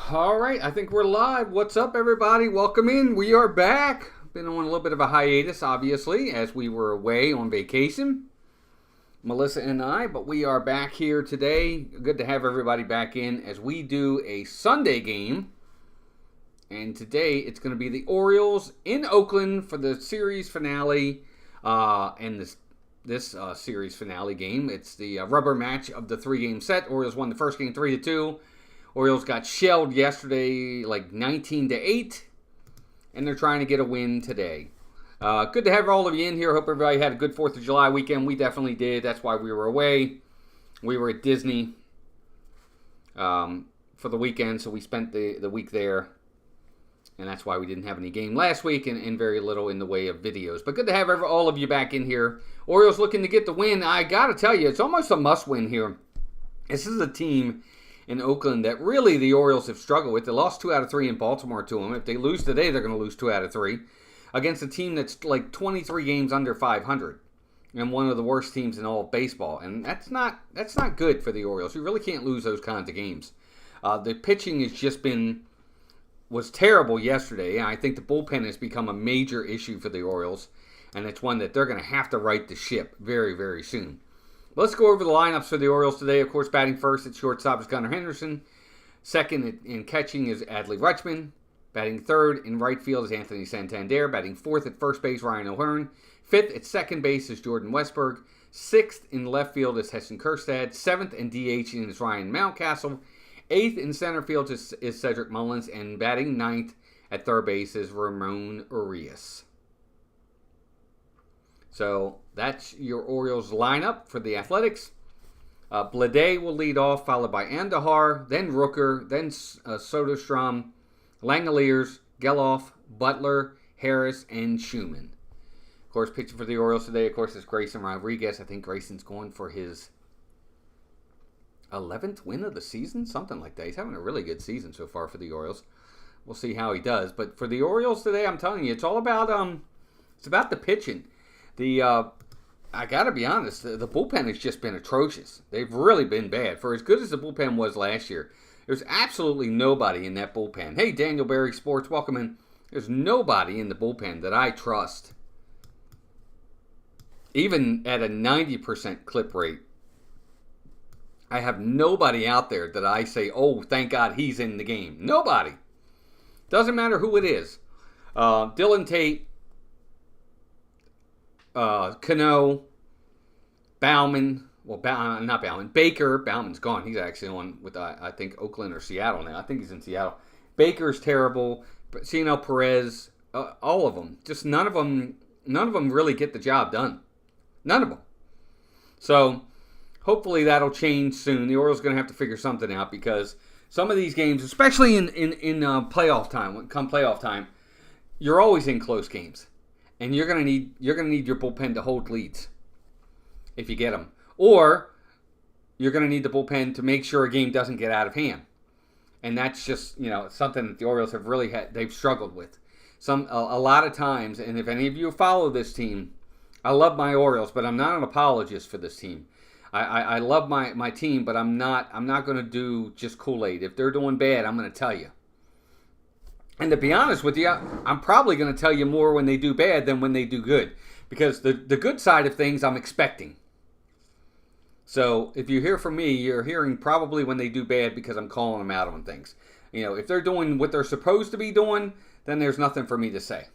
All right, I think we're live. What's up, everybody? Welcome in. We are back. Been on a little bit of a hiatus, obviously, as we were away on vacation, Melissa and I, but we are back here today. Good to have everybody back in as we do a Sunday game. And today it's going to be the Orioles in Oakland for the series finale. And this series finale game, it's the rubber match of the 3-game set. Orioles won the first game 3-2. Orioles got shelled yesterday like 19-8, and they're trying to get a win today. Good to have all of you in here. Hope everybody had a good 4th of July weekend. We definitely did. That's why we were away. We were at Disney for the weekend, so we spent the week there. And that's why we didn't have any game last week and very little in the way of videos. But good to have all of you back in here. Orioles looking to get the win. I got to tell you, it's almost a must-win here. This is a team in Oakland that really the Orioles have struggled with. They lost 2 out of 3 in Baltimore to them. If they lose today, they're going to lose 2 out of 3 against a team that's like 23 games under 500 and one of the worst teams in all of baseball. And that's not good for the Orioles. You really can't lose those kinds of games. The pitching was terrible yesterday, and I think the bullpen has become a major issue for the Orioles, and it's one that they're going to have to right the ship very, very soon. Let's go over the lineups for the Orioles today. Of course, batting first at shortstop is Gunnar Henderson. Second in catching is Adley Rutschman. Batting third in right field is Anthony Santander. Batting fourth at first base, Ryan O'Hearn. Fifth at second base is Jordan Westberg. Sixth in left field is Heston Kjerstad. Seventh in DH is Ryan Mountcastle. Eighth in center field is Cedric Mullins. And batting ninth at third base is Ramon Urias. So that's your Orioles lineup for the Athletics. Blade will lead off, followed by Andahar, then Rooker, then Soderstrom, Langeliers, Geloff, Butler, Harris, and Schumann. Of course, pitching for the Orioles today, of course, is Grayson Rodriguez. I think Grayson's going for his 11th win of the season, something like that. He's having a really good season so far for the Orioles. We'll see how he does. But for the Orioles today, I'm telling you, it's all about the pitching. I got to be honest, the bullpen has just been atrocious. They've really been bad. For as good as the bullpen was last year, there's absolutely nobody in that bullpen. Hey, Daniel Berry Sports, welcome in. There's nobody in the bullpen that I trust. Even at a 90% clip rate, I have nobody out there that I say, oh, thank God he's in the game. Nobody. Doesn't matter who it is. Dylan Tate, Cano, Bauman, not Bauman, Baker. Bauman's gone. He's actually on with, I think, Oakland or Seattle now. I think he's in Seattle. Baker's terrible. Cino Perez, all of them. Just none of them really get the job done. None of them. So hopefully that'll change soon. The Orioles are going to have to figure something out because some of these games, especially in playoff time, you're always in close games. And you're gonna need your bullpen to hold leads if you get them, or you're gonna need the bullpen to make sure a game doesn't get out of hand. And that's just something that the Orioles have really they've struggled with. A lot of times, and if any of you follow this team, I love my Orioles, but I'm not an apologist for this team. I love my team, but I'm not gonna do just Kool-Aid. If they're doing bad, I'm gonna tell you. And to be honest with you, I'm probably going to tell you more when they do bad than when they do good. Because the good side of things, I'm expecting. So if you hear from me, you're hearing probably when they do bad because I'm calling them out on things. If they're doing what they're supposed to be doing, then there's nothing for me to say.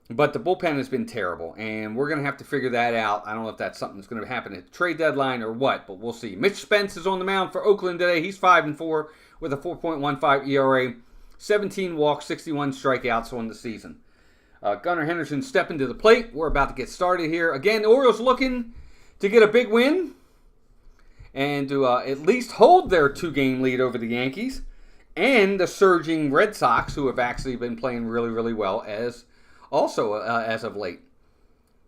But the bullpen has been terrible, and we're going to have to figure that out. I don't know if that's something that's going to happen at the trade deadline or what, but we'll see. Mitch Spence is on the mound for Oakland today. He's 5-4 with a 4.15 ERA. 17 walks, 61 strikeouts on the season. Gunnar Henderson stepping to the plate. We're about to get started here. Again, the Orioles looking to get a big win and to at least hold their 2-game lead over the Yankees and the surging Red Sox, who have actually been playing really, really well as of late.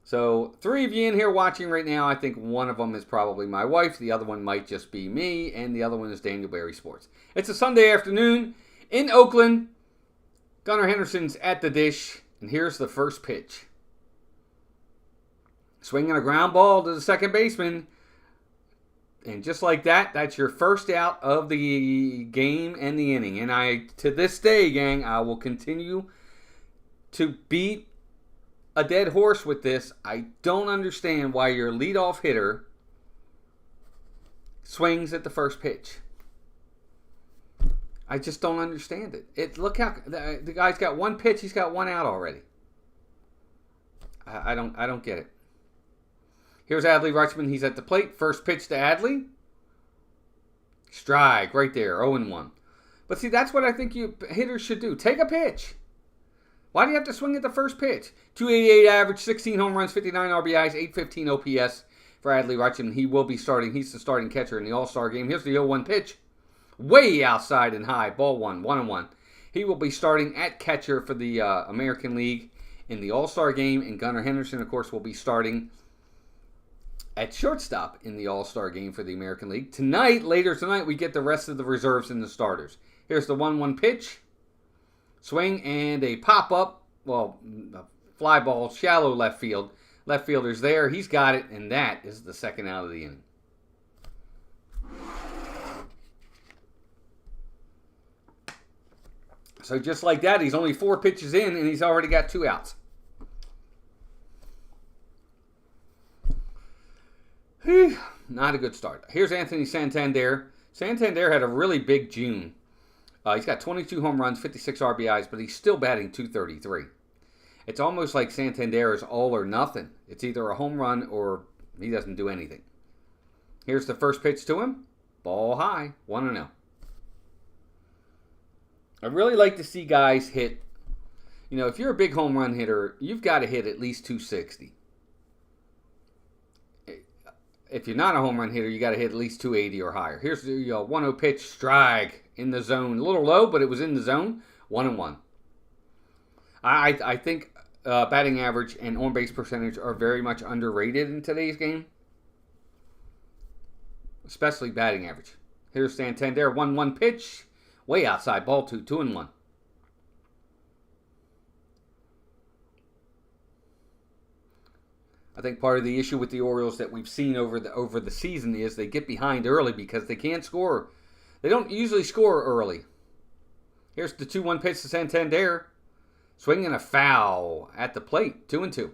So 3 of you in here watching right now. I think one of them is probably my wife. The other one might just be me, and the other one is Daniel Berry Sports. It's a Sunday afternoon in Oakland. Gunnar Henderson's at the dish, and here's the first pitch. Swinging a ground ball to the second baseman. And just like that, that's your first out of the game and the inning. And to this day, gang, I will continue to beat a dead horse with this. I don't understand why your leadoff hitter swings at the first pitch. I just don't understand it. Look how the guy's got one pitch, he's got one out already. I don't get it. Here's Adley Rutschman. He's at the plate. First pitch to Adley. Strike right there. 0-1. But see, that's what I think hitters should do. Take a pitch. Why do you have to swing at the first pitch? 288 average, 16 home runs, 59 RBIs, 815 OPS for Adley Rutschman. He will be starting. He's the starting catcher in the All-Star game. Here's the 0-1 pitch. Way outside and high. Ball 1. 1-1. He will be starting at catcher for the American League in the All-Star game. And Gunnar Henderson, of course, will be starting at shortstop in the All-Star game for the American League. Later tonight, we get the rest of the reserves and the starters. Here's the 1-1 pitch. Swing and a pop-up. Well, a fly ball, shallow left field. Left fielder's there. He's got it, and that is the second out of the inning. So just like that, he's only 4 pitches in, and he's already got 2 outs. Not a good start. Here's Anthony Santander. Santander had a really big June. He's got 22 home runs, 56 RBIs, but he's still batting .233. It's almost like Santander is all or nothing. It's either a home run or he doesn't do anything. Here's the first pitch to him. Ball high, 1-0. I really like to see guys hit. You know, if you're a big home run hitter, you've got to hit at least 260. If you're not a home run hitter, you got to hit at least 280 or higher. Here's the 1-0 pitch, strike in the zone. A little low, but it was in the zone. 1-1. I think batting average and on-base percentage are very much underrated in today's game. Especially batting average. Here's Santander, 1-1 pitch. Way outside, ball 2, 2-1. I think part of the issue with the Orioles that we've seen over the season is they get behind early because they can't score. They don't usually score early. Here's the 2-1 pitch to Santander. Swinging a foul at the plate. 2-2.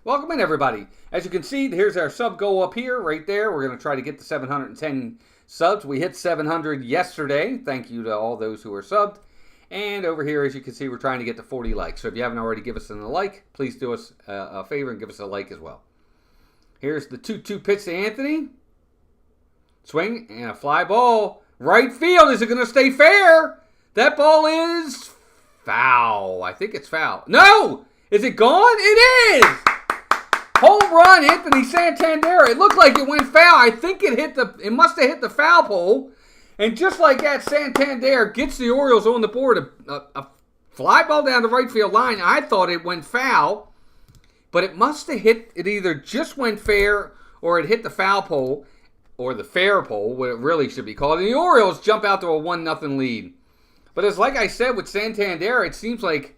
Welcome in, everybody. As you can see, here's our sub goal up here, right there. We're going to try to get to 710 subs. We hit 700 yesterday. Thank you to all those who are subbed. And over here, as you can see, we're trying to get to 40 likes. So if you haven't already given us a like, please do us a favor and give us a like as well. Here's the 2-2 pitch to Anthony. Swing and a fly ball. Right field. Is it going to stay fair? That ball is foul. I think it's foul. No! Is it gone? It is! Home run, Anthony Santander. It looked like it went foul. I think it must have hit the foul pole. And just like that, Santander gets the Orioles on the board. A fly ball down the right field line. I thought it went foul, but it must have hit. It either just went fair or it hit the foul pole or the fair pole, what it really should be called. And the Orioles jump out to a 1-0 lead. But as like I said with Santander, it seems like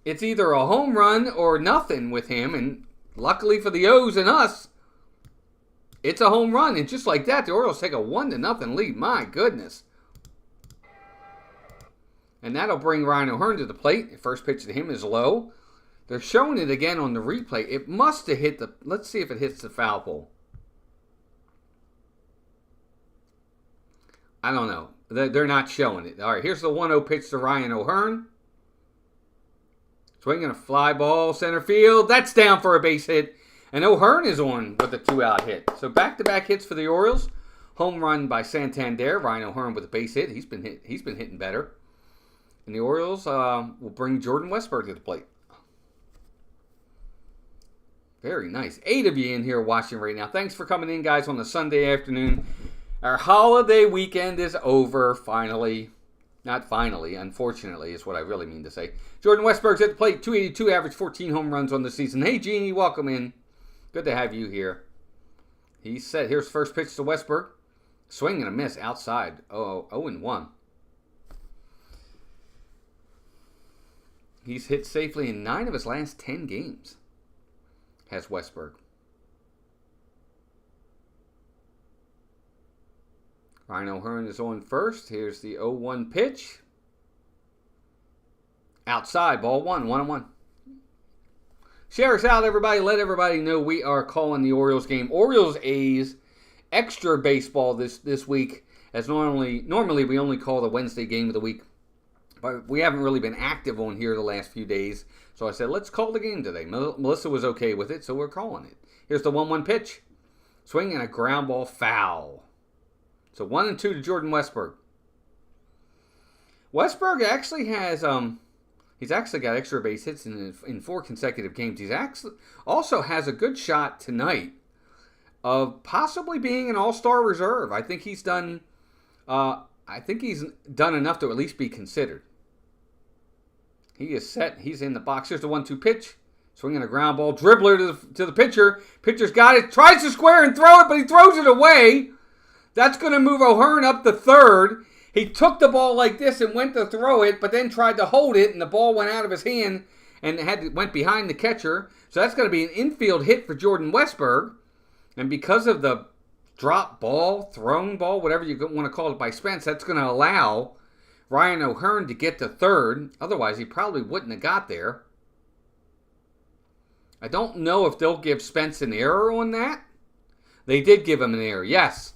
it's either a home run or nothing with him. And luckily for the O's and us, it's a home run, and just like that, the Orioles take a 1-0 lead. My goodness. And that'll bring Ryan O'Hearn to the plate. The first pitch to him is low. They're showing it again on the replay. It must have hit the... Let's see if it hits the foul pole. I don't know. They're not showing it. All right, here's the 1-0 pitch to Ryan O'Hearn. Swinging a fly ball, center field. That's down for a base hit. And O'Hearn is on with a 2-out hit. So back-to-back hits for the Orioles. Home run by Santander. Ryan O'Hearn with a base hit. He's been hitting better. And the Orioles will bring Jordan Westburg to the plate. Very nice. 8 of you in here watching right now. Thanks for coming in, guys, on the Sunday afternoon. Our holiday weekend is over, finally. Not finally, unfortunately, is what I really mean to say. Jordan Westburg's at the plate. 282 average, 14 home runs on the season. Hey, Jeannie, welcome in. Good to have you here. He's set. Here's first pitch to Westburg. Swing and a miss outside. 0-1. He's hit safely in 9 of his last 10 games. Has Westburg. Ryan O'Hearn is on first. Here's the 0-1 pitch. Outside, ball 1, 1-1. Share us out, everybody. Let everybody know we are calling the Orioles game. Orioles-A's extra baseball this week, as normally we only call the Wednesday game of the week. But we haven't really been active on here the last few days. So I said, let's call the game today. Melissa was okay with it, so we're calling it. Here's the 1-1 pitch. Swing and a ground ball foul. So 1-2 to Jordan Westburg. Westburg actually has he's actually got extra base hits in 4 consecutive games. He's actually also has a good shot tonight of possibly being an all-star reserve. I think he's done enough to at least be considered. He is set. He's in the box. Here's the 1-2 pitch. Swinging a ground ball. Dribbler to the pitcher. Pitcher's got it. Tries to square and throw it, but he throws it away. That's going to move O'Hearn up to third. He took the ball like this and went to throw it, but then tried to hold it, and the ball went out of his hand and went behind the catcher. So that's going to be an infield hit for Jordan Westburg. And because of the drop ball, thrown ball, whatever you want to call it by Spence, that's going to allow Ryan O'Hearn to get to third. Otherwise, he probably wouldn't have got there. I don't know if they'll give Spence an error on that. They did give him an error, yes.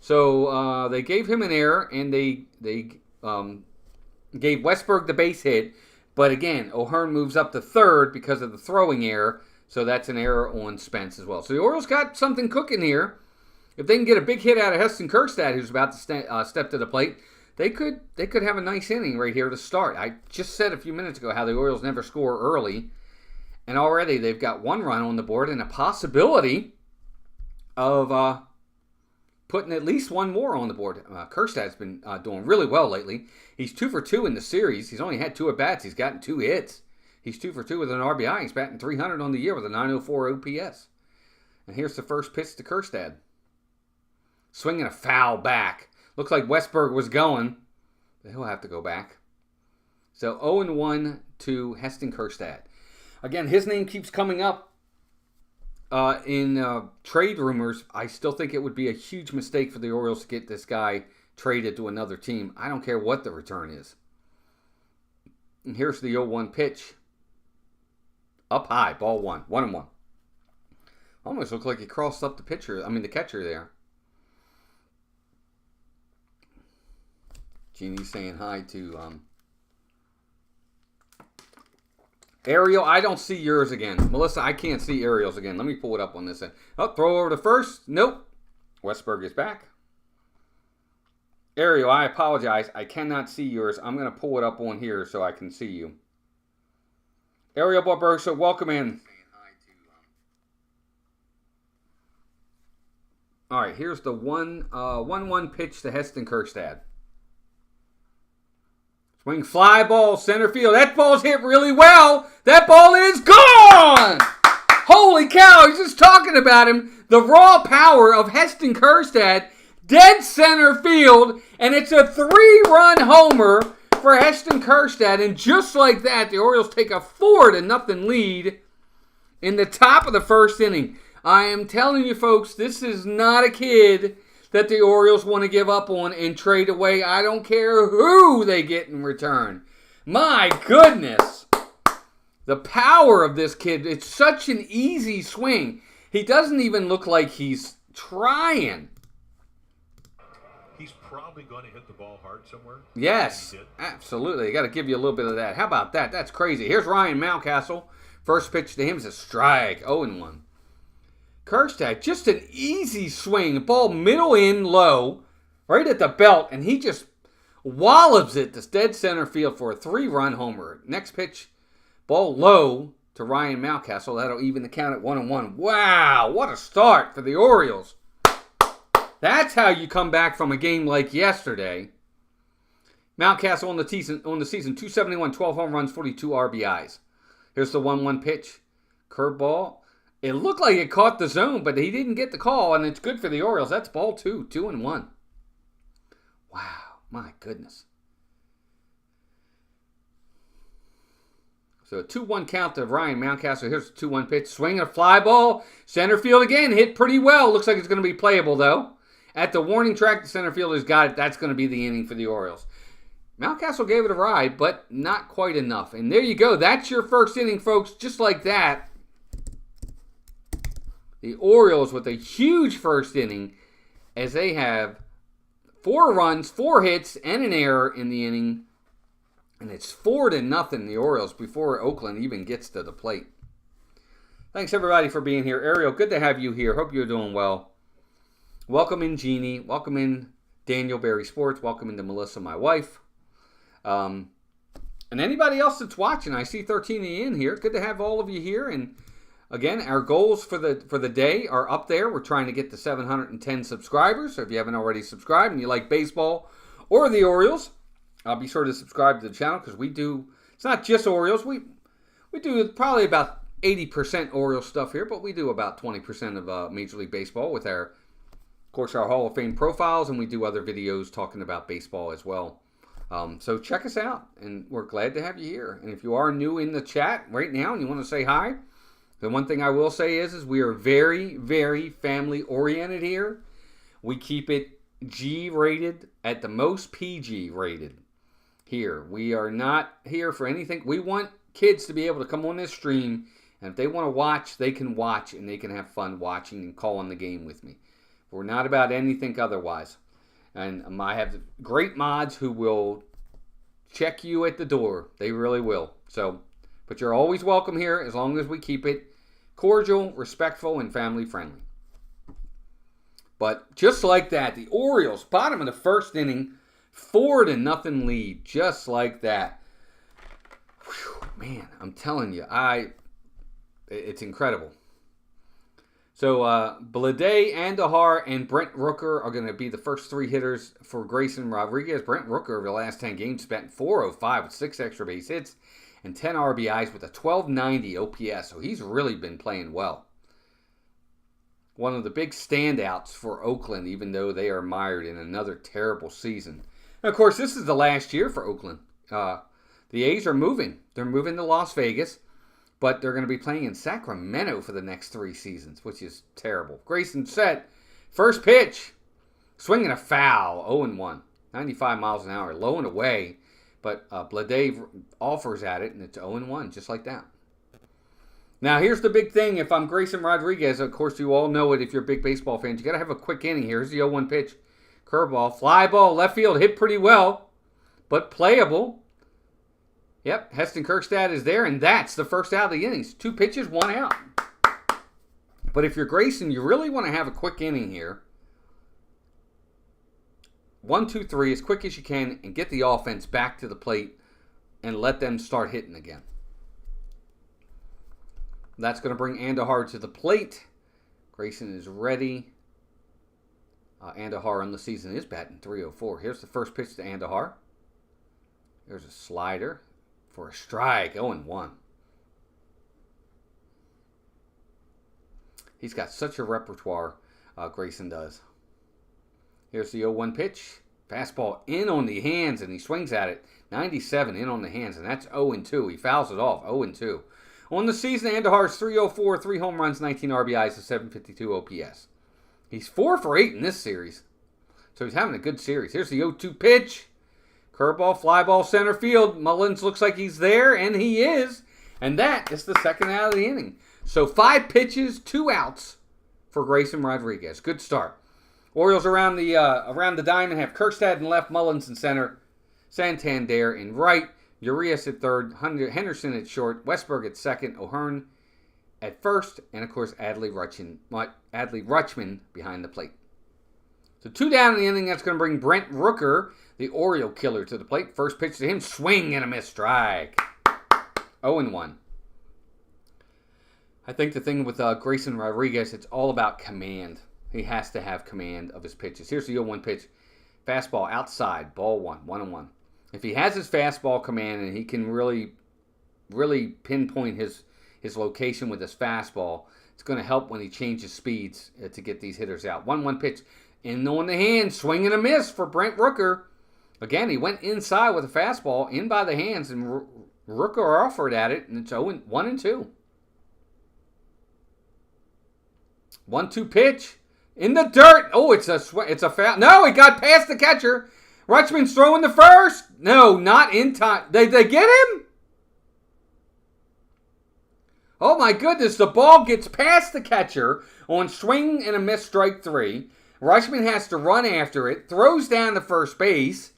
So they gave him an error, and they gave Westburg the base hit. But again, O'Hearn moves up to third because of the throwing error. So that's an error on Spence as well. So the Orioles got something cooking here. If they can get a big hit out of Heston Kjerstad, who's about to step to the plate, they could have a nice inning right here to start. I just said a few minutes ago how the Orioles never score early. And already they've got 1 run on the board and a possibility of putting at least 1 more on the board. Kjerstad's been doing really well lately. He's 2 for 2 in the series. He's only had 2 at-bats. He's gotten 2 hits. He's 2 for 2 with an RBI. He's batting .300 on the year with a .904 OPS. And here's the first pitch to Kjerstad. Swinging a foul back. Looks like Westburg was going. But he'll have to go back. So 0-1 to Heston Kjerstad. Again, his name keeps coming up in trade rumors. I still think it would be a huge mistake for the Orioles to get this guy traded to another team. I don't care what the return is. And here's the 0-1 pitch. Up high, ball 1, 1-1. Almost looked like he crossed up the catcher there. Jeannie's saying hi to Ariel. I don't see yours again. Melissa, I can't see Ariel's again. Let me pull it up on this end. Oh, throw over to first. Nope. Westburg is back. Ariel, I apologize. I cannot see yours. I'm going to pull it up on here so I can see you. Ariel Barberso, welcome in. All right, here's the 1-1 pitch to Heston Kjerstad. Swing fly ball, center field. That ball's hit really well. That ball is gone! Holy cow, he's just talking about him. The raw power of Heston Kjerstad, dead center field, and it's a 3-run homer for Heston Kjerstad. And just like that, the Orioles take a 4-0 lead in the top of the first inning. I am telling you, folks, this is not a kid that the Orioles want to give up on and trade away. I don't care who they get in return. My goodness. The power of this kid. It's such an easy swing. He doesn't even look like he's trying. He's probably going to hit the ball hard somewhere. Yes, absolutely. I got to give you a little bit of that. How about that? That's crazy. Here's Ryan Mountcastle. First pitch to him is a strike. 0-1. Kjerstad, just an easy swing. Ball middle in low, right at the belt, and he just wallops it to dead center field for a 3-run homer. Next pitch, ball low to Ryan Mountcastle. That'll even the count at 1-1. Wow, what a start for the Orioles. That's how you come back from a game like yesterday. Mountcastle on the season, 271, 12 home runs, 42 RBIs. Here's the 1-1 pitch. Curveball. It looked like it caught the zone, but he didn't get the call, and it's good for the Orioles. That's ball 2, 2-1. Wow, my goodness. So a 2-1 count to Ryan Mountcastle. Here's a 2-1 pitch. Swing a fly ball. Center field again. Hit pretty well. Looks like it's going to be playable, though. At the warning track, the center fielder's got it. That's going to be the inning for the Orioles. Mountcastle gave it a ride, but not quite enough. And there you go. That's your first inning, folks. Just like that. The Orioles with a huge first inning as they have 4 runs, 4 hits, and an error in the inning. And it's 4-0 the Orioles before Oakland even gets to the plate. Thanks, everybody, for being here. Ariel, good to have you here. Hope you're doing well. Welcome in, Jeannie. Welcome in, Daniel Berry Sports. Welcome into Melissa, my wife. And anybody else that's watching. I see 13 in here. Good to have all of you here. And again, our goals for the day are up there. We're trying to get to 710 subscribers. So if you haven't already subscribed and you like baseball or the Orioles, be sure to subscribe to the channel because we do. It's not just Orioles. We do probably about 80% Orioles stuff here, but we do about 20% of Major League Baseball with our, of course, our Hall of Fame profiles, and we do other videos talking about baseball as well. So check us out, and we're glad to have you here. And if you are new in the chat right now and you want to say hi, the one thing I will say is we are very, very family-oriented here. We keep it G-rated at the most PG-rated here. We are not here for anything. We want kids to be able to come on this stream, and if they want to watch, they can watch, and they can have fun watching and calling the game with me. We're not about anything otherwise. And I have great mods who will check you at the door. They really will. So, but you're always welcome here as long as we keep it cordial, respectful, and family-friendly. But just like that, the Orioles, bottom of the first inning, 4-0 lead. Just like that. Whew, man, I'm telling you, it's incredible. So, Blade, Andahar, and Brent Rooker are going to be the first 3 hitters for Grayson Rodriguez. Brent Rooker, over the last 10 games, spent .405 with 6 extra base hits and 10 RBIs with a 1290 OPS. So, he's really been playing well. One of the big standouts for Oakland, even though they are mired in another terrible season. And, of course, this is the last year for Oakland. The A's are moving. They're moving to Las Vegas. But they're going to be playing in Sacramento for the next 3 seasons, which is terrible. Grayson set. First pitch. Swinging a foul. 0-1. 95 miles an hour. Low and away. But Blade offers at it, and it's 0-1, just like that. Now, here's the big thing. If I'm Grayson Rodriguez, of course, you all know it if you're big baseball fans. You got to have a quick inning here. Here's the 0-1 pitch. Curveball. Fly ball. Left field. Hit pretty well, but playable. Yep, Heston Kjerstad is there, and that's the first out of the innings. 2 pitches, 1 out. But if you're Grayson, you really want to have a quick inning here. 1, 2, 3, as quick as you can, and get the offense back to the plate and let them start hitting again. That's going to bring Andahar to the plate. Grayson is ready. Andahar on the season is batting .304. Here's the first pitch to Andahar. There's a slider. For a strike, 0-1. He's got such a repertoire, Grayson does. Here's the 0-1 pitch. Fastball in on the hands, and he swings at it. 97 in on the hands, and that's 0-2. He fouls it off, 0-2. On the season, Andahar's .304, 3 home runs, 19 RBIs, a .752 OPS. He's 4 for 8 in this series. So he's having a good series. Here's the 0-2 pitch. Curveball, fly ball, center field. Mullins looks like he's there, and he is. And that is the second out of the inning. So 5 pitches, 2 outs for Grayson Rodriguez. Good start. Orioles around the diamond have Kjerstad in left, Mullins in center, Santander in right, Urias at third, Henderson at short, Westberg at second, O'Hearn at first, and of course Adley Rutschman behind the plate. So 2 down in the inning. That's going to bring Brent Rooker, the Oriole killer, to the plate. First pitch to him, swing and a miss, strike. 0-1. I think the thing with Grayson Rodriguez, it's all about command. He has to have command of his pitches. Here's the 0-1 pitch. Fastball outside, ball 1, 1-1. If he has his fastball command and he can really pinpoint his location with his fastball, it's going to help when he changes speeds to get these hitters out. 1-1 pitch. In on the hand, swing and a miss for Brent Rooker. Again, he went inside with a fastball, in by the hands, and Rooker offered at it, and it's 1-2. 1-2 pitch In the dirt. Oh, it's a foul. No, he got past the catcher. Rutschman's throwing the first. No, not in time. They get him? Oh, my goodness. The ball gets past the catcher on swing and a miss, strike 3. Rutschman has to run after it, throws down to first base,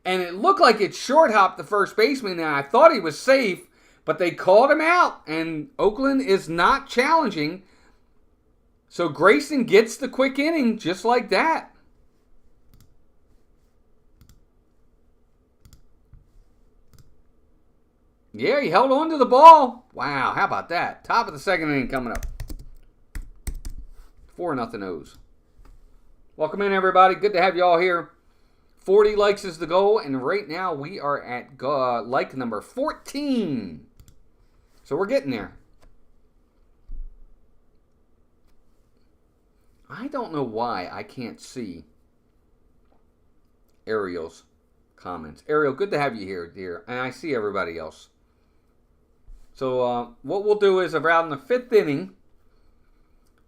and it looked like it short hopped the first baseman, and I thought he was safe, but they called him out, and Oakland is not challenging. So Grayson gets the quick inning just like that. Yeah, he held on to the ball. Wow, how about that? Top of the second inning coming up. 4-0 O's. Welcome in, everybody. Good to have you all here. 40 likes is the goal, and right now we are at like number 14. So we're getting there. I don't know why I can't see Ariel's comments. Ariel, good to have you here, dear. And I see everybody else. So what we'll do is around the 5th inning,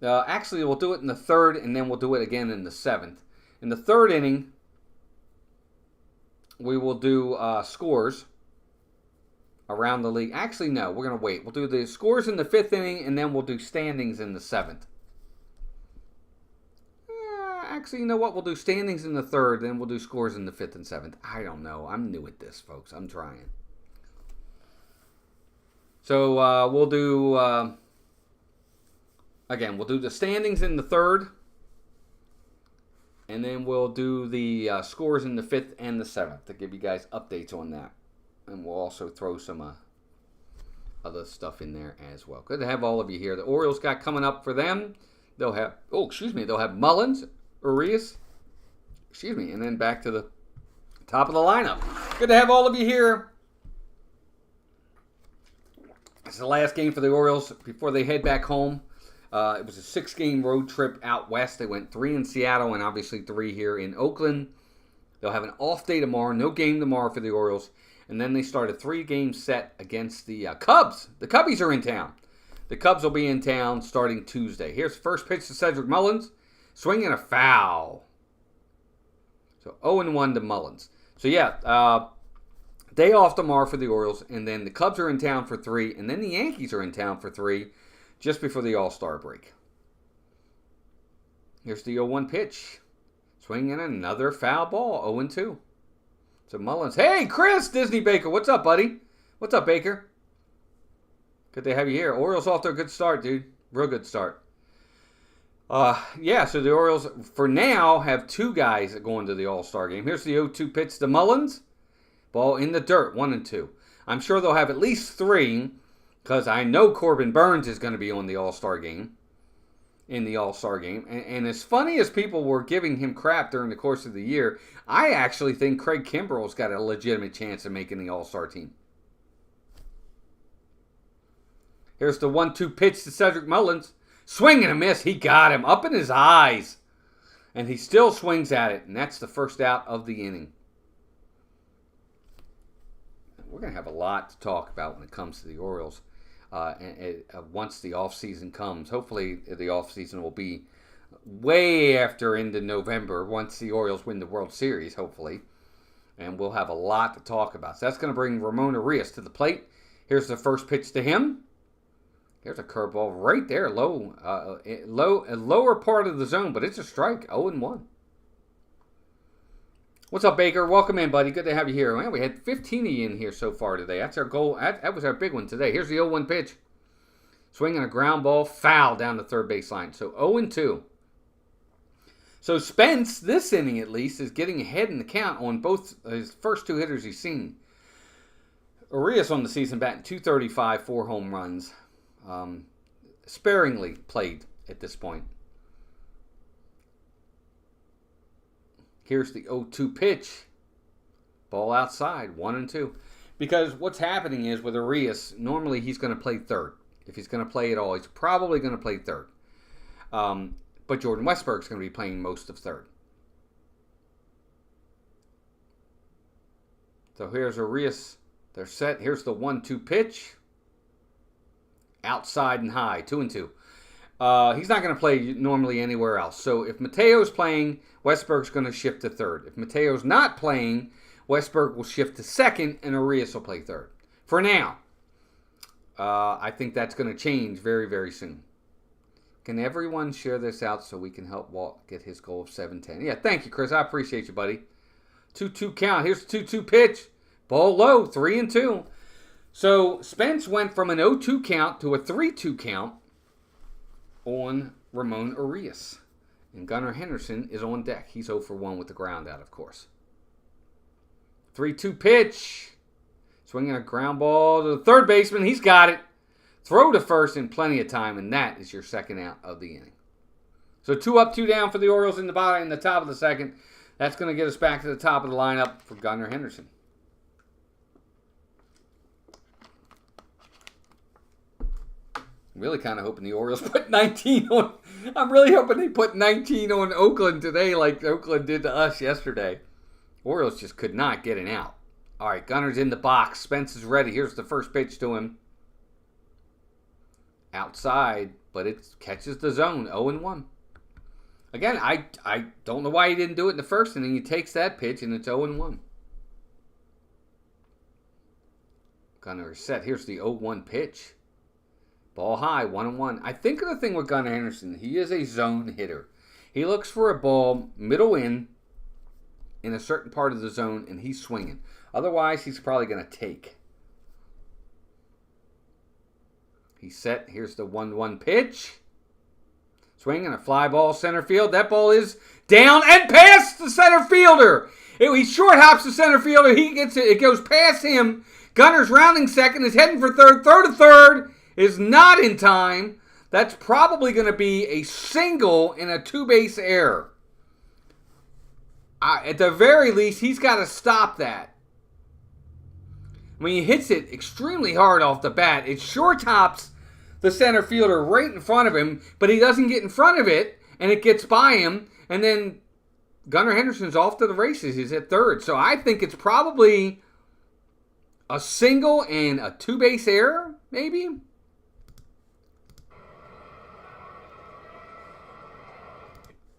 actually we'll do it in the 3rd, and then we'll do it again in the 7th. In the 3rd inning, we will do scores around the league. Actually, no, we're going to wait. We'll do the scores in the 5th inning, and then we'll do standings in the 7th. Actually, you know what? We'll do standings in the 3rd, then we'll do scores in the 5th and 7th. I don't know. I'm new at this, folks. I'm trying. So we'll do, again, we'll do the standings in the 3rd, and then we'll do the scores in the 5th and the 7th to give you guys updates on that. And we'll also throw some other stuff in there as well. Good to have all of you here. The Orioles got coming up for them. They'll have, they'll have Mullins, Urias, and then back to the top of the lineup. Good to have all of you here. It's the last game for the Orioles before they head back home. It was a 6-game road trip out west. They went 3 in Seattle and obviously 3 here in Oakland. They'll have an off day tomorrow. No game tomorrow for the Orioles. And then they start a 3-game set against the Cubs. The Cubbies are in town. The Cubs will be in town starting Tuesday. Here's the first pitch to Cedric Mullins. Swinging a foul. So 0-1 to Mullins. So yeah, day off tomorrow for the Orioles. And then the Cubs are in town for 3. And then the Yankees are in town for 3 just before the All-Star break. Here's the 0-1 pitch. Swinging another foul ball. 0-2. So Mullins. Hey, Chris Disney Baker. What's up, buddy? What's up, Baker? Good to have you here. Orioles off to a good start, dude. Real good start. Yeah, so the Orioles, for now, have 2 guys going to the All-Star game. Here's the 0-2 pitch to Mullins. Ball in the dirt, 1-2. I'm sure they'll have at least 3, because I know Corbin Burns is going to be on the All-Star game, in the All-Star game. And as funny as people were giving him crap during the course of the year, I actually think Craig Kimbrell's got a legitimate chance of making the All-Star team. Here's the 1-2 pitch to Cedric Mullins. Swing and a miss. He got him up in his eyes. And he still swings at it. And that's the first out of the inning. We're going to have a lot to talk about when it comes to the Orioles. Once the offseason comes. Hopefully the offseason will be way after into November. Once the Orioles win the World Series, hopefully. And we'll have a lot to talk about. So that's going to bring Ramon Urias to the plate. Here's the first pitch to him. Here's a curveball right there, lower part of the zone, but it's a strike, 0-1. What's up, Baker? Welcome in, buddy. Good to have you here. Man, we had 15 of you in here so far today. That's our goal. That was our big one today. Here's the 0-1 pitch. Swinging a ground ball, foul down the third baseline. So 0-2. So Spence, this inning at least, is getting ahead in the count on both his first 2 hitters he's seen. Urias on the season batting .235, 4 home runs. Sparingly played at this point. Here's the 0-2 pitch. Ball outside, 1-2. Because what's happening is with Urias, normally he's going to play third. If he's going to play at all, he's probably going to play third. But Jordan Westburg's going to be playing most of third. So here's Urias. They're set. Here's the 1-2 pitch. Outside and high, 2-2. He's not going to play normally anywhere else. So if Mateo's playing, Westberg's going to shift to third. If Mateo's not playing, Westberg will shift to second, and Arias will play third. For now. I think that's going to change very, very soon. Can everyone share this out so we can help Walt get his goal of 710? Yeah, thank you, Chris. I appreciate you, buddy. 2-2 count. Here's the 2-2 pitch. Ball low, 3-2. So Spence went from an 0-2 count to a 3-2 count on Ramon Arias. And Gunnar Henderson is on deck. He's 0-for-1 with the ground out, of course. 3-2 pitch. Swinging a ground ball to the third baseman. He's got it. Throw to first in plenty of time, and that is your second out of the inning. So 2 up, 2 down for the Orioles in the bottom, in the top of the second. That's going to get us back to the top of the lineup for Gunnar Henderson. I'm really kind of hoping the Orioles put 19 on. I'm really hoping they put 19 on Oakland today, like Oakland did to us yesterday. Orioles just could not get an out. All right, Gunner's in the box. Spence is ready. Here's the first pitch to him. Outside, but it catches the zone. 0-1. Again, I don't know why he didn't do it in the first inning. He takes that pitch, and it's 0-1. Gunner is set. Here's the 0-1 pitch. Ball high, 1-1. I think of the thing with Gunnar Henderson, he is a zone hitter. He looks for a ball middle in a certain part of the zone, and he's swinging. Otherwise, he's probably going to take. He's set. Here's the 1-1 pitch. Swinging a fly ball center field. That ball is down and past the center fielder. He short hops the center fielder. He gets it. It goes past him. Gunner's rounding second. Is heading for third. Third to third is not in time. That's probably going to be a single and a 2-base error. At the very least, he's got to stop that. When he hits it extremely hard off the bat, it short tops the center fielder right in front of him, but he doesn't get in front of it, and it gets by him, and then Gunnar Henderson's off to the races. He's at third. So I think it's probably a single and a 2-base error, maybe.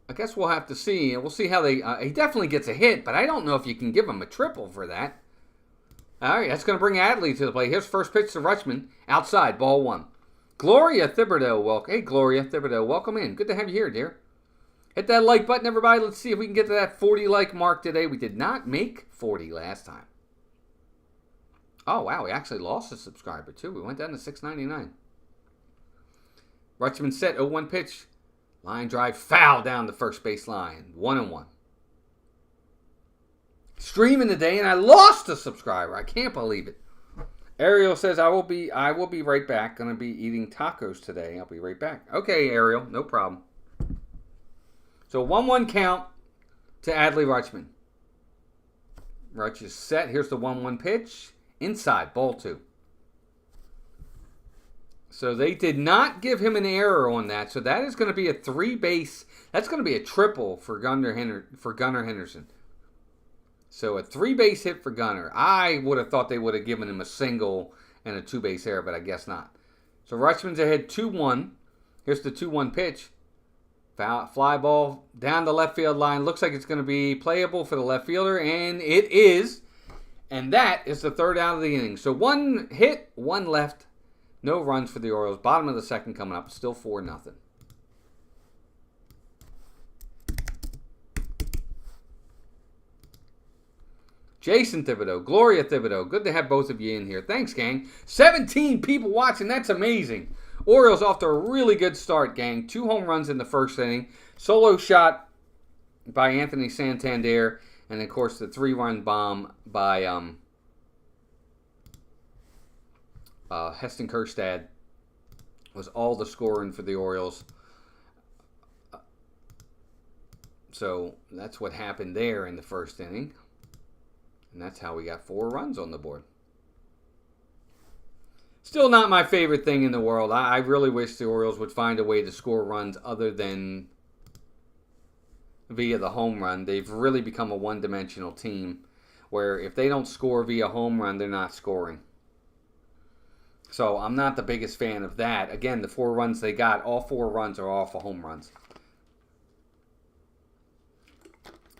I guess we'll have to see. We'll see how they... he definitely gets a hit, but I don't know if you can give him a triple for that. All right, that's going to bring Adley to the plate. Here's first pitch to Rutschman. Outside, ball 1. Gloria Thibodeau, welcome. Hey, Gloria Thibodeau, welcome in. Good to have you here, dear. Hit that like button, everybody. Let's see if we can get to that 40 like mark today. We did not make 40 last time. Oh, wow, we actually lost a subscriber, too. We went down to 699. Rutschman set, 0-1 pitch. Line drive, foul down the first base line. 1-1. Streaming today, and I lost a subscriber. I can't believe it. Ariel says, I will be right back. Gonna be eating tacos today. I'll be right back. Okay, Ariel, no problem. So 1-1 count to Adley Rutschman. Rutsch is set. Here's the 1-1 pitch. Inside, ball 2. So they did not give him an error on that. So that is going to be a 3-base. That's going to be a triple for Gunnar Henderson. So a 3-base hit for Gunnar. I would have thought they would have given him a single and a 2-base error, but I guess not. So Rutschman's ahead 2-1. Here's the 2-1 pitch. Fly ball down the left field line. Looks like it's going to be playable for the left fielder, and it is. And that is the third out of the inning. So 1 hit, 1 left. No runs for the Orioles. Bottom of the second coming up. Still 4-0. Jason Thibodeau, Gloria Thibodeau. Good to have both of you in here. Thanks, gang. 17 people watching. That's amazing. Orioles off to a really good start, gang. 2 home runs in the first inning. Solo shot by Anthony Santander. And, of course, the 3-run bomb by Heston Kjerstad was all the scoring for the Orioles. So that's what happened there in the first inning. And that's how we got 4 runs on the board. Still not my favorite thing in the world. I really wish the Orioles would find a way to score runs other than via the home run. They've really become a one-dimensional team where if they don't score via home run, they're not scoring. So I'm not the biggest fan of that. Again, the 4 runs they got, all 4 runs are off of home runs.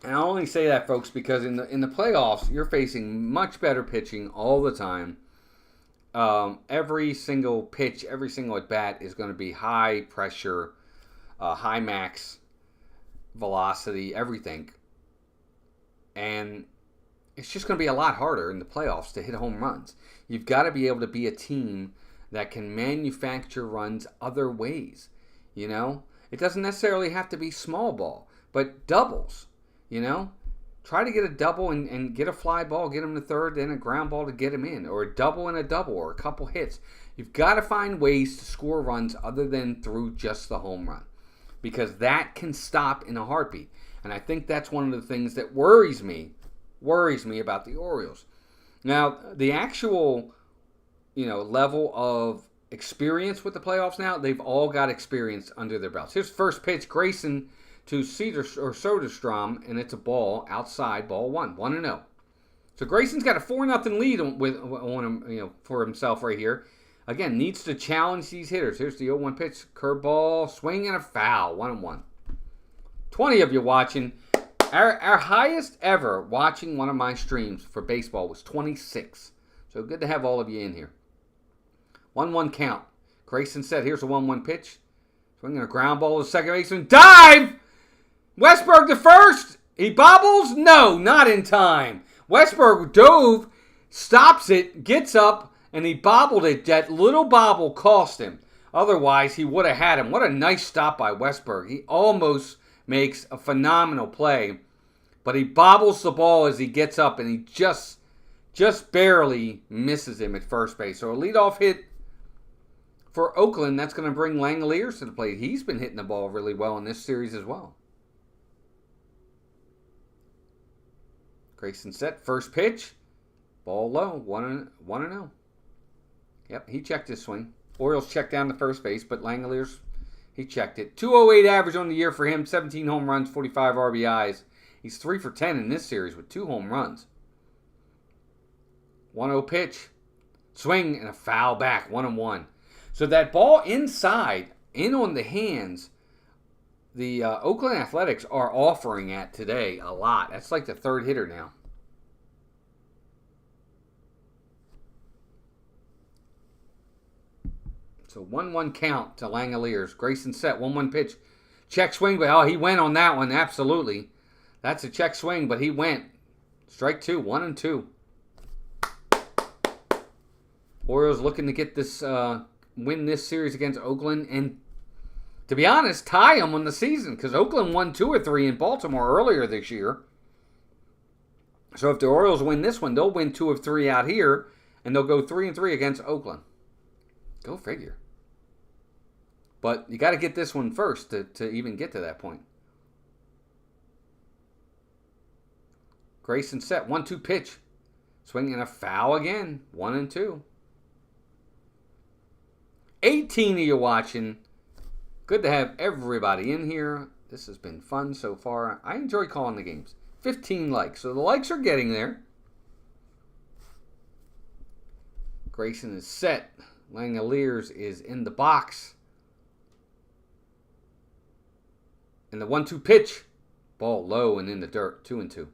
And I only say that, folks, because in the playoffs, you're facing much better pitching all the time. Every single pitch, every single at bat is going to be high pressure, high max velocity, everything. And it's just going to be a lot harder in the playoffs to hit home runs. You've got to be able to be a team that can manufacture runs other ways. You know, it doesn't necessarily have to be small ball, but doubles. You know, try to get a double and get a fly ball, get him to third, then a ground ball to get him in, or a double and a double, or a couple hits. You've got to find ways to score runs other than through just the home run, because that can stop in a heartbeat. And I think that's one of the things that worries me about the Orioles. Now, the actual, level of experience with the playoffs now, they've all got experience under their belts. Here's first pitch, Grayson to Soderstrom, and it's a ball outside, ball 1, 1-0. So Grayson's got a 4-0 lead on him, for himself right here. Again, needs to challenge these hitters. Here's the 0-1 pitch, curveball, swing and a foul, 1-1. 20 of you watching. Our highest ever watching one of my streams for baseball was 26. So good to have all of you in here. 1-1 count. Grayson said, here's a 1-1 pitch. Swinging a ground ball to second baseman. Dive! Westberg to first. He bobbles. No, not in time. Westberg dove, stops it, gets up, and he bobbled it. That little bobble cost him. Otherwise, he would have had him. What a nice stop by Westberg. He almost makes a phenomenal play, but he bobbles the ball as he gets up, and he just barely misses him at first base. So a leadoff hit for Oakland. That's going to bring Langoliers to the plate. He's been hitting the ball really well in this series as well. Grayson set, first pitch, ball low, 1-0. Yep, he checked his swing. Orioles checked down to first base, but Langoliers, he checked it. 208 average on the year for him, 17 home runs, 45 RBIs. He's 3 for 10 in this series with 2 home runs. 1-0 pitch, swing and a foul back, 1-1. So that ball inside, in on the hands, the Oakland Athletics are offering at today a lot. That's like the third hitter now. So 1-1 count to Langoliers. Grayson set, 1-1 pitch. Check swing, but he went on that one, absolutely. That's a check swing, but he went. Strike 2, 1-2. Orioles looking to get this, win this series against Oakland, and to be honest, tie them on the season, because Oakland won 2 or 3 in Baltimore earlier this year. So if the Orioles win this one, they'll win 2 of 3 out here, and they'll go 3-3 against Oakland. Go figure. But you got to get this one first to even get to that point. Grayson set, 1-2 pitch. Swinging a foul again, 1-2. 18 of you watching. Good to have everybody in here. This has been fun so far. I enjoy calling the games. 15 likes. So the likes are getting there. Grayson is set. Langoliers is in the box. And the 1-2 pitch. Ball low and in the dirt. 2-2.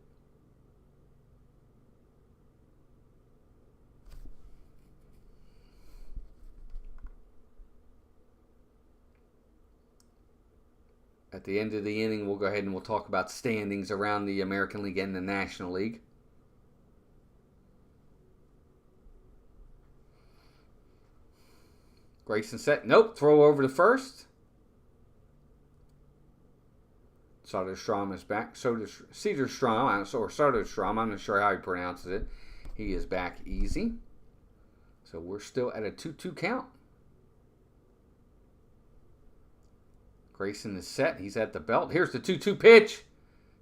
At the end of the inning, we'll go ahead and we'll talk about standings around the American League and the National League. Grayson set. Nope. Throw over to first. Soderstrom is back. Soderstrom, or Soderstrom. I'm not sure how he pronounces it. He is back easy. So we're still at a 2-2 count. Grayson is set. He's at the belt. Here's the 2-2 pitch.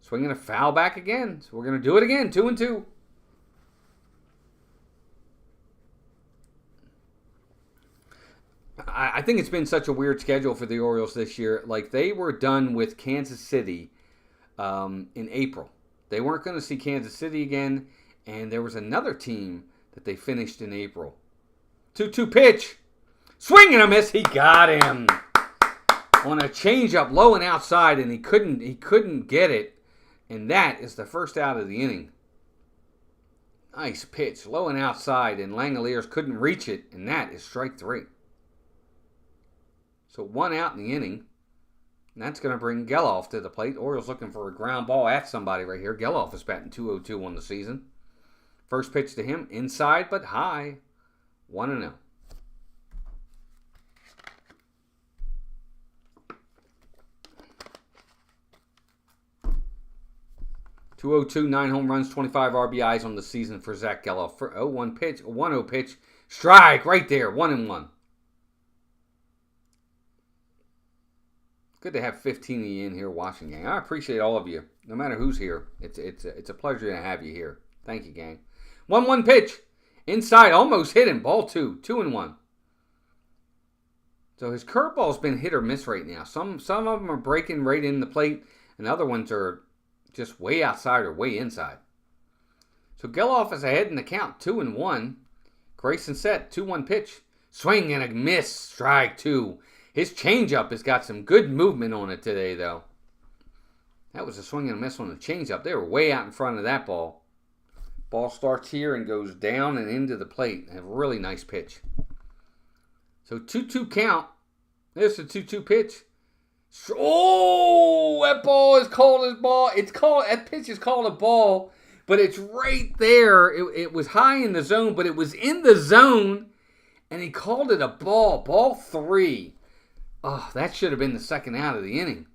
Swinging a foul back again. So we're going to do it again. 2-2. I think it's been such a weird schedule for the Orioles this year. Like, they were done with Kansas City in April. They weren't going to see Kansas City again. And there was another team that they finished in April. 2-2 pitch. Swing and a miss. He got him on a changeup low and outside, and he couldn't get it. And that is the first out of the inning. Nice pitch, low and outside, and Langoliers couldn't reach it, and that is strike 3. So 1 out in the inning, and that's going to bring Geloff to the plate. Orioles looking for a ground ball at somebody right here. Geloff is batting .202 on the season. First pitch to him, inside but high, 1-0. .202, 9 home runs, 25 RBIs on the season for Zach Geloff. For 0-1 pitch, 1-0 pitch, strike right there, 1-1. Good to have 15 of you in here watching, gang. I appreciate all of you, no matter who's here. It's a pleasure to have you here. Thank you, gang. 1-1 pitch, inside, almost hit him. Ball 2, 2-1. So his curveball's been hit or miss right now. Some of them are breaking right in the plate, and other ones are just way outside or way inside. So Geloff is ahead in the count, 2-1. Grayson set, 2-1 pitch. Swing and a miss, strike 2. His changeup has got some good movement on it today, though. That was a swing and a miss on the changeup. They were way out in front of that ball. Ball starts here and goes down and into the plate. A really nice pitch. So 2-2 count. There's the 2-2 pitch. Oh, that ball is called as ball. That pitch is called a ball, but it's right there. It was high in the zone, but it was in the zone, and he called it a ball. Ball 3. Oh, that should have been the second out of the inning.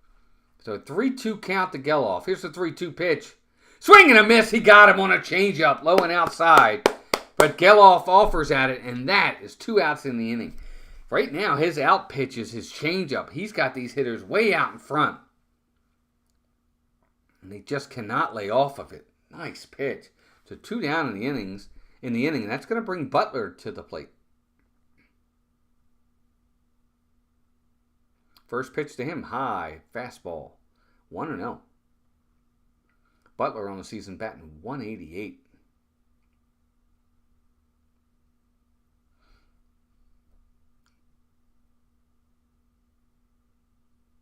So 3-2 count to Geloff. Here's the 3-2 pitch. Swing and a miss. He got him on a changeup, low and outside. But Geloff offers at it, and that is 2 outs in the inning. Right now, his out pitch is his changeup. He's got these hitters way out in front. And they just cannot lay off of it. Nice pitch. So 2 down in the inning, and that's going to bring Butler to the plate. First pitch to him, high, fastball, 1-0. Butler on the season batting .188.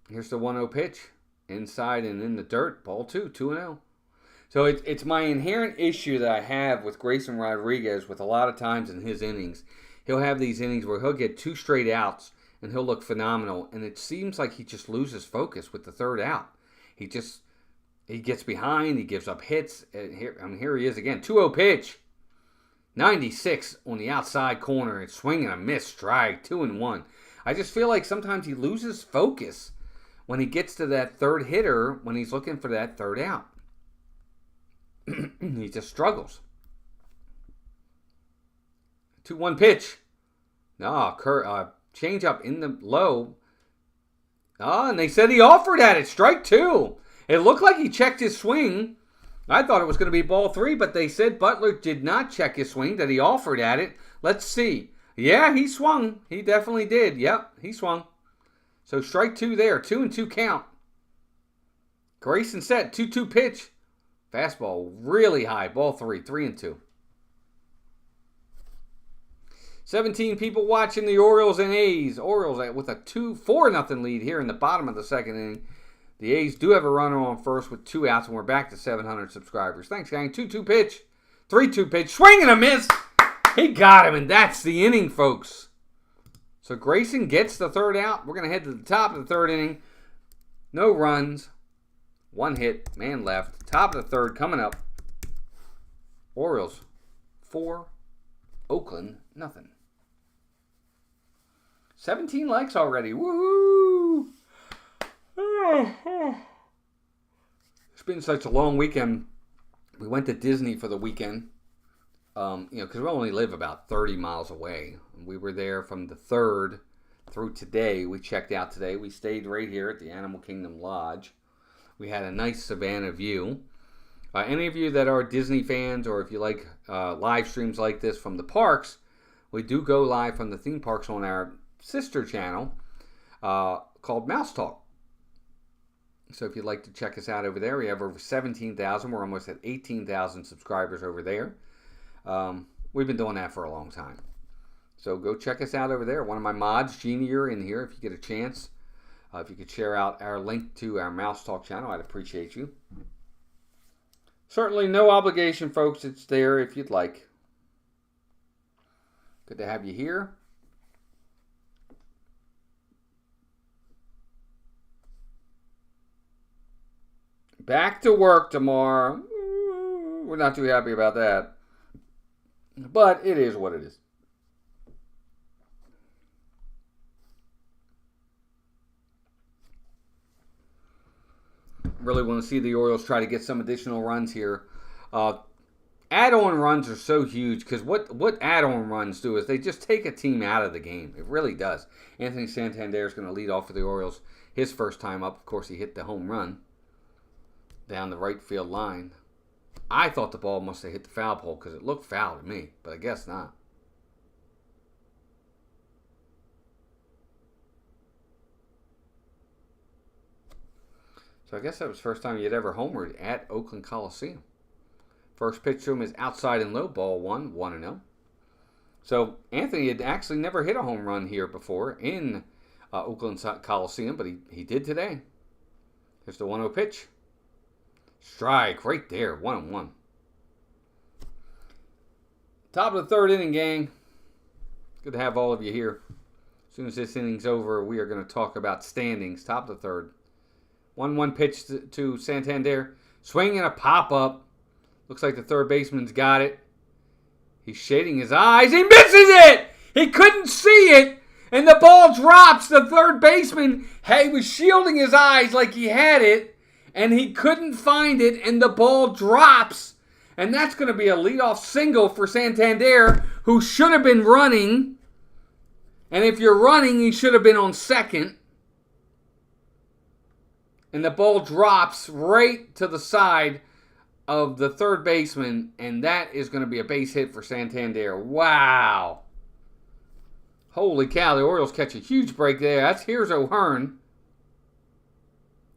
Here's the 1-0 pitch. Inside and in the dirt. Ball 2, 2-0. So it's my inherent issue that I have with Grayson Rodriguez with a lot of times in his innings. He'll have these innings where he'll get 2 straight outs and he'll look phenomenal. And it seems like he just loses focus with the third out. He gets behind. He gives up hits. And here he is again. 2-0 pitch. 96 on the outside corner. It's swing and a miss. Strike. 2-1. I just feel like sometimes he loses focus when he gets to that third hitter, when he's looking for that third out. He just struggles. 2-1 pitch. Change up in the low. And they said he offered at it. Strike 2. It looked like he checked his swing. I thought it was going to be ball 3, but they said Butler did not check his swing, that he offered at it. Let's see. Yeah, he swung. He definitely did. Yep, he swung. So strike 2 there. 2-2 count. Grayson set. 2-2 pitch. Fastball really high. Ball 3. 3-2. 17 people watching the Orioles and A's. Orioles with a 4-0 lead here in the bottom of the second inning. The A's do have a runner on first with 2 outs, and we're back to 700 subscribers. Thanks, gang. 2-2 pitch. 3-2 pitch. Swing and a miss. He got him, and that's the inning, folks. So Grayson gets the third out. We're going to head to the top of the third inning. No runs. 1 hit. Man left. Top of the third coming up. Orioles 4. Oakland 0. 17 likes already. Woohoo! It's been such a long weekend. We went to Disney for the weekend. Because we only live about 30 miles away. We were there from the 3rd through today. We checked out today. We stayed right here at the Animal Kingdom Lodge. We had a nice Savannah view. Any of you that are Disney fans, or if you like live streams like this from the parks, we do go live from the theme parks on our sister channel called Mouse Talk. So if you'd like to check us out over there, we have over 17,000. We're almost at 18,000 subscribers over there. We've been doing that for a long time. So go check us out over there. One of my mods, Jeannie, you're in here if you get a chance. If you could share out our link to our Mouse Talk channel, I'd appreciate you. Certainly no obligation, folks. It's there if you'd like. Good to have you here. Back to work tomorrow. We're not too happy about that. But it is what it is. Really want to see the Orioles try to get some additional runs here. Add-on runs are so huge because what add-on runs do is they just take a team out of the game. It really does. Anthony Santander is going to lead off for the Orioles. His first time up, of course, he hit the home run down the right field line. I thought the ball must have hit the foul pole because it looked foul to me, but I guess not. So I guess that was the first time you'd ever homered at Oakland Coliseum. First pitch to him is outside and low, ball 1-0. So Anthony had actually never hit a home run here before in Oakland Coliseum, but he did today. Here's the 1-0 pitch. Strike right there, 1-1. Top of the third inning, gang. Good to have all of you here. As soon as this inning's over, we are going to talk about standings. Top of the third. 1-1 pitch to Santander. Swing and a pop-up. Looks like the third baseman's got it. He's shading his eyes. He misses it! He couldn't see it! And the ball drops. The third baseman, he was shielding his eyes like he had it. And he couldn't find it. And the ball drops. And that's going to be a leadoff single for Santander, who should have been running. And if you're running, he should have been on second. And the ball drops right to the side of the third baseman. And that is going to be a base hit for Santander. Wow. Holy cow, the Orioles catch a huge break there. Here's O'Hearn.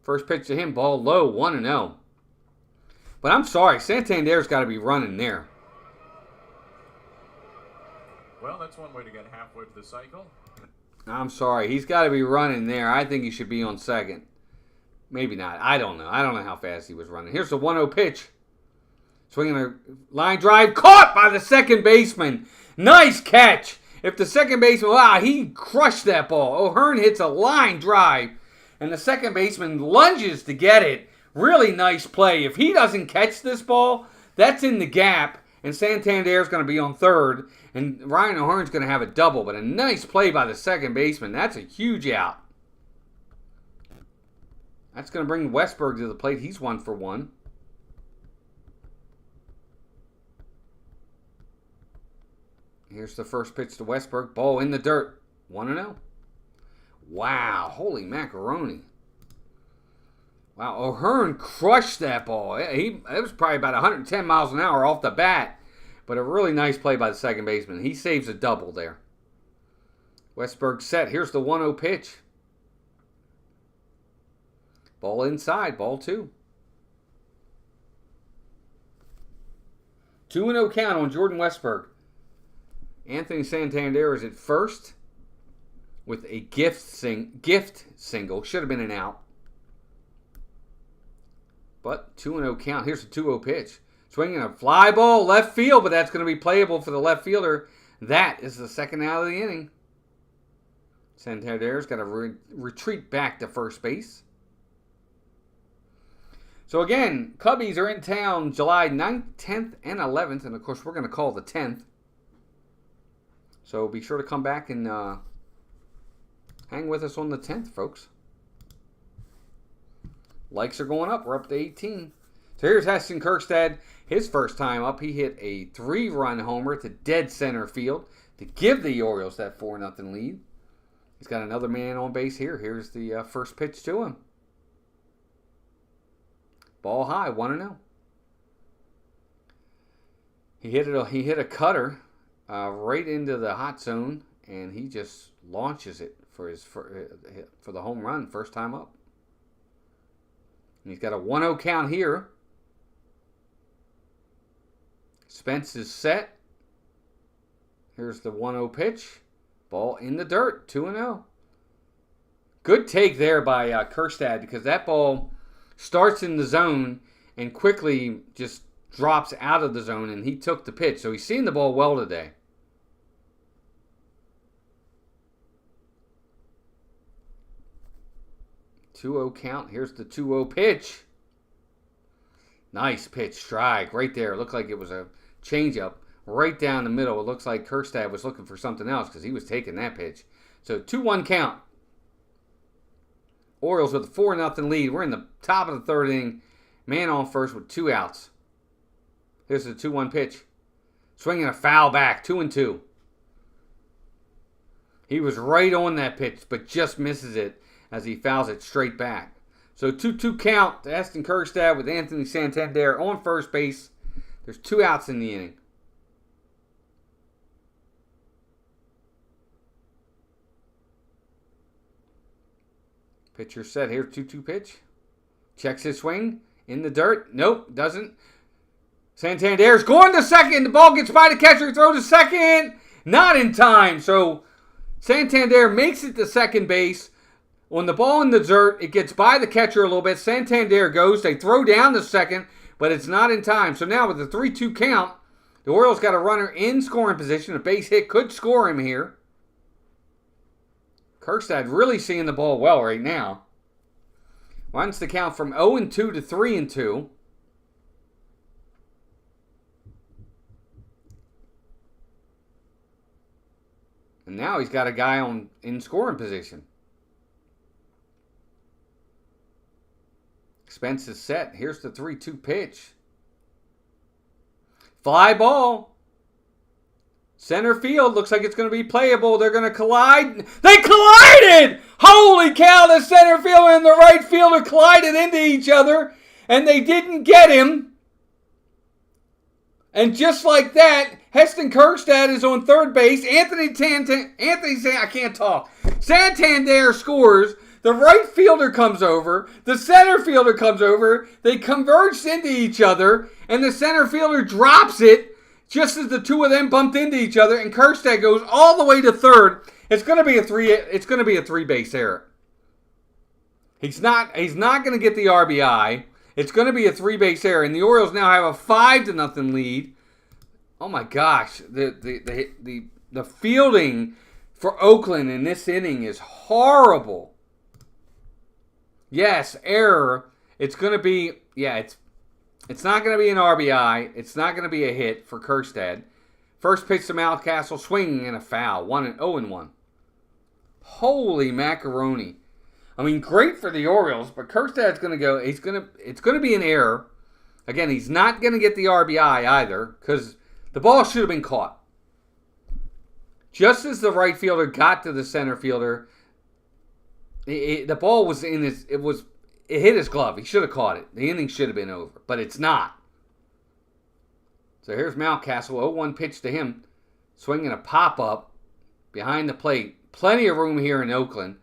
First pitch to him, ball low, 1-0. But I'm sorry, Santander's got to be running there. Well, that's one way to get halfway to the cycle. I'm sorry, he's got to be running there. I think he should be on second. Maybe not. I don't know. I don't know how fast he was running. Here's the 1-0 pitch. Swinging a line drive. Caught by the second baseman. Nice catch. If the second baseman, wow, he crushed that ball. O'Hearn hits a line drive. And the second baseman lunges to get it. Really nice play. If he doesn't catch this ball, that's in the gap. And Santander's going to be on third. And Ryan O'Hearn's going to have a double. But a nice play by the second baseman. That's a huge out. That's going to bring Westberg to the plate. He's 1 for 1. Here's the first pitch to Westberg. Ball in the dirt. 1-0. Wow. Holy macaroni. Wow. O'Hearn crushed that ball. It was probably about 110 miles an hour off the bat. But a really nice play by the second baseman. He saves a double there. Westberg set. Here's the 1-0 pitch. Ball inside, ball 2. 2-0 count on Jordan Westberg. Anthony Santander is at first with a gift single. Should have been an out. But 2-0 count. Here's the 2-0 pitch. Swinging a fly ball left field, but that's going to be playable for the left fielder. That is the second out of the inning. Santander's got to retreat back to first base. So again, Cubbies are in town July 9th, 10th, and 11th. And of course, we're going to call the 10th. So be sure to come back and hang with us on the 10th, folks. Likes are going up. We're up to 18. So here's Heston Kjerstad. His first time up, he hit a 3-run homer to dead center field to give the Orioles that 4-0 lead. He's got another man on base here. Here's the first pitch to him. Ball high, 1-0. He hit a cutter right into the hot zone, and he just launches it for the home run, first time up. And he's got a 1-0 count here. Spence is set. Here's the 1-0 pitch. Ball in the dirt, 2-0. Good take there by Kjerstad, because that ball starts in the zone and quickly just drops out of the zone, and he took the pitch. So he's seeing the ball well today. Two-0 count. Here's the 2-0 pitch. Nice pitch, strike right there. It looked like it was a changeup right down the middle. It looks like Kjerstad was looking for something else because he was taking that pitch. So 2-1 count. Orioles with a 4-0 lead. We're in the top of the third inning. Man on first with 2 outs. Here's the 2-1 pitch. Swinging a foul back. 2-2. He was right on that pitch, but just misses it as he fouls it straight back. So 2-2 count to Heston Kjerstad with Anthony Santander on first base. There's 2 outs in the inning. Pitcher set. Here's 2-2 pitch. Checks his swing. In the dirt. Nope, doesn't. Santander's going to second. The ball gets by the catcher. Throw to second. Not in time. So Santander makes it to second base. On the ball in the dirt, it gets by the catcher a little bit. Santander goes. They throw down to second, but it's not in time. So now with the 3-2 count, the Orioles got a runner in scoring position. A base hit could score him here. Kjerstad really seeing the ball well right now. Runs the count from 0-2 to 3-2. And now he's got a guy in scoring position. Spence is set. Here's the 3-2 pitch. Fly ball. Center field looks like it's going to be playable. They're going to collide. They collided! Holy cow, the center fielder and the right fielder collided into each other, and they didn't get him. And just like that, Heston Kjerstad is on third base. Santander scores. The right fielder comes over. The center fielder comes over. They converge into each other, and the center fielder drops it just as the two of them bumped into each other, and Kjerstad goes all the way to third. It's going to be a 3-base error. He's not going to get the RBI. It's going to be a 3-base error, and the Orioles now have a 5-0 lead. Oh my gosh, the fielding for Oakland in this inning is horrible. Yes, error. It's going to be, it's not going to be an RBI. It's not going to be a hit for Kjerstad. First pitch to Mountcastle, swinging and a foul. 0-1. Holy macaroni. I mean, great for the Orioles, but Kjerstad's going to go, it's going to be an error. Again, he's not going to get the RBI either, because the ball should have been caught. Just as the right fielder got to the center fielder, the ball was in his, it hit his glove. He should have caught it. The inning should have been over, but it's not. So here's Mountcastle, 0-1 pitch to him, swinging a pop-up behind the plate. Plenty of room here in Oakland,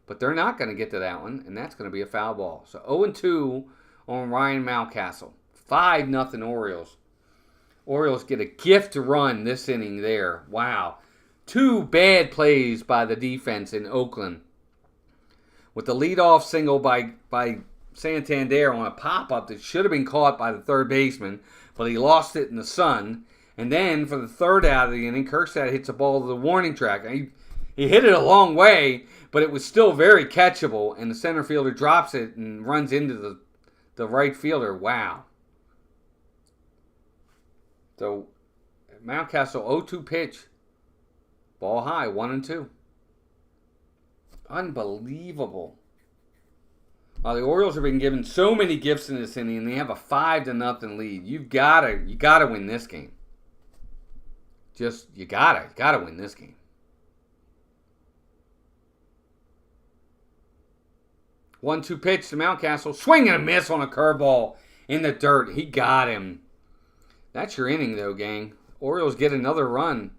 but they're not going to get to that one, and that's going to be a foul ball. So 0-2 on Ryan Mountcastle. 5-0 Orioles. Orioles get a gift to run this inning there. Wow. 2 bad plays by the defense in Oakland. With the leadoff single by Santander on a pop-up that should have been caught by the third baseman, but he lost it in the sun. And then for the third out of the inning, Kjerstad hits a ball to the warning track. He hit it a long way, but it was still very catchable, and the center fielder drops it and runs into the right fielder. Wow. So Mountcastle 0-2 pitch. Ball high, 1-2. Unbelievable. The Orioles have been given so many gifts in this inning, and they have a 5-0 lead. You gotta win this game. You gotta win this game. 1-2 pitch to Mountcastle. Swing and a miss on a curveball in the dirt. He got him. That's your inning, though, gang. Orioles get another run.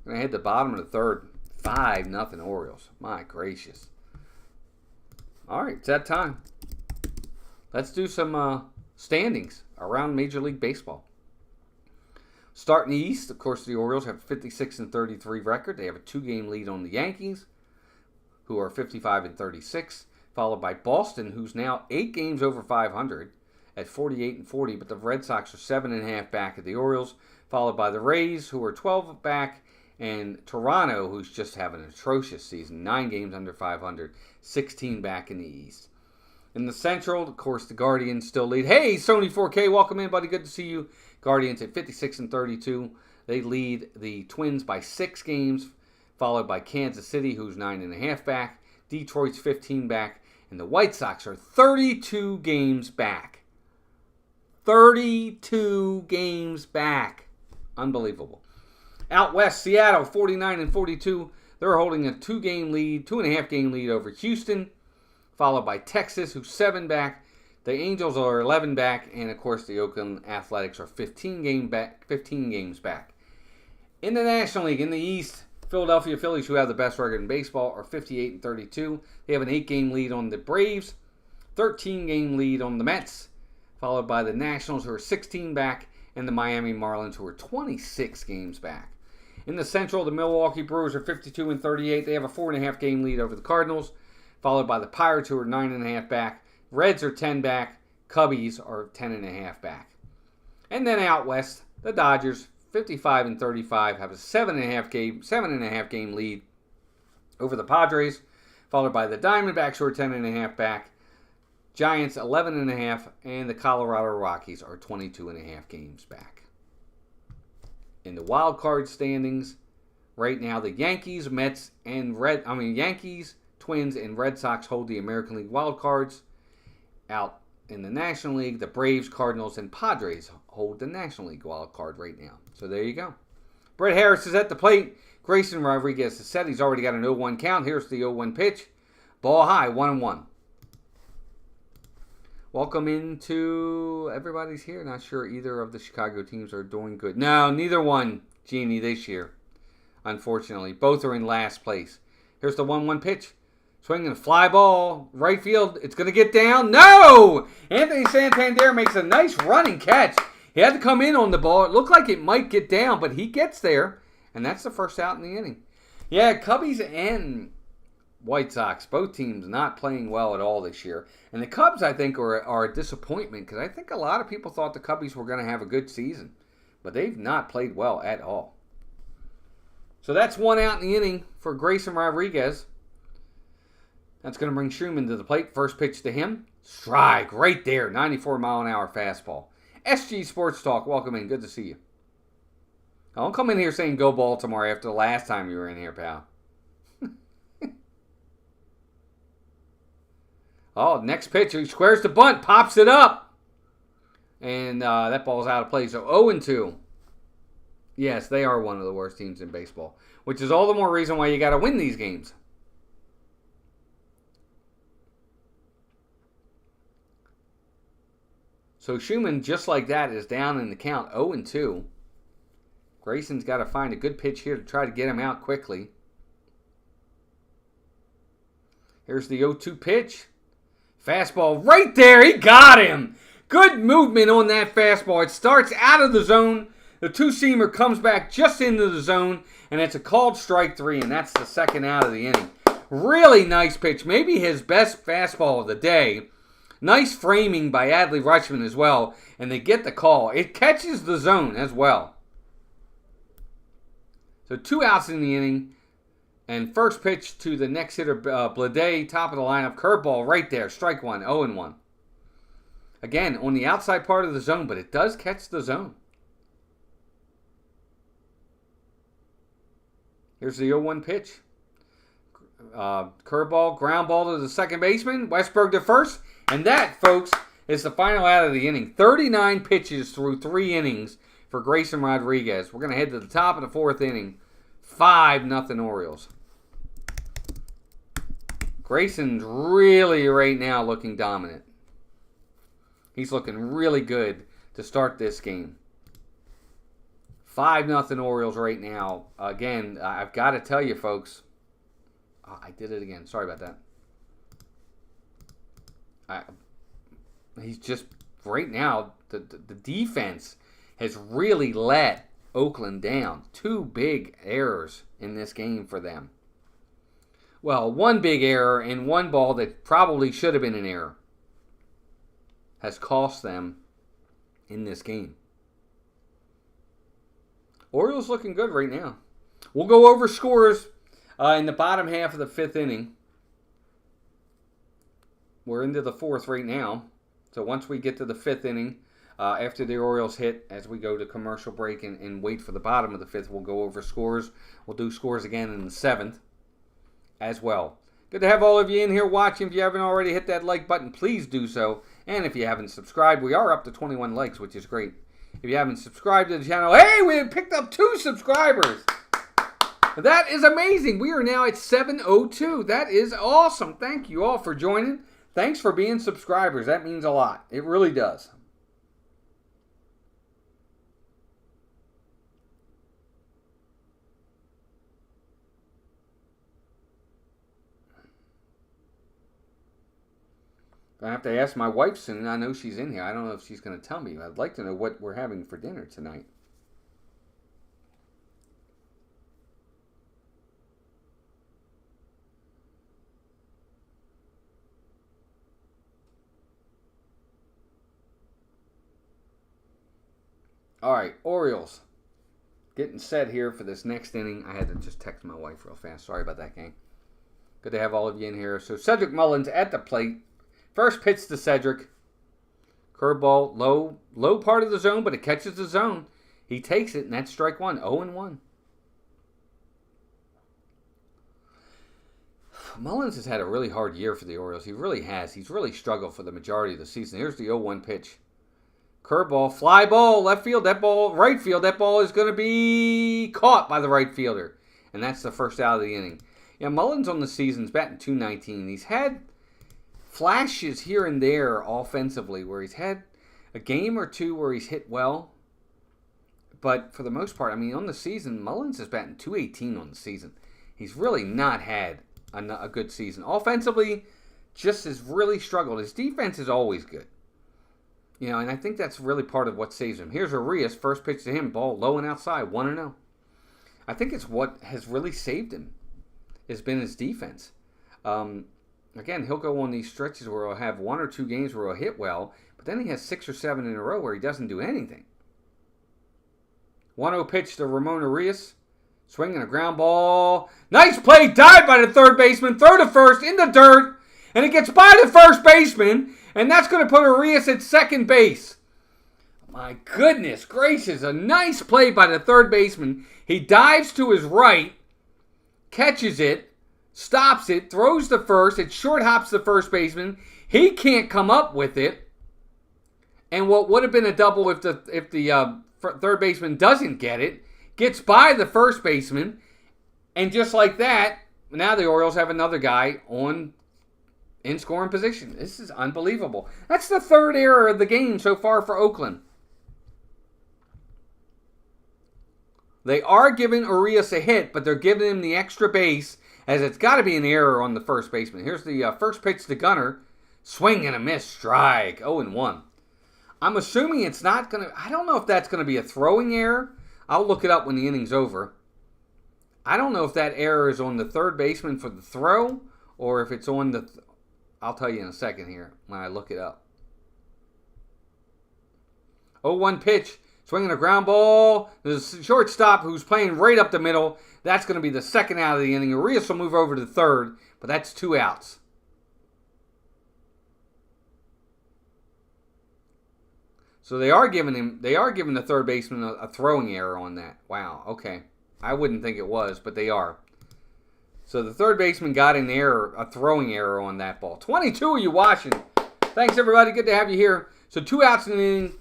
Going to hit the bottom of the third. 5-0 Orioles. My gracious. All right, it's that time. Let's do some standings around Major League Baseball. Starting the East, of course, the Orioles have a 56-33 record. They have a 2-game lead on the Yankees, who are 55-36, followed by Boston, who's now 8 games over 500 at 48-40, but the Red Sox are 7.5 back of the Orioles, followed by the Rays, who are 12 back, and Toronto, who's just having an atrocious season, 9 games under 500, 16 back in the East. In the Central, of course, the Guardians still lead. Hey, Sony 4K, welcome in, buddy. Good to see you. Guardians at 56-32. They lead the Twins by 6 games, followed by Kansas City, who's 9.5 back. Detroit's 15 back. And the White Sox are 32 games back. 32 games back. Unbelievable. Out west, Seattle, 49-42. They're holding a 2-game lead, 2.5-game lead over Houston, followed by Texas, who's 7 back. The Angels are 11 back, and of course the Oakland Athletics are 15 games back. In the National League, in the East, Philadelphia Phillies, who have the best record in baseball, are 58-32. They have an 8-game lead on the Braves, 13-game lead on the Mets, followed by the Nationals, who are 16 back, and the Miami Marlins, who are 26 games back. In the Central, the Milwaukee Brewers are 52-38. They have a 4.5-game lead over the Cardinals, followed by the Pirates, who are 9.5 back. Reds are 10 back. Cubbies are 10.5 back. And then out west, the Dodgers, 55-35, have a 7.5 game lead over the Padres, followed by the Diamondbacks, who are 10.5 back. Giants 11.5, and the Colorado Rockies are 22.5 games back. In the wild card standings, right now the Yankees, Yankees, Twins, and Red Sox hold the American League wild cards. Out in the National League, the Braves, Cardinals, and Padres hold the National League wild card right now. So there you go. Brett Harris is at the plate. Grayson Rodriguez is set. He's already got an 0-1 count. Here's the 0-1 pitch. Ball high, 1-1. Welcome into everybody's here. Not sure either of the Chicago teams are doing good. No, neither one, Jeannie, this year. Unfortunately, both are in last place. Here's the 1-1 pitch. Swinging a fly ball, right field. It's going to get down. No! Anthony Santander makes a nice running catch. He had to come in on the ball. It looked like it might get down, but he gets there. And that's the first out in the inning. Yeah, Cubbies and White Sox, both teams not playing well at all this year. And the Cubs, I think, are a disappointment because I think a lot of people thought the Cubbies were going to have a good season. But they've not played well at all. So that's 1 out in the inning for Grayson Rodriguez. That's going to bring Schumann to the plate. First pitch to him. Strike right there. 94-mile-an-hour fastball. SG Sports Talk, welcome in. Good to see you. Don't come in here saying go Baltimore after the last time you were in here, pal. Oh, next pitch. He squares the bunt. Pops it up. And that ball's out of play. So 0-2. Yes, they are one of the worst teams in baseball. Which is all the more reason why you got to win these games. So Schumann, just like that, is down in the count, 0-2. Grayson's got to find a good pitch here to try to get him out quickly. Here's the 0-2 pitch. Fastball right there. He got him. Good movement on that fastball. It starts out of the zone. The two-seamer comes back just into the zone, and it's a called strike 3, and that's the second out of the inning. Really nice pitch. Maybe his best fastball of the day. Nice framing by Adley Rutschman as well, and they get the call. It catches the zone as well. So 2 outs in the inning, and first pitch to the next hitter, Blade, top of the lineup, curveball right there, strike 1, 0-1. Again, on the outside part of the zone, but it does catch the zone. Here's the 0-1 pitch. Curveball, ground ball to the second baseman, Westberg to first. And that, folks, is the final out of the inning. 39 pitches through 3 innings for Grayson Rodriguez. We're going to head to the top of the 4th inning. 5-0 Orioles. Grayson's really right now looking dominant. He's looking really good to start this game. 5-0 Orioles right now. Again, I've got to tell you, folks. Oh, I did it again. Sorry about that. He's just, right now, the defense has really let Oakland down. 2 big errors in this game for them. Well, 1 big error and 1 ball that probably should have been an error has cost them in this game. Orioles looking good right now. We'll go over scores in the bottom half of the 5th inning. We're into the 4th right now. So once we get to the 5th inning, after the Orioles hit, as we go to commercial break and wait for the bottom of the 5th, we'll go over scores. We'll do scores again in the 7th as well. Good to have all of you in here watching. If you haven't already hit that like button, please do so. And if you haven't subscribed, we are up to 21 likes, which is great. If you haven't subscribed to the channel, hey, we have picked up 2 subscribers. That is amazing. We are now at 702. That is awesome. Thank you all for joining. Thanks for being subscribers. That means a lot. It really does. I have to ask my wife soon. I know she's in here. I don't know if she's going to tell me. I'd like to know what we're having for dinner tonight. All right, Orioles getting set here for this next inning. I had to just text my wife real fast. Sorry about that, gang. Good to have all of you in here. So Cedric Mullins at the plate. First pitch to Cedric. Curveball, low part of the zone, but it catches the zone. He takes it, and that's strike 1. 0-1. Mullins has had a really hard year for the Orioles. He really has. He's really struggled for the majority of the season. Here's the 0-1 pitch. Curveball, fly ball, left field, that ball, right field. That ball is going to be caught by the right fielder. And that's the first out of the inning. Yeah, Mullins on the season's batting .219. He's had flashes here and there offensively where he's had a game or 2 where he's hit well. But for the most part, I mean, on the season, Mullins is batting .218 on the season. He's really not had a good season. Offensively, just has really struggled. His defense is always good. You know, and I think that's really part of what saves him. Here's Arias, first pitch to him, ball low and outside, 1-0. I think it's what has really saved him has been his defense. Again, he'll go on these stretches where he'll have 1 or 2 games where he'll hit well, but then he has 6 or 7 in a row where he doesn't do anything. 1-0 pitch to Ramon Arias. Swinging a ground ball. Nice play, dive by the third baseman, throw to first, in the dirt, and it gets by the first baseman, and that's going to put Arias at second base. My goodness gracious, a nice play by the third baseman. He dives to his right, catches it, stops it, throws to first, it short hops the first baseman. He can't come up with it. And what would have been a double if the third baseman doesn't get it, gets by the first baseman, and just like that, now the Orioles have another guy in scoring position. This is unbelievable. That's the 3rd error of the game so far for Oakland. They are giving Arias a hit, but they're giving him the extra base, as it's got to be an error on the first baseman. Here's the first pitch to Gunnar. Swing and a miss, strike, 0-1. I'm assuming it's not going to, I don't know if that's going to be a throwing error. I'll look it up when the inning's over. I don't know if that error is on the third baseman for the throw, or if it's on the, I'll tell you in a second here when I look it up. 0-1 pitch. Swinging a ground ball. There's a shortstop who's playing right up the middle. That's going to be the second out of the inning. Arias will move over to the third, but that's 2 outs. So they are giving the third baseman a throwing error on that. Wow, okay. I wouldn't think it was, but they are. So the third baseman got an error, a throwing error on that ball. 22 of you watching. Thanks, everybody. Good to have you here. So 2 outs in the inning.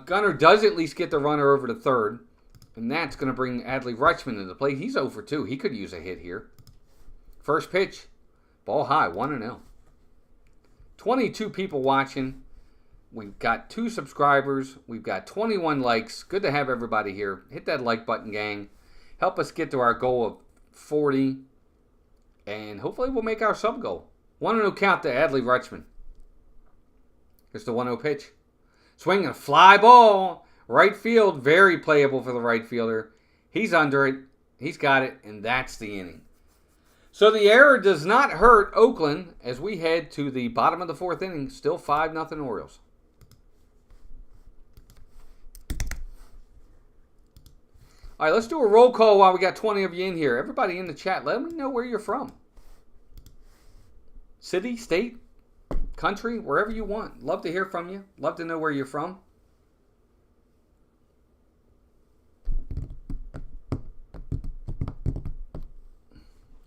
Gunnar does at least get the runner over to third. And that's going to bring Adley Rutschman to the plate. He's 0 for 2. He could use a hit here. First pitch. Ball high. 1-0. 22 people watching. We've got 2 subscribers. We've got 21 likes. Good to have everybody here. Hit that like button, gang. Help us get to our goal of 40. And hopefully we'll make our sub goal. 1-0 count to Adley Rutschman. Here's the 1-0 pitch. Swinging a fly ball. Right field, very playable for the right fielder. He's under it. He's got it, and that's the inning. So the error does not hurt Oakland as we head to the bottom of the fourth inning. Still 5-0 Orioles. All right, let's do a roll call while we got 20 of you in here. Everybody in the chat, let me know where you're from. City, state, country, wherever you want. Love to hear from you. Love to know where you're from.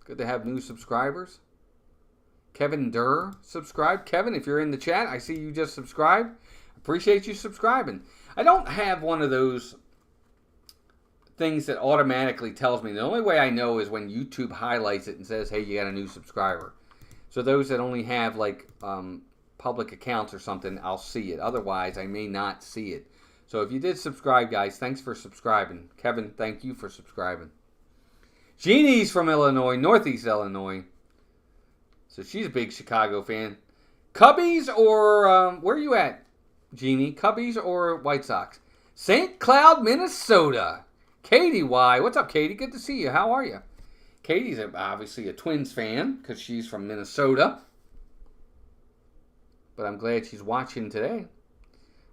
Good to have new subscribers. Kevin Durr subscribed. Kevin, if you're in the chat, I see you just subscribed. Appreciate you subscribing. I don't have one of those things that automatically tells me. The only way I know is when YouTube highlights it and says, hey, you got a new subscriber. So those that only have like public accounts or something, I'll see it. Otherwise, I may not see it. So if you did subscribe, guys, thanks for subscribing. Kevin, thank you for subscribing. Jeannie's from Illinois, Northeast Illinois. So she's a big Chicago fan. Cubbies or, where are you at, Jeannie? Cubbies or White Sox? St. Cloud, Minnesota. Katie Y. What's up, Katie? Good to see you. How are you? Katie's obviously a Twins fan because she's from Minnesota. But I'm glad she's watching today.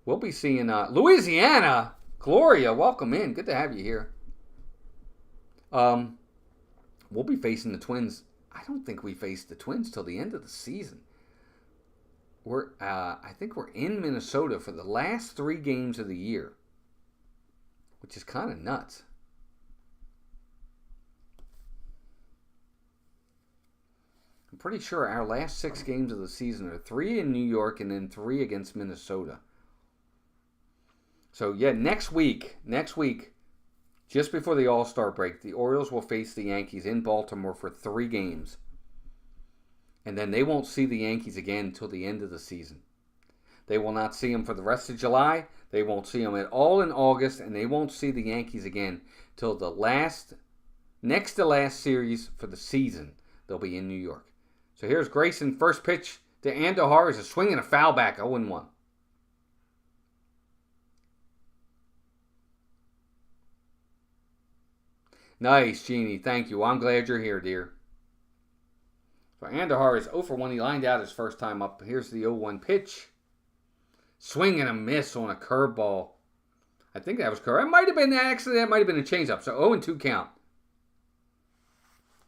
We'll be seeing Louisiana. Gloria, welcome in. Good to have you here. We'll be facing the Twins. I don't think we face the Twins till the end of the season. I think we're in Minnesota for the last 3 games of the year, which is kind of nuts. I'm pretty sure our last 6 games of the season are 3 in New York and then 3 against Minnesota. So yeah, next week, just before the All-Star break, the Orioles will face the Yankees in Baltimore for 3 games. And then they won't see the Yankees again until the end of the season. They will not see them for the rest of July. They won't see them at all in August. And they won't see the Yankees again till the next to last series for the season. They'll be in New York. So here's Grayson. First pitch to Andujar is a swing and a foul back, 0-1. Nice, Jeannie. Thank you. I'm glad you're here, dear. So Andujar is 0 for 1. He lined out his first time up. Here's the 0-1 pitch. Swing and a miss on a curveball. I think that was correct. It might have been actually, that might have been a changeup. So 0-2 count.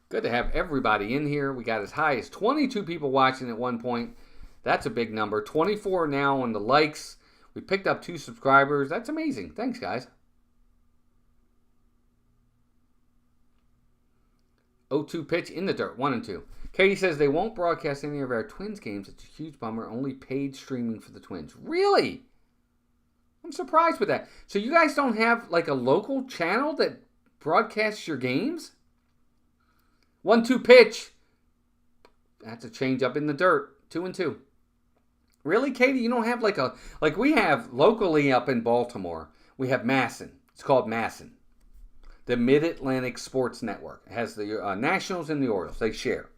Good to have everybody in here. We got as high as 22 people watching at one point. That's a big number. 24 now on the likes. We picked up 2 subscribers. That's amazing. Thanks, guys. 0-2 pitch in the dirt. 1-2. Katie says they won't broadcast any of our Twins games. It's a huge bummer. Only paid streaming for the Twins. Really? I'm surprised with that. So you guys don't have like a local channel that broadcasts your games? 1-2 pitch. That's a change up in the dirt. 2-2. Really, Katie? You don't have like we have locally up in Baltimore. We have Masson. It's called Masson. The Mid-Atlantic Sports Network. It has the Nationals and the Orioles. They share.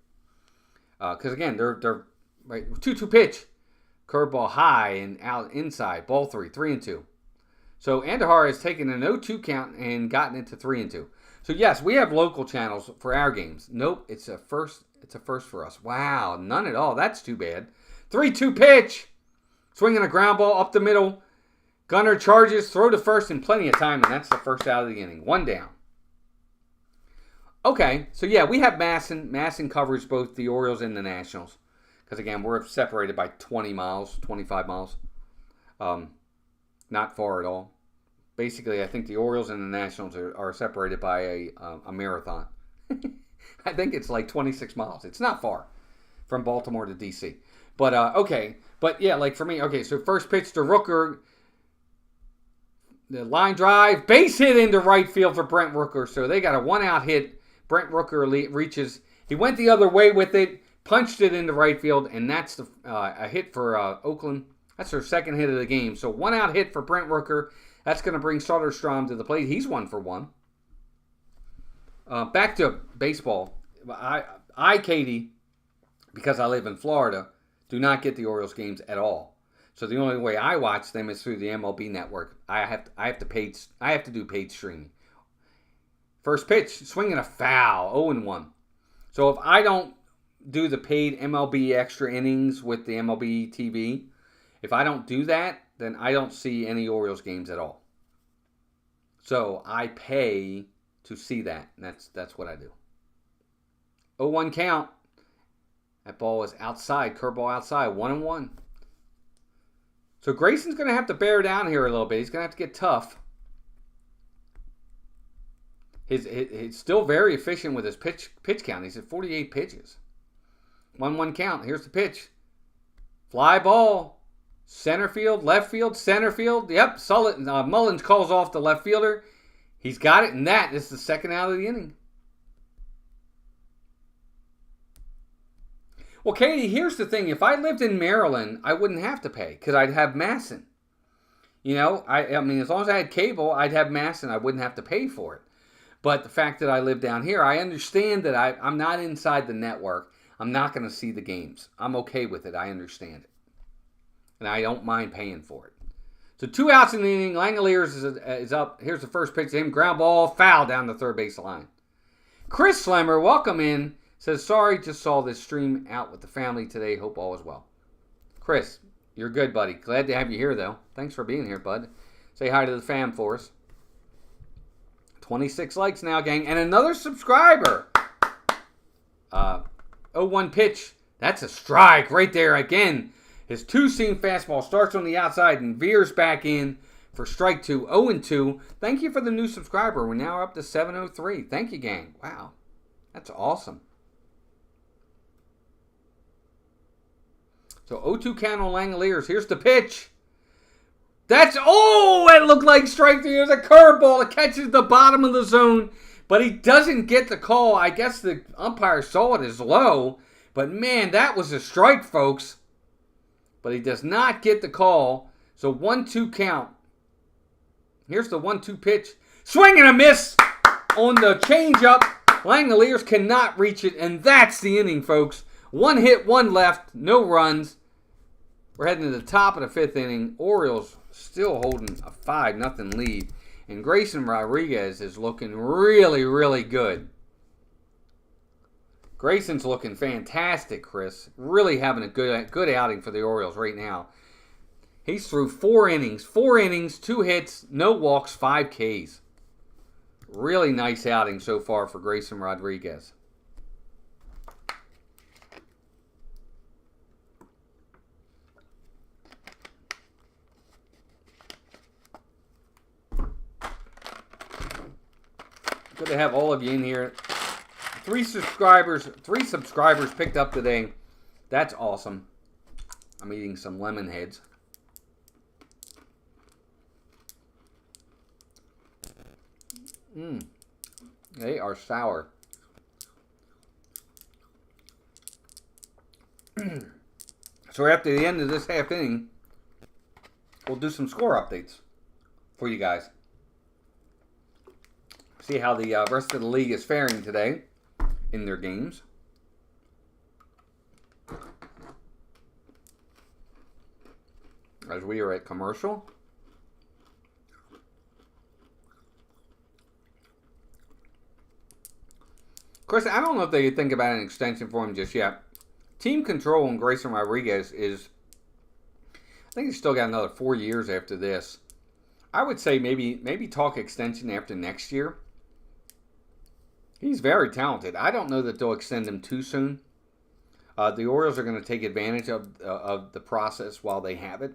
Because again, they're right. 2-2 pitch, curveball high and out inside. Ball 3-2. So Andujar has taken an 0-2 count and gotten it to 3-2. So yes, we have local channels for our games. Nope, it's a first. It's a first for us. Wow, none at all. That's too bad. 3-2 pitch, swinging a ground ball up the middle. Gunner charges, throw to first in plenty of time, and that's the first out of the inning. 1 down. Okay, so yeah, we have Masson. Masson covers both the Orioles and the Nationals. Because again, we're separated by 20 miles, 25 miles. Not far at all. Basically, I think the Orioles and the Nationals are separated by a marathon. I think it's like 26 miles. It's not far from Baltimore to D.C. But, okay. But, yeah, like for me, okay, so first pitch to Rooker. The line drive, base hit into right field for Brent Rooker. So they got a 1-out hit. Brent Rooker reaches. He went the other way with it, punched it into right field, and that's a hit for Oakland. That's their second hit of the game. So 1-out hit for Brent Rooker. That's going to bring Soderstrom to the plate. He's 1 for 1. Back to baseball. I, Katie, because I live in Florida, do not get the Orioles games at all. So the only way I watch them is through the MLB network. I have to do paid streaming. First pitch, swinging a foul, 0-1. So if I don't do the paid MLB extra innings with the MLB TV, if I don't do that, then I don't see any Orioles games at all. So I pay to see that, and that's what I do. 0-1 count. That ball is outside, curveball outside, 1-1. So Grayson's going to have to bear down here a little bit. He's going to have to get tough. He's still very efficient with his pitch count. He's at 48 pitches. 1-1 count. Here's the pitch. Fly ball. Center field, left field, center field. Yep, Mullins calls off the left fielder. He's got it, and that is the second out of the inning. Well, Katie, here's the thing. If I lived in Maryland, I wouldn't have to pay because I'd have Masson. You know, I mean, as long as I had cable, I'd have Masson. I wouldn't have to pay for it. But the fact that I live down here, I understand that I'm not inside the network. I'm not going to see the games. I'm okay with it. I understand it. And I don't mind paying for it. So 2 outs in the inning. Langoliers is up. Here's the first pitch to him. Ground ball, foul down the third base line. Chris Slemmer, welcome in. Says, sorry, just saw this stream out with the family today. Hope all is well. Chris, you're good, buddy. Glad to have you here, though. Thanks for being here, bud. Say hi to the fam for us. 26 likes now, gang. And another subscriber. 0-1 pitch. That's a strike right there again. His two-seam fastball starts on the outside and veers back in for strike 2. 0-2. Thank you for the new subscriber. We're now up to 703. Thank you, gang. Wow. That's awesome. So 0-2 count on Langoliers. Here's the pitch. It looked like strike 3. There's a curveball that catches the bottom of the zone, but he doesn't get the call. I guess the umpire saw it as low, but man, that was a strike, folks. But he does not get the call. So 1-2 count. Here's the 1-2 pitch. Swing and a miss on the changeup. Langoliers cannot reach it, and that's the inning, folks. 1 hit, 1 left, no runs. We're heading to the top of the 5th inning. Orioles still holding a 5-0 lead. And Grayson Rodriguez is looking really, really good. Grayson's looking fantastic, Chris. Really having a good outing for the Orioles right now. He's through 4 innings. 4 innings, 2 hits, no walks, 5 Ks. Really nice outing so far for Grayson Rodriguez. Good to have all of you in here. 3 subscribers picked up today. That's awesome. I'm eating some lemon heads. They are sour. So after the end of this half inning, we'll do some score updates for you guys. See how the rest of the league is faring today in their games. As we are at commercial. Chris, I don't know if they think about an extension for him just yet. Team control on Grayson Rodriguez is, I think he's still got another 4 years after this. I would say maybe talk extension after next year. He's very talented. I don't know that they'll extend him too soon. The Orioles are going to take advantage of the process while they have it.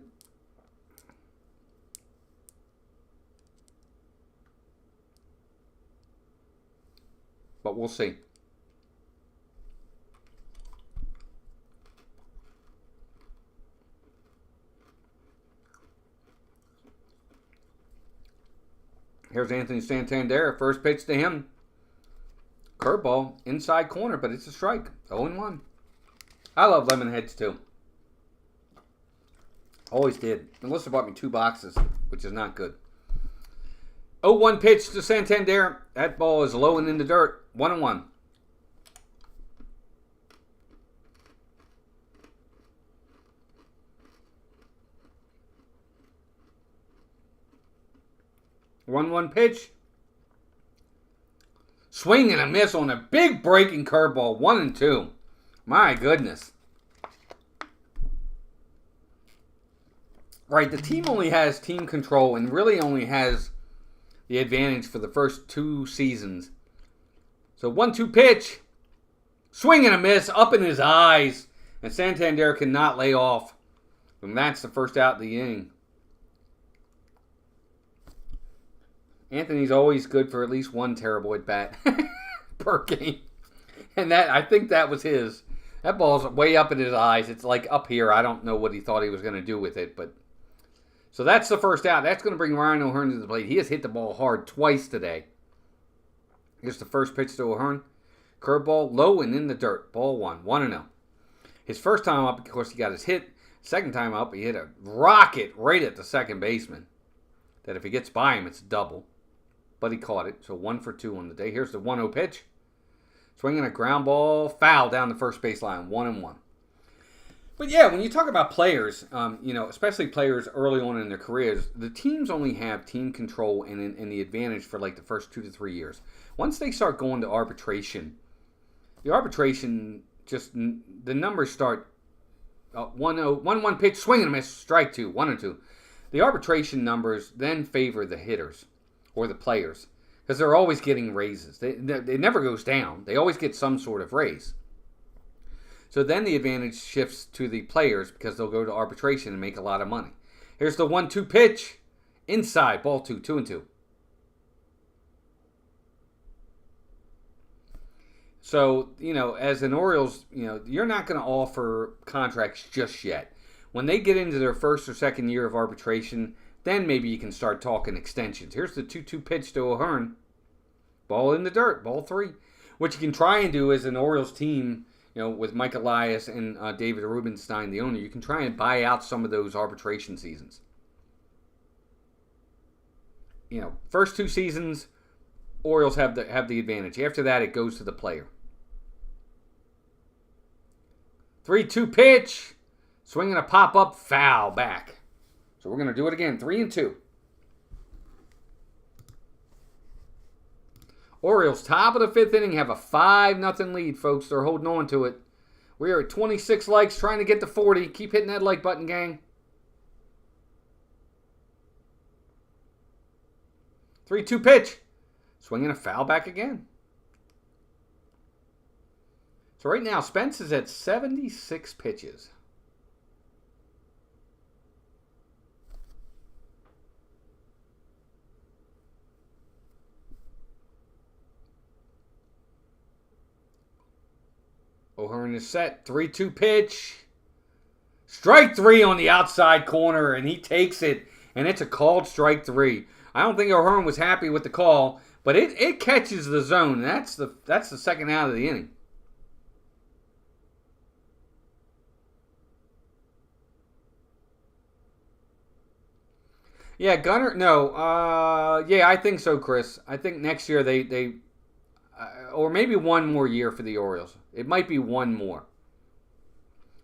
But we'll see. Here's Anthony Santander. First pitch to him. Curveball, inside corner, but it's a strike. 0-1. I love lemon heads too. Always did. Melissa bought me 2 boxes, which is not good. 0-1 pitch to Santander. That ball is low and in the dirt. 1-1. 1-1 pitch. Swing and a miss on a big breaking curveball. 1-2. My goodness. Right, the team only has team control and really only has the advantage for the first 2 seasons. So 1-2 pitch. Swing and a miss up in his eyes. And Santander cannot lay off. And that's the first out of the inning. Anthony's always good for at least one terrible at bat per game. And that, I think that was his. That ball's way up in his eyes. It's like up here. I don't know what he thought he was going to do with it. But so that's the first out. That's going to bring Ryan O'Hearn to the plate. He has hit the ball hard twice today. Here's the first pitch to O'Hearn. Curveball, low and in the dirt. Ball 1. 1-0. His first time up, of course, he got his hit. Second time up, he hit a rocket right at the second baseman. That if he gets by him, it's double. But he caught it. So 1 for 2 on the day. Here's the 1-0 pitch. Swinging a ground ball, foul down the first baseline. 1-1. But yeah, when you talk about players, especially players early on in their careers, the teams only have team control and the advantage for like the first 2 to 3 years. Once they start going to arbitration, the arbitration the numbers start 1-1 pitch, swing and a miss, strike 2, 1-2. The arbitration numbers then favor the hitters or the players because they're always getting raises. It never goes down. They always get some sort of raise. So then the advantage shifts to the players because they'll go to arbitration and make a lot of money. Here's the 1-2 pitch. Inside, ball 2, 2-2. So, as an Orioles, you're not going to offer contracts just yet. When they get into their first or second year of arbitration, then maybe you can start talking extensions. Here's the 2-2 pitch to O'Hearn. Ball in the dirt, ball 3. What you can try and do as an Orioles team, with Mike Elias and David Rubenstein, the owner, you can try and buy out some of those arbitration seasons. First 2 seasons, Orioles have the advantage. After that, it goes to the player. 3-2 pitch. Swinging a pop-up, foul back. So we're going to do it again. 3-2. Orioles, top of the 5th inning, have a 5-0 lead, folks. They're holding on to it. We are at 26 likes, trying to get to 40. Keep hitting that like button, gang. 3-2 pitch. Swinging a foul back again. So right now, Spence is at 76 pitches. O'Hearn is set. 3-2 pitch. Strike 3 on the outside corner, and he takes it. And it's a called strike 3. I don't think O'Hearn was happy with the call, but it catches the zone. That's the second out of the inning. Yeah, Gunnar. No. Yeah, I think so, Chris. I think next year they or maybe one more year for the Orioles. It might be one more.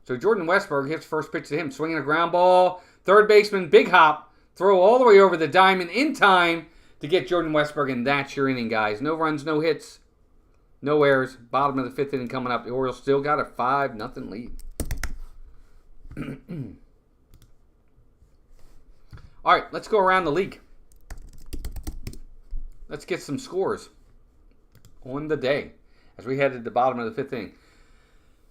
So Jordan Westburg hits first pitch to him, swinging a ground ball. Third baseman, big hop, throw all the way over the diamond in time to get Jordan Westburg, and that's your inning, guys. No runs, no hits, no errors. Bottom of the 5th inning coming up. The Orioles still got a 5-0 lead. All right, let's go around the league. Let's get some scores on the day as we head to the bottom of the 5th inning.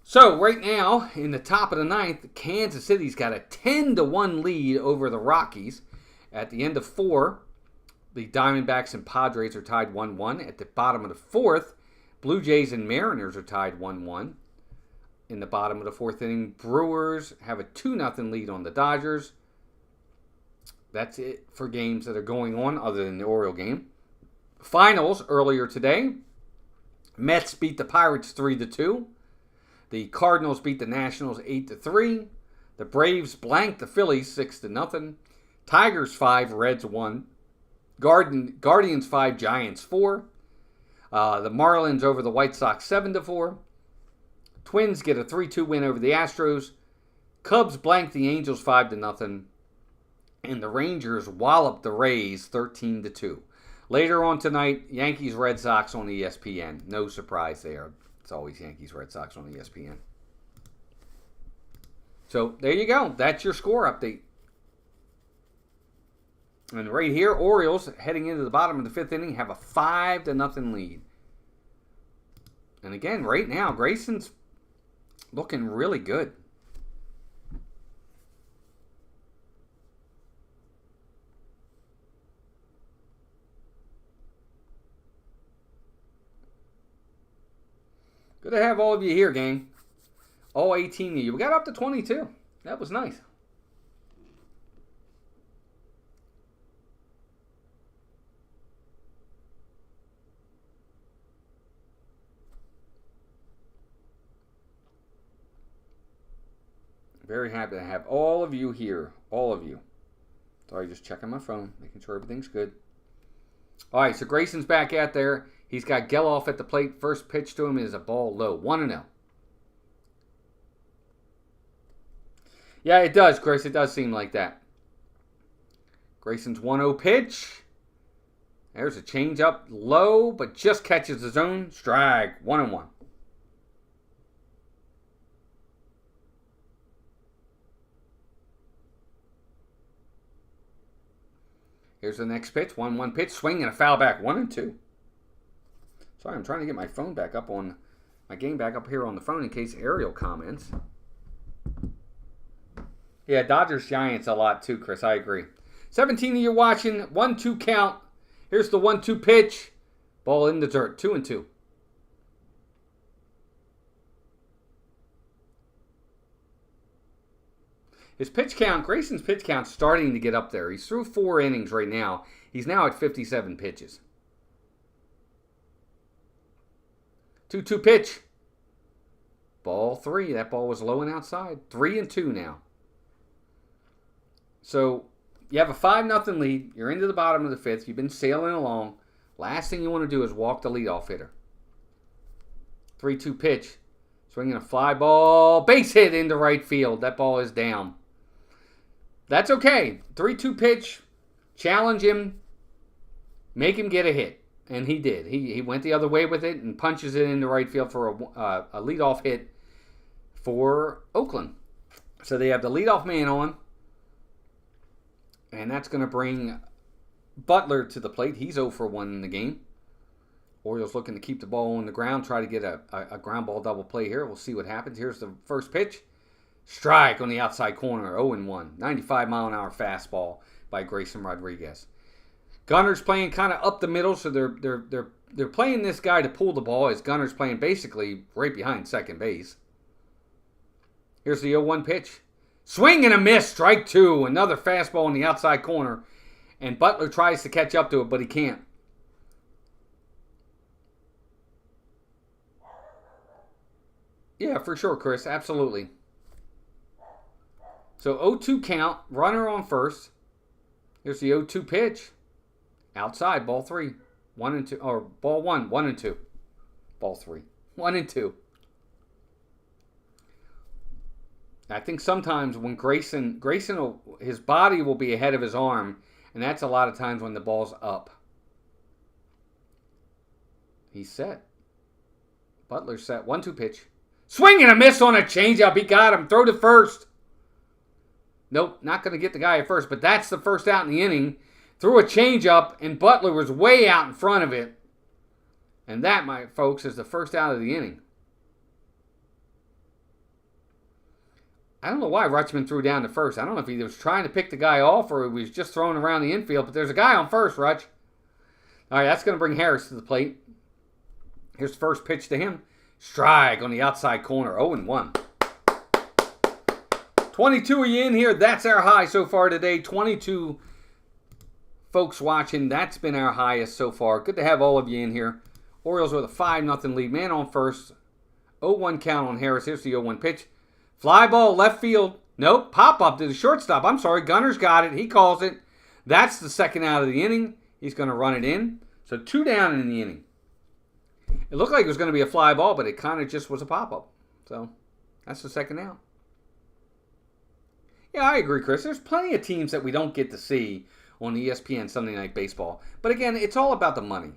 So right now, in the top of the 9th, Kansas City's got a 10-1 lead over the Rockies. At the end of 4, the Diamondbacks and Padres are tied 1-1. At the bottom of the 4th, Blue Jays and Mariners are tied 1-1. In the bottom of the 4th inning, Brewers have a 2-0 lead on the Dodgers. That's it for games that are going on other than the Oriole game. Finals earlier today. Mets beat the Pirates 3-2. The Cardinals beat the Nationals 8-3. The Braves blanked the Phillies 6-0. Tigers 5, Reds 1. Guardians 5, Giants 4. The Marlins over the White Sox 7-4. Twins get a 3-2 win over the Astros. Cubs blank the Angels 5-0. And the Rangers walloped the Rays 13-2. Later on tonight, Yankees Red Sox on ESPN. No surprise there. It's always Yankees Red Sox on ESPN. So there you go. That's your score update. And right here, Orioles heading into the bottom of the 5th inning have a 5-0 lead. And again, right now, Grayson's looking really good. Good to have all of you here, gang. All 18 of you. We got up to 22. That was nice. Very happy to have all of you here. All of you. Sorry, just checking my phone, making sure everything's good. All right, so Grayson's back out there. He's got Geloff at the plate. First pitch to him is a ball low. 1-0. Yeah, it does, Chris. It does seem like that. Grayson's 1-0 pitch. There's a changeup low, but just catches the zone. Strike. 1-1. Here's the next pitch. 1-1 pitch. Swing and a foul back. 1-2. Sorry, I'm trying to get my phone back up on my game back up here on the phone in case Ariel comments. Yeah, Dodgers Giants a lot too, Chris. I agree. 17 of you watching. 1-2 count. Here's the 1-2 pitch. Ball in the dirt. 2-2. His pitch count, Grayson's pitch count, starting to get up there. He's through 4 innings right now. He's now at 57 pitches. 2-2 pitch. Ball 3. That ball was low and outside. 3-2 now. So you have a 5-0 lead. You're into the bottom of the 5th. You've been sailing along. Last thing you want to do is walk the leadoff hitter. 3-2 pitch. Swinging a fly ball. Base hit into right field. That ball is down. That's okay. 3-2 pitch. Challenge him. Make him get a hit. And he did. He went the other way with it and punches it into right field for a leadoff hit for Oakland. So they have the leadoff man on. And that's going to bring Butler to the plate. He's 0 for 1 in the game. Orioles looking to keep the ball on the ground, try to get a ground ball double play here. We'll see what happens. Here's the first pitch. Strike on the outside corner, 0-1. 95-mile-an-hour fastball by Grayson Rodriguez. Gunner's playing kind of up the middle, so they're playing this guy to pull the ball as Gunner's playing basically right behind second base. Here's the 0-1 pitch. Swing and a miss, strike 2. Another fastball on the outside corner. And Butler tries to catch up to it, but he can't. Yeah, for sure, Chris. Absolutely. So 0-2 count. Runner on first. Here's the 0-2 pitch. Outside, ball 3. 1-2. Or ball 1. 1-2. Ball 3. 1-2. I think sometimes when Grayson his body will be ahead of his arm, and that's a lot of times when the ball's up. He's set. Butler's set. 1-2 pitch. Swing and a miss on a changeup. He got him. Throw to first. Nope, not going to get the guy at first, but that's the first out in the inning. Threw a changeup, and Butler was way out in front of it. And that, my folks, is the first out of the inning. I don't know why Rutschman threw down to first. I don't know if he was trying to pick the guy off or he was just throwing around the infield, but there's a guy on first, Rutsch. All right, that's going to bring Harris to the plate. Here's the first pitch to him. Strike on the outside corner, 0-1. 22 of you in here. That's our high so far today. 22 folks watching. That's been our highest so far. Good to have all of you in here. Orioles with a 5-0 lead. Man on first. 0-1 count on Harris. Here's the 0-1 pitch. Fly ball left field. Nope. Pop up to the shortstop. I'm sorry. Gunner's got it. He calls it. That's the second out of the inning. He's going to run it in. So 2 down in the inning. It looked like it was going to be a fly ball, but it kind of just was a pop-up. So that's the second out. Yeah, I agree, Chris. There's plenty of teams that we don't get to see on ESPN Sunday Night Baseball. But again, it's all about the money.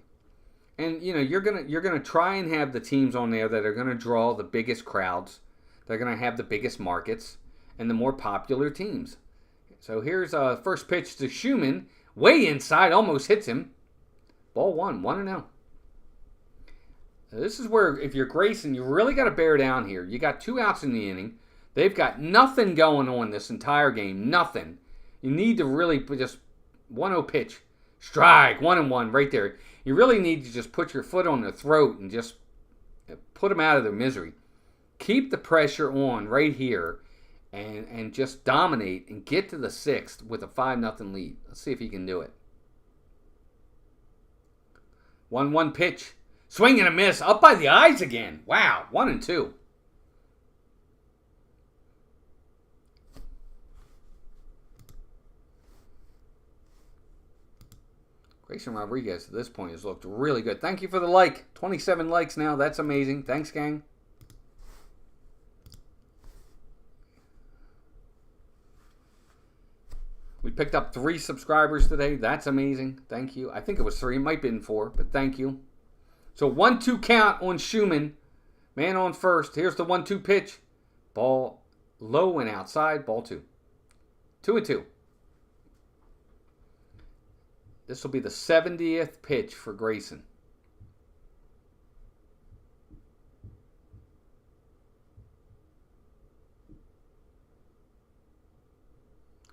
And you're gonna try and have the teams on there that are gonna draw the biggest crowds. They're gonna have the biggest markets and the more popular teams. So here's first pitch to Schumann, way inside, almost hits him. Ball 1-0. This is where, if you're Grayson, you really got to bear down here. You got 2 outs in the inning. They've got nothing going on this entire game. Nothing. You need to really just 1-0 pitch. Strike. 1-1 right there. You really need to just put your foot on their throat and just put them out of their misery. Keep the pressure on right here and just dominate and get to the 6th with a 5-0 lead. Let's see if he can do it. 1-1 pitch. Swing and a miss. Up by the eyes again. Wow. 1-2. Grayson Rodriguez at this point has looked really good. Thank you for the like. 27 likes now. That's amazing. Thanks, gang. We picked up 3 subscribers today. That's amazing. Thank you. I think it was 3. It might have been 4, but thank you. So 1-2 count on Schumann. Man on first. Here's the 1-2 pitch. Ball low and outside. Ball 2. 2-2. This will be the 70th pitch for Grayson.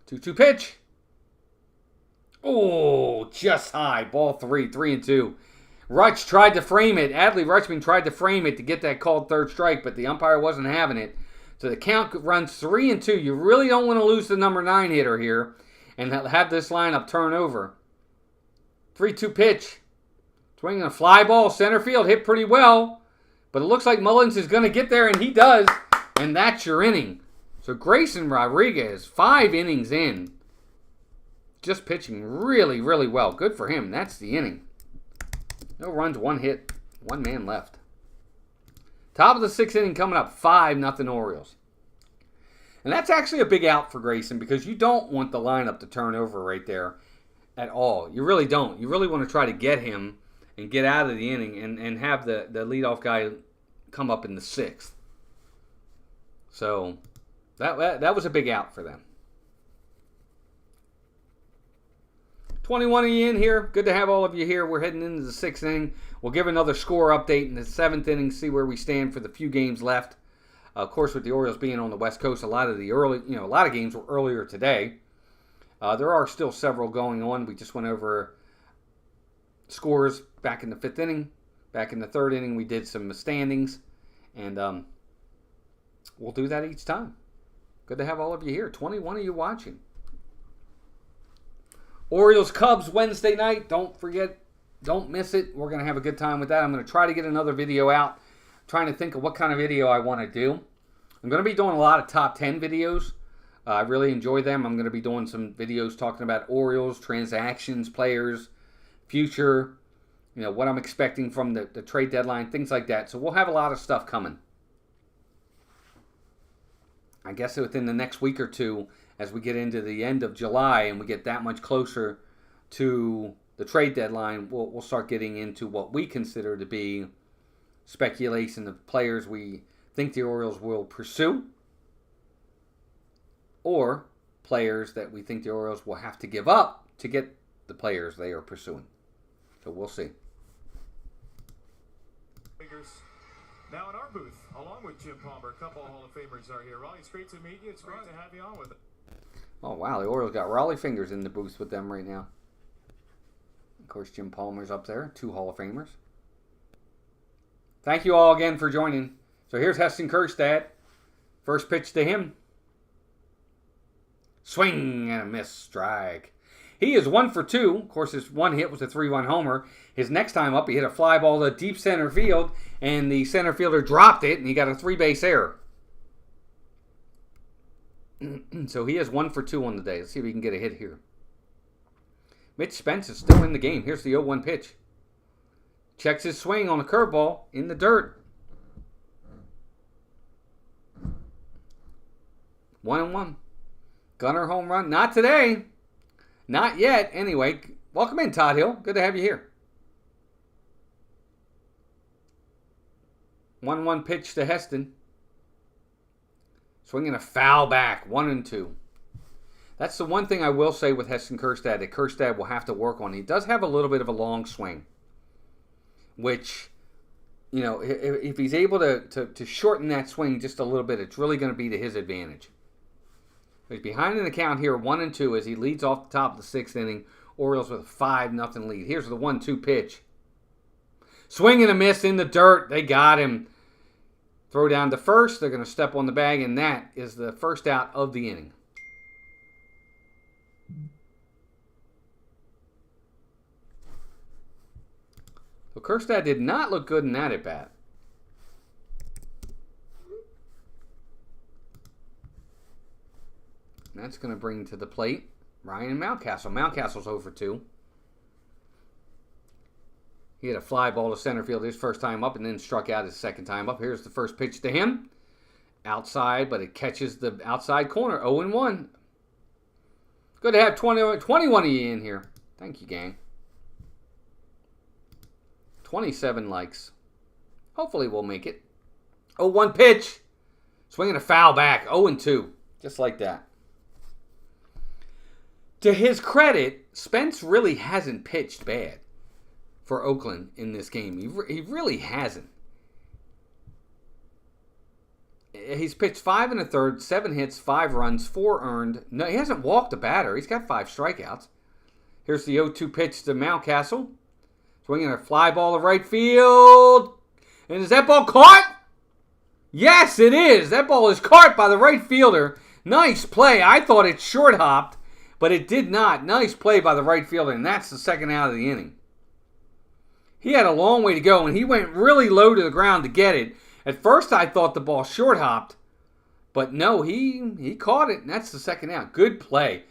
Two pitch. Oh, just high. Ball 3. 3-2. Rutsch tried to frame it. Adley Rutschman tried to frame it to get that called third strike, but the umpire wasn't having it. So the count runs 3-2. You really don't want to lose the number 9 hitter here and have this lineup turn over. 3-2 pitch. Swinging a fly ball. Center field hit pretty well. But it looks like Mullins is going to get there, and he does. And that's your inning. So Grayson Rodriguez, 5 innings in. Just pitching really, really well. Good for him. That's the inning. No runs, 1 hit, 1 man left. Top of the 6th inning coming up, 5-0 Orioles. And that's actually a big out for Grayson because you don't want the lineup to turn over right there at all. You really don't. You really want to try to get him and get out of the inning and have the leadoff guy come up in the 6th. So that was a big out for them. 21 in here. Good to have all of you here. We're heading into the 6th inning. We'll give another score update in the 7th inning, see where we stand for the few games left. Of course, with the Orioles being on the West Coast, a lot of games were earlier today. There are still several going on. We just went over scores back in the 5th inning. Back in the 3rd inning, we did some standings. And we'll do that each time. Good to have all of you here. 21 of you watching. Orioles-Cubs Wednesday night. Don't forget, don't miss it. We're going to have a good time with that. I'm going to try to get another video out. I'm trying to think of what kind of video I want to do. I'm going to be doing a lot of top 10 videos. I really enjoy them. I'm going to be doing some videos talking about Orioles, transactions, players, future, what I'm expecting from the trade deadline, things like that. So we'll have a lot of stuff coming. I guess within the next week or two, as we get into the end of July and we get that much closer to the trade deadline, we'll start getting into what we consider to be speculation of players we think the Orioles will pursue or players that we think the Orioles will have to give up to get the players they are pursuing. So we'll see. Now in our booth, along with Jim Palmer, a couple of Hall of Famers are here. Raleigh, it's great to meet you. It's great to have you on with us. Oh, wow. The Orioles got Raleigh Fingers in the booth with them right now. Of course, Jim Palmer's up there. 2 Hall of Famers. Thank you all again for joining. So here's Heston Kjerstad. First pitch to him. Swing and a miss. Strike. He is 1 for 2. Of course, his 1 hit was a 3-run homer. His next time up, he hit a fly ball to deep center field, and the center fielder dropped it, and he got a 3-base error. So he is 1 for 2 on the day. Let's see if we can get a hit here. Mitch Spence is still in the game. Here's the 0-1 pitch. Checks his swing on a curveball in the dirt. 1-1. Gunner home run. Not today. Not yet. Anyway, welcome in, Todd Hill. Good to have you here. 1-1 pitch to Heston. Swinging a foul back. 1-2. That's the one thing I will say with Heston Kjerstad that Kjerstad will have to work on. He does have a little bit of a long swing, which, you know, if he's able to shorten that swing just a little bit, it's really going to be to his advantage. He's behind in the count here, 1-2, as he leads off the top of the 6th inning. Orioles with a 5-0 lead. Here's the 1-2 pitch. Swing and a miss in the dirt. They got him. Throw down to first. They're going to step on the bag, and that is the first out of the inning. So Kjerstad did not look good in that at bat. And that's going to bring to the plate Ryan Mountcastle. Mountcastle's 0-2. He had a fly ball to center field his first time up and then struck out his second time up. Here's the first pitch to him. Outside, but it catches the outside corner. 0-1. Good to have 21 of you in here. Thank you, gang. 27 likes. Hopefully we'll make it. 0-1 pitch. Swinging a foul back. 0-2. Just like that. To his credit, Spence really hasn't pitched bad for Oakland in this game. He really hasn't. He's pitched 5 1/3, 7 hits, 5 runs, 4 earned. No, he hasn't walked a batter. He's got 5 strikeouts. Here's the 0-2 pitch to Mountcastle. Swinging a fly ball to right field. And is that ball caught? Yes, it is. That ball is caught by the right fielder. Nice play. I thought it short hopped, but it did not. Nice play by the right fielder, and that's the second out of the inning. He had a long way to go, and he went really low to the ground to get it. At first, I thought the ball short hopped, but no, he caught it, and that's the second out. Good play.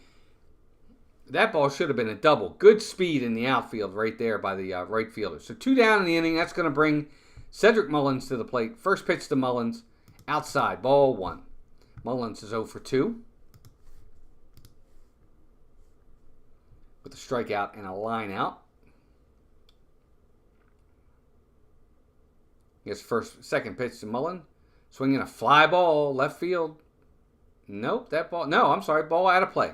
That ball should have been a double. Good speed in the outfield right there by the right fielder. So 2 down in the inning. That's going to bring Cedric Mullins to the plate. First pitch to Mullins. Outside. Ball 1. Mullins is 0-2. With a strikeout and a line out. Gets second pitch to Mullins. Swinging a fly ball. Left field. Nope. Ball out of play.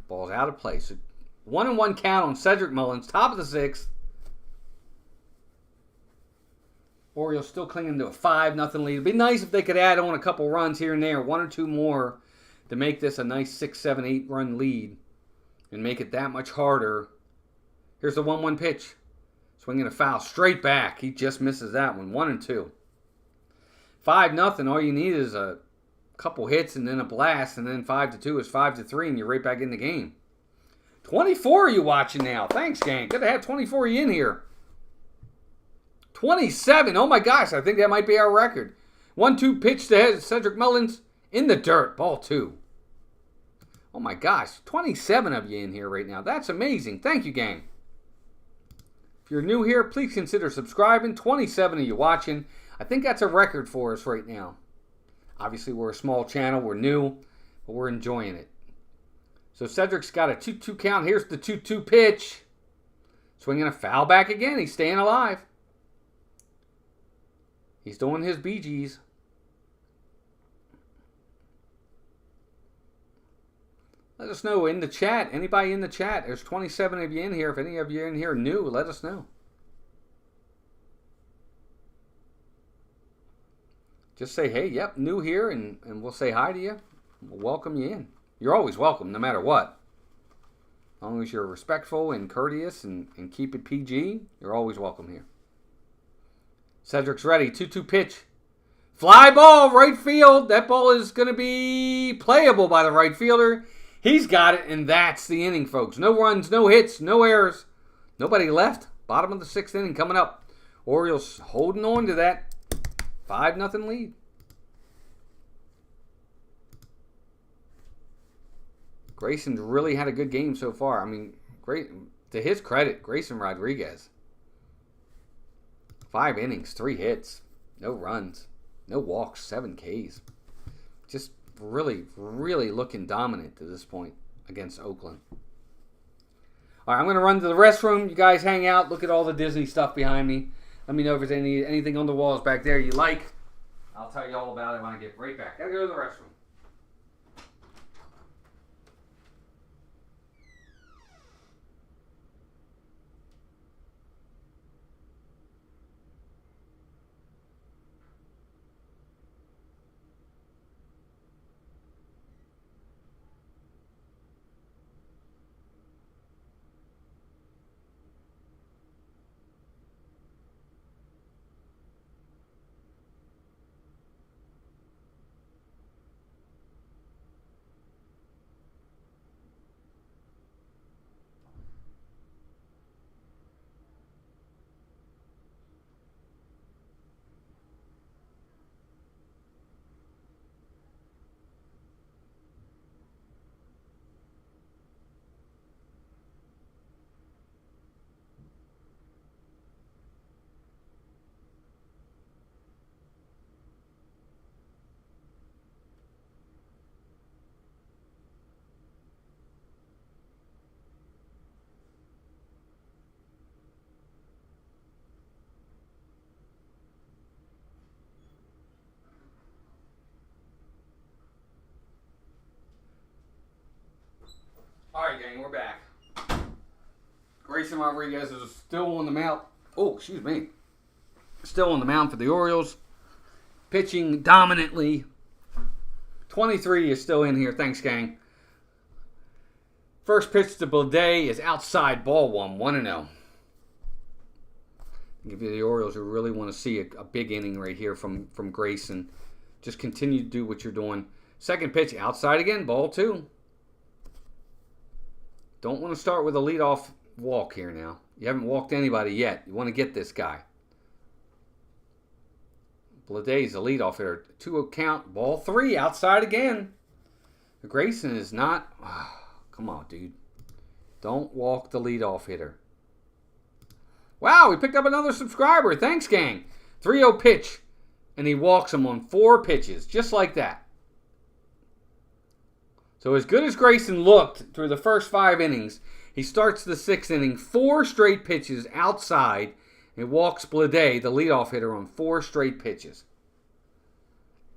Ball's out of play. So 1-1 count on Cedric Mullins. Top of the 6th. Orioles still clinging to a 5-0 lead. It'd be nice if they could add on a couple runs here and there. 1 or 2 more to make this a nice 6, 7, 8 run lead. And make it that much harder. Here's the 1-1 pitch. Swinging a foul straight back. He just misses that one. 1-2. 5-0. All you need is a couple hits and then a blast, and then 5-2 is 5-3, and you're right back in the game. 24 of you watching now. Thanks, gang. Good to have 24 of you in here. 27. Oh my gosh, I think that might be our record. 1-2 pitch to Cedric Mullins in the dirt. Ball 2. Oh my gosh, 27 of you in here right now. That's amazing. Thank you, gang. If you're new here, please consider subscribing. 27 of you watching. I think that's a record for us right now. Obviously, we're a small channel. We're new, but we're enjoying it. So Cedric's got a 2-2 count. Here's the 2-2 pitch. Swinging a foul back again. He's staying alive. He's doing his Bee Gees. Let us know in the chat. Anybody in the chat? There's 27 of you in here. If any of you in here are new, let us know. Just say, hey, yep, new here, and we'll say hi to you. We'll welcome you in. You're always welcome, no matter what. As long as you're respectful and courteous and keep it PG, you're always welcome here. Cedric's ready. 2-2 pitch. Fly ball, right field. That ball is going to be playable by the right fielder. He's got it, and that's the inning, folks. No runs, no hits, no errors. Nobody left. Bottom of the 6th inning coming up. Orioles holding on to that 5-0 lead. Grayson's really had a good game so far. I mean, great. To his credit, Grayson Rodriguez. 5 innings, 3 hits, no runs, no walks, 7 Ks. Just really, really looking dominant to this point against Oakland. All right, I'm going to run to the restroom. You guys hang out. Look at all the Disney stuff behind me. Let me know if there's anything on the walls back there you like. I'll tell you all about it when I get right back. Gotta go to the restroom. All right, gang, we're back. Grayson Rodriguez is still on the mound. Oh, excuse me. Still on the mound for the Orioles. Pitching dominantly. 23 is still in here. Thanks, gang. First pitch to Birdland is outside, ball one, 1-0. Give you the Orioles who really want to see a big inning right here from Grayson. Just continue to do what you're doing. Second pitch, outside again, ball two. Don't want to start with a leadoff walk here now. You haven't walked anybody yet. You want to get this guy. Birdland's the leadoff hitter. 2-0 count. Ball three. Outside again. Grayson is not... Oh, come on, dude. Don't walk the leadoff hitter. Wow, we picked up another subscriber. Thanks, gang. 3-0 pitch. And he walks him on 4 pitches. Just like that. So as good as Grayson looked through the first 5 innings, he starts the 6th inning, 4 straight pitches outside, and walks Birdland, the leadoff hitter, on 4 straight pitches.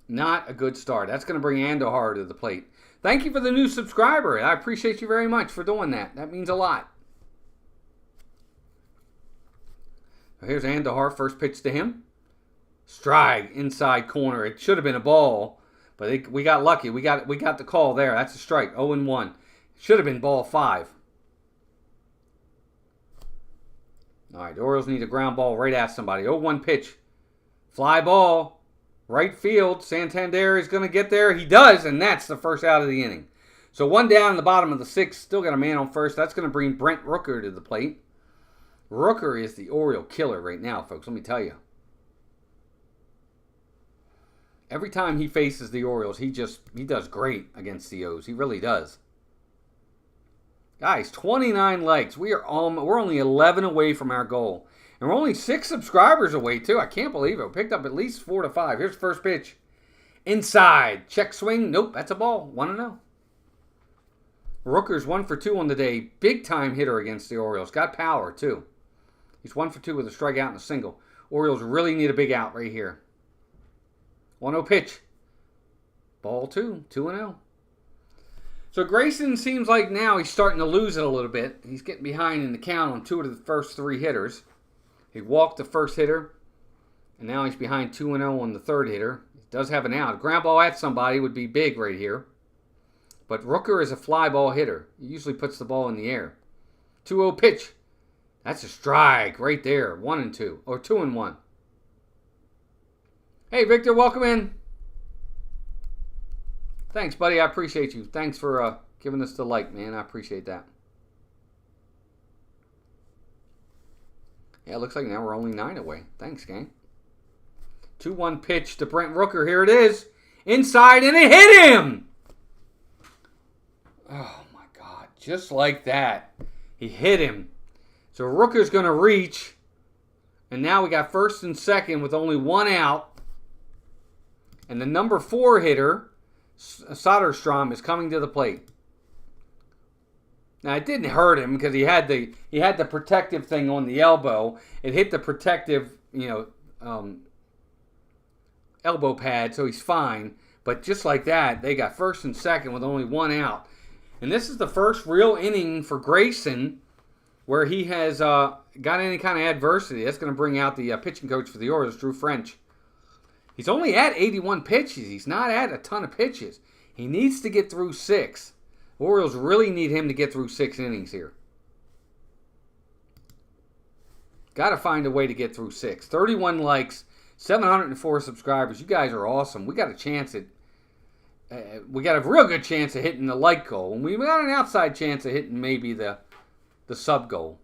Not a good start. That's going to bring Andahar to the plate. Thank you for the new subscriber. I appreciate you very much for doing that. That means a lot. Here's Andahar, first pitch to him. Strike, inside corner. It should have been a ball. But we got lucky. We got the call there. That's a strike. 0-1. Should have been ball 5. All right, the Orioles need a ground ball right at somebody. 0-1 pitch. Fly ball. Right field. Santander is going to get there. He does, and that's the first out of the inning. So 1 down in the bottom of the 6th. Still got a man on first. That's going to bring Brent Rooker to the plate. Rooker is the Oriole killer right now, folks. Let me tell you. Every time he faces the Orioles, he does great against the O's. He really does. Guys, 29 likes. We're only 11 away from our goal. And we're only 6 subscribers away, too. I can't believe it. We picked up at least 4 to 5. Here's the first pitch. Inside. Check swing. Nope, that's a ball. 1-0. Rooker's 1 for 2 on the day. Big-time hitter against the Orioles. Got power, too. He's 1 for 2 with a strikeout and a single. Orioles really need a big out right here. 1-0 pitch. Ball 2. 2-0. So Grayson seems like now he's starting to lose it a little bit. He's getting behind in the count on 2 of the first 3 hitters. He walked the first hitter, and now he's behind 2-0 on the 3rd hitter. He does have an out. Ground ball at somebody would be big right here. But Rooker is a fly ball hitter. He usually puts the ball in the air. 2-0 pitch. That's a strike right there. 1-2. Or 2-1. Hey, Victor, welcome in. Thanks, buddy. I appreciate you. Thanks for giving us the like, man. I appreciate that. Yeah, it looks like now we're only 9 away. Thanks, gang. 2-1 pitch to Brent Rooker. Here it is. Inside, and it hit him! Oh, my God. Just like that. He hit him. So Rooker's going to reach. And now we got first and second with only 1 out. And the number 4 hitter, Soderstrom is coming to the plate. Now it didn't hurt him because he had the protective thing on the elbow. It hit the protective, elbow pad, so he's fine. But just like that, they got first and second with only one out. And this is the first real inning for Grayson where he has got any kind of adversity. That's going to bring out the pitching coach for the Orioles, Drew French. He's only at 81 pitches. He's not at a ton of pitches. He needs to get through 6. The Orioles really need him to get through 6 innings here. Got to find a way to get through 6. 31 likes, 704 subscribers. You guys are awesome. We got a chance at we got a real good chance of hitting the like goal. And we got an outside chance of hitting maybe the sub goal.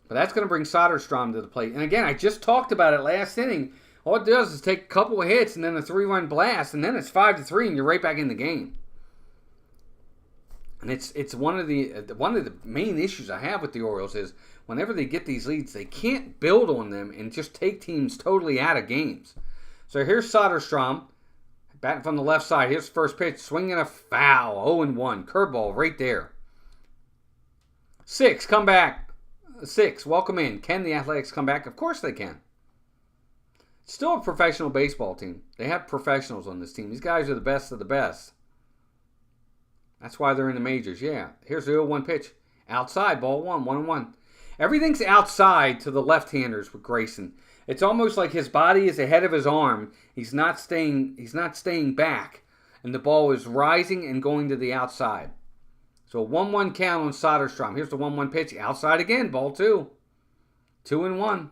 But that's going to bring Soderstrom to the plate. And again, I just talked about it last inning. All it does is take a couple of hits and then a 3-run blast, and then it's 5-3, and you're right back in the game. And it's one of the main issues I have with the Orioles is whenever they get these leads, they can't build on them and just take teams totally out of games. So here's Soderstrom, batting from the left side. Here's the first pitch, swinging a foul, 0-1, curveball right there. 6, come back. 6, welcome in. Can the Athletics come back? Of course they can. It's still a professional baseball team. They have professionals on this team. These guys are the best of the best. That's why they're in the majors. Yeah. Here's the 0-1 pitch. Outside, ball 1, 1-1. Everything's outside to the left-handers with Grayson. It's almost like his body is ahead of his arm. He's not staying back. And the ball is rising and going to the outside. So a 1-1 count on Soderstrom. Here's the 1-1 pitch. Outside again, ball 2. 2-1.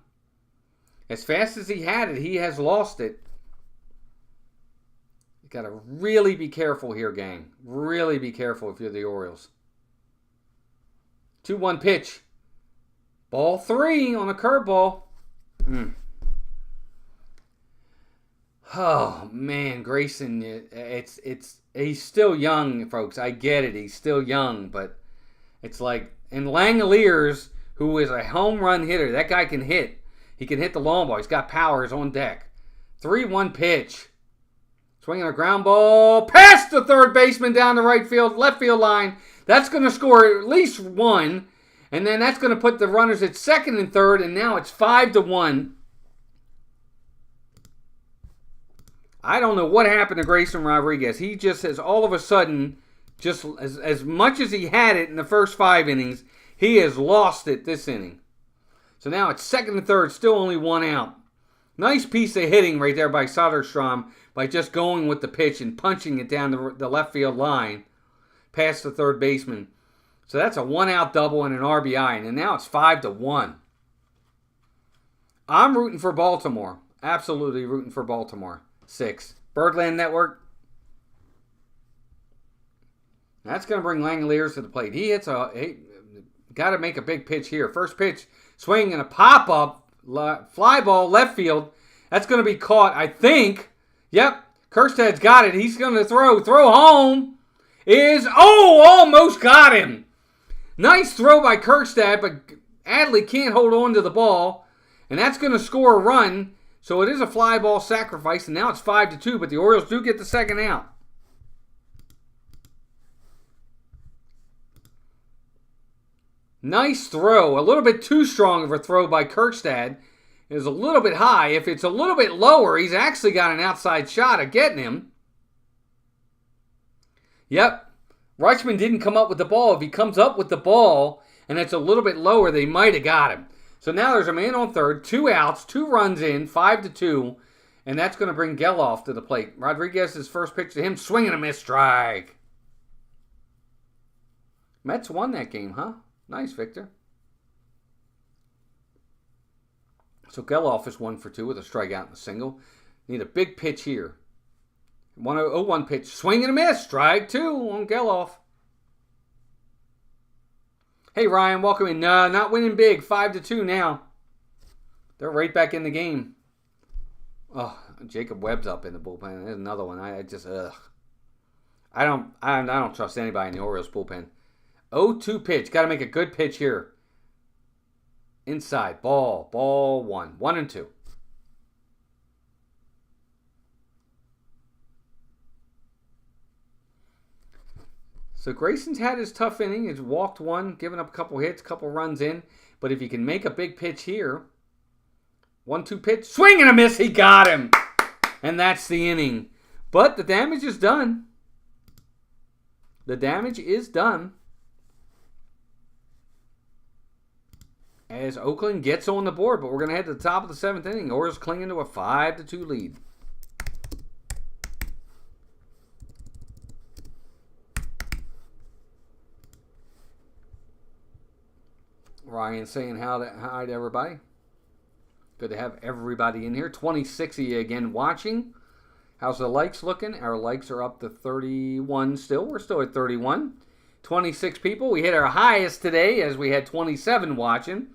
As fast as he had it, he has lost it. You got to really be careful here, gang. Really be careful if you're the Orioles. 2-1 pitch. Ball 3 on a curveball. Oh man, Grayson, he's still young, folks. I get it, he's still young, but it's like, and Langoliers, who is a home run hitter, that guy can hit. He can hit the long ball. He's got power. He's on deck. 3-1 pitch. Swinging a ground ball past the third baseman down the left field line. That's going to score at least 1, and then that's going to put the runners at second and third, and now it's 5-1. I don't know what happened to Grayson Rodriguez. He just has all of a sudden, just as much as he had it in the first 5 innings, he has lost it this inning. So now it's second and third, still only 1 out. Nice piece of hitting right there by Soderstrom by just going with the pitch and punching it down the left field line past the third baseman. So that's a 1-out double and an RBI, and now it's 5-1. I'm rooting for Baltimore. Absolutely rooting for Baltimore. 6. Birdland Network. That's going to bring Langoliers to the plate. He got to make a big pitch here. First pitch, swing and a pop-up, fly ball, left field. That's going to be caught, I think. Yep, Kerstad's got it. He's going to throw home. Almost got him. Nice throw by Kerstad, but Adley can't hold on to the ball. And that's going to score a run. So it is a fly ball sacrifice, and now it's 5-2, but the Orioles do get the second out. Nice throw. A little bit too strong of a throw by Kerstad. It was a little bit high. If it's a little bit lower, he's actually got an outside shot at getting him. Yep. Rutschman didn't come up with the ball. If he comes up with the ball and it's a little bit lower, they might have got him. So now there's a man on third, 2 outs, 2 runs in, 5-2, and that's going to bring Geloff to the plate. Rodriguez's first pitch to him, swinging a miss strike. Mets won that game, huh? Nice, Victor. So Geloff is 1 for 2 with a strikeout and a single. Need a big pitch here. 1-0-1 pitch, swing and a miss, strike 2 on Geloff. Hey, Ryan, welcome in. Not winning big. 5-2 now. They're right back in the game. Oh, Jacob Webb's up in the bullpen. There's another one. I don't trust anybody in the Orioles bullpen. 0-2 pitch. Got to make a good pitch here. Inside. Ball 1. 1-2. So Grayson's had his tough inning. He's walked one, given up a couple hits, a couple runs in. But if he can make a big pitch here, 1-2 pitch, swing and a miss, he got him. And that's the inning. But the damage is done. The damage is done. As Oakland gets on the board, but we're going to head to the top of the 7th inning. Orioles clinging to a 5-2 lead. Ryan saying hi to everybody. Good to have everybody in here. 26 of you again watching. How's the likes looking? Our likes are up to 31 still. We're still at 31. 26 people. We hit our highest today as we had 27 watching.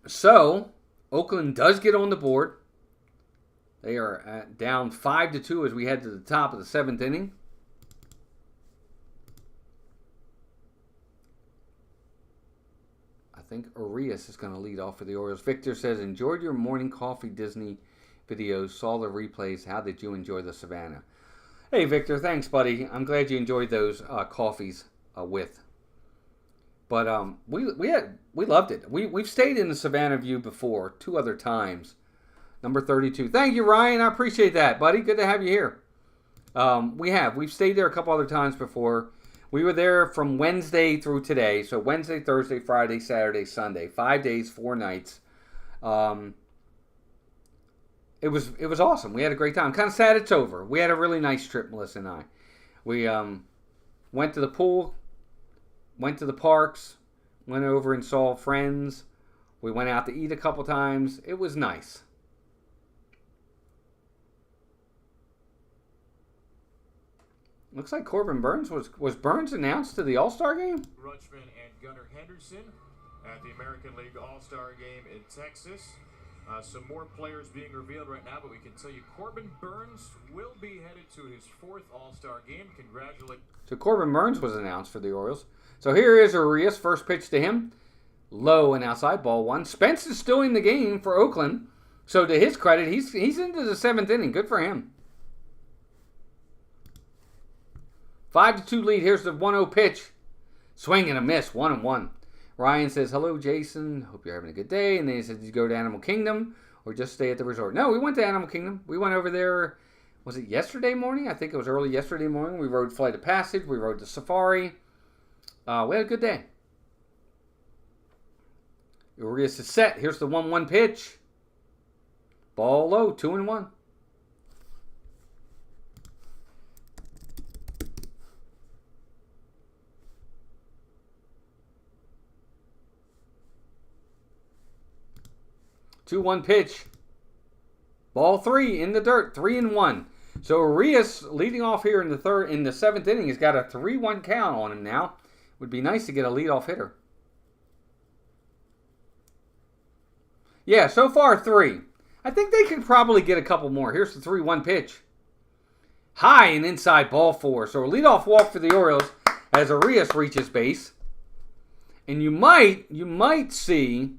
So, Oakland does get on the board. They are down 5-2 as we head to the top of the 7th inning. I think Arias is going to lead off for the Orioles. Victor says, enjoyed your morning coffee Disney videos, saw the replays. How did you enjoy the Savannah? Hey, Victor, thanks, buddy. I'm glad you enjoyed those coffees with. But we loved it. We've stayed in the Savannah View before 2 other times. Number 32. Thank you, Ryan. I appreciate that, buddy. Good to have you here. We've stayed there a couple other times before. We were there from Wednesday through today. So Wednesday, Thursday, Friday, Saturday, Sunday. 5 days, 4 nights. It was awesome. We had a great time. Kind of sad it's over. We had a really nice trip, Melissa and I. We went to the pool, went to the parks, went over and saw friends. We went out to eat a couple times. It was nice. Looks like Corbin Burns was Burns announced to the All-Star game? Rutschman and Gunnar Henderson at the American League All-Star game in Texas. Some more players being revealed right now, but we can tell you Corbin Burns will be headed to his 4th All-Star game. Congratulations. So Corbin Burns was announced for the Orioles. So here is Arias, first pitch to him. Low and outside, ball 1. Spence is still in the game for Oakland. So to his credit, he's into the 7th inning. Good for him. 5-2 lead. Here's the 1-0 pitch. Swing and a miss. 1-1. Ryan says, hello, Jason. Hope you're having a good day. And then he says, did you go to Animal Kingdom or just stay at the resort? No, we went to Animal Kingdom. We went over there, was it yesterday morning? I think it was early yesterday morning. We rode Flight of Passage. We rode the Safari. We had a good day. Urias is set. Here's the 1-1 pitch. Ball low. 2-1. Two-one pitch. Ball 3 in the dirt. 3-1. So Arias leading off here in the 7th inning has got a 3-1 count on him now. Would be nice to get a leadoff hitter. Yeah, so far 3. I think they could probably get a couple more. Here's the 3-1 pitch. High and inside, ball 4. So a leadoff walk for the Orioles as Arias reaches base. And you might see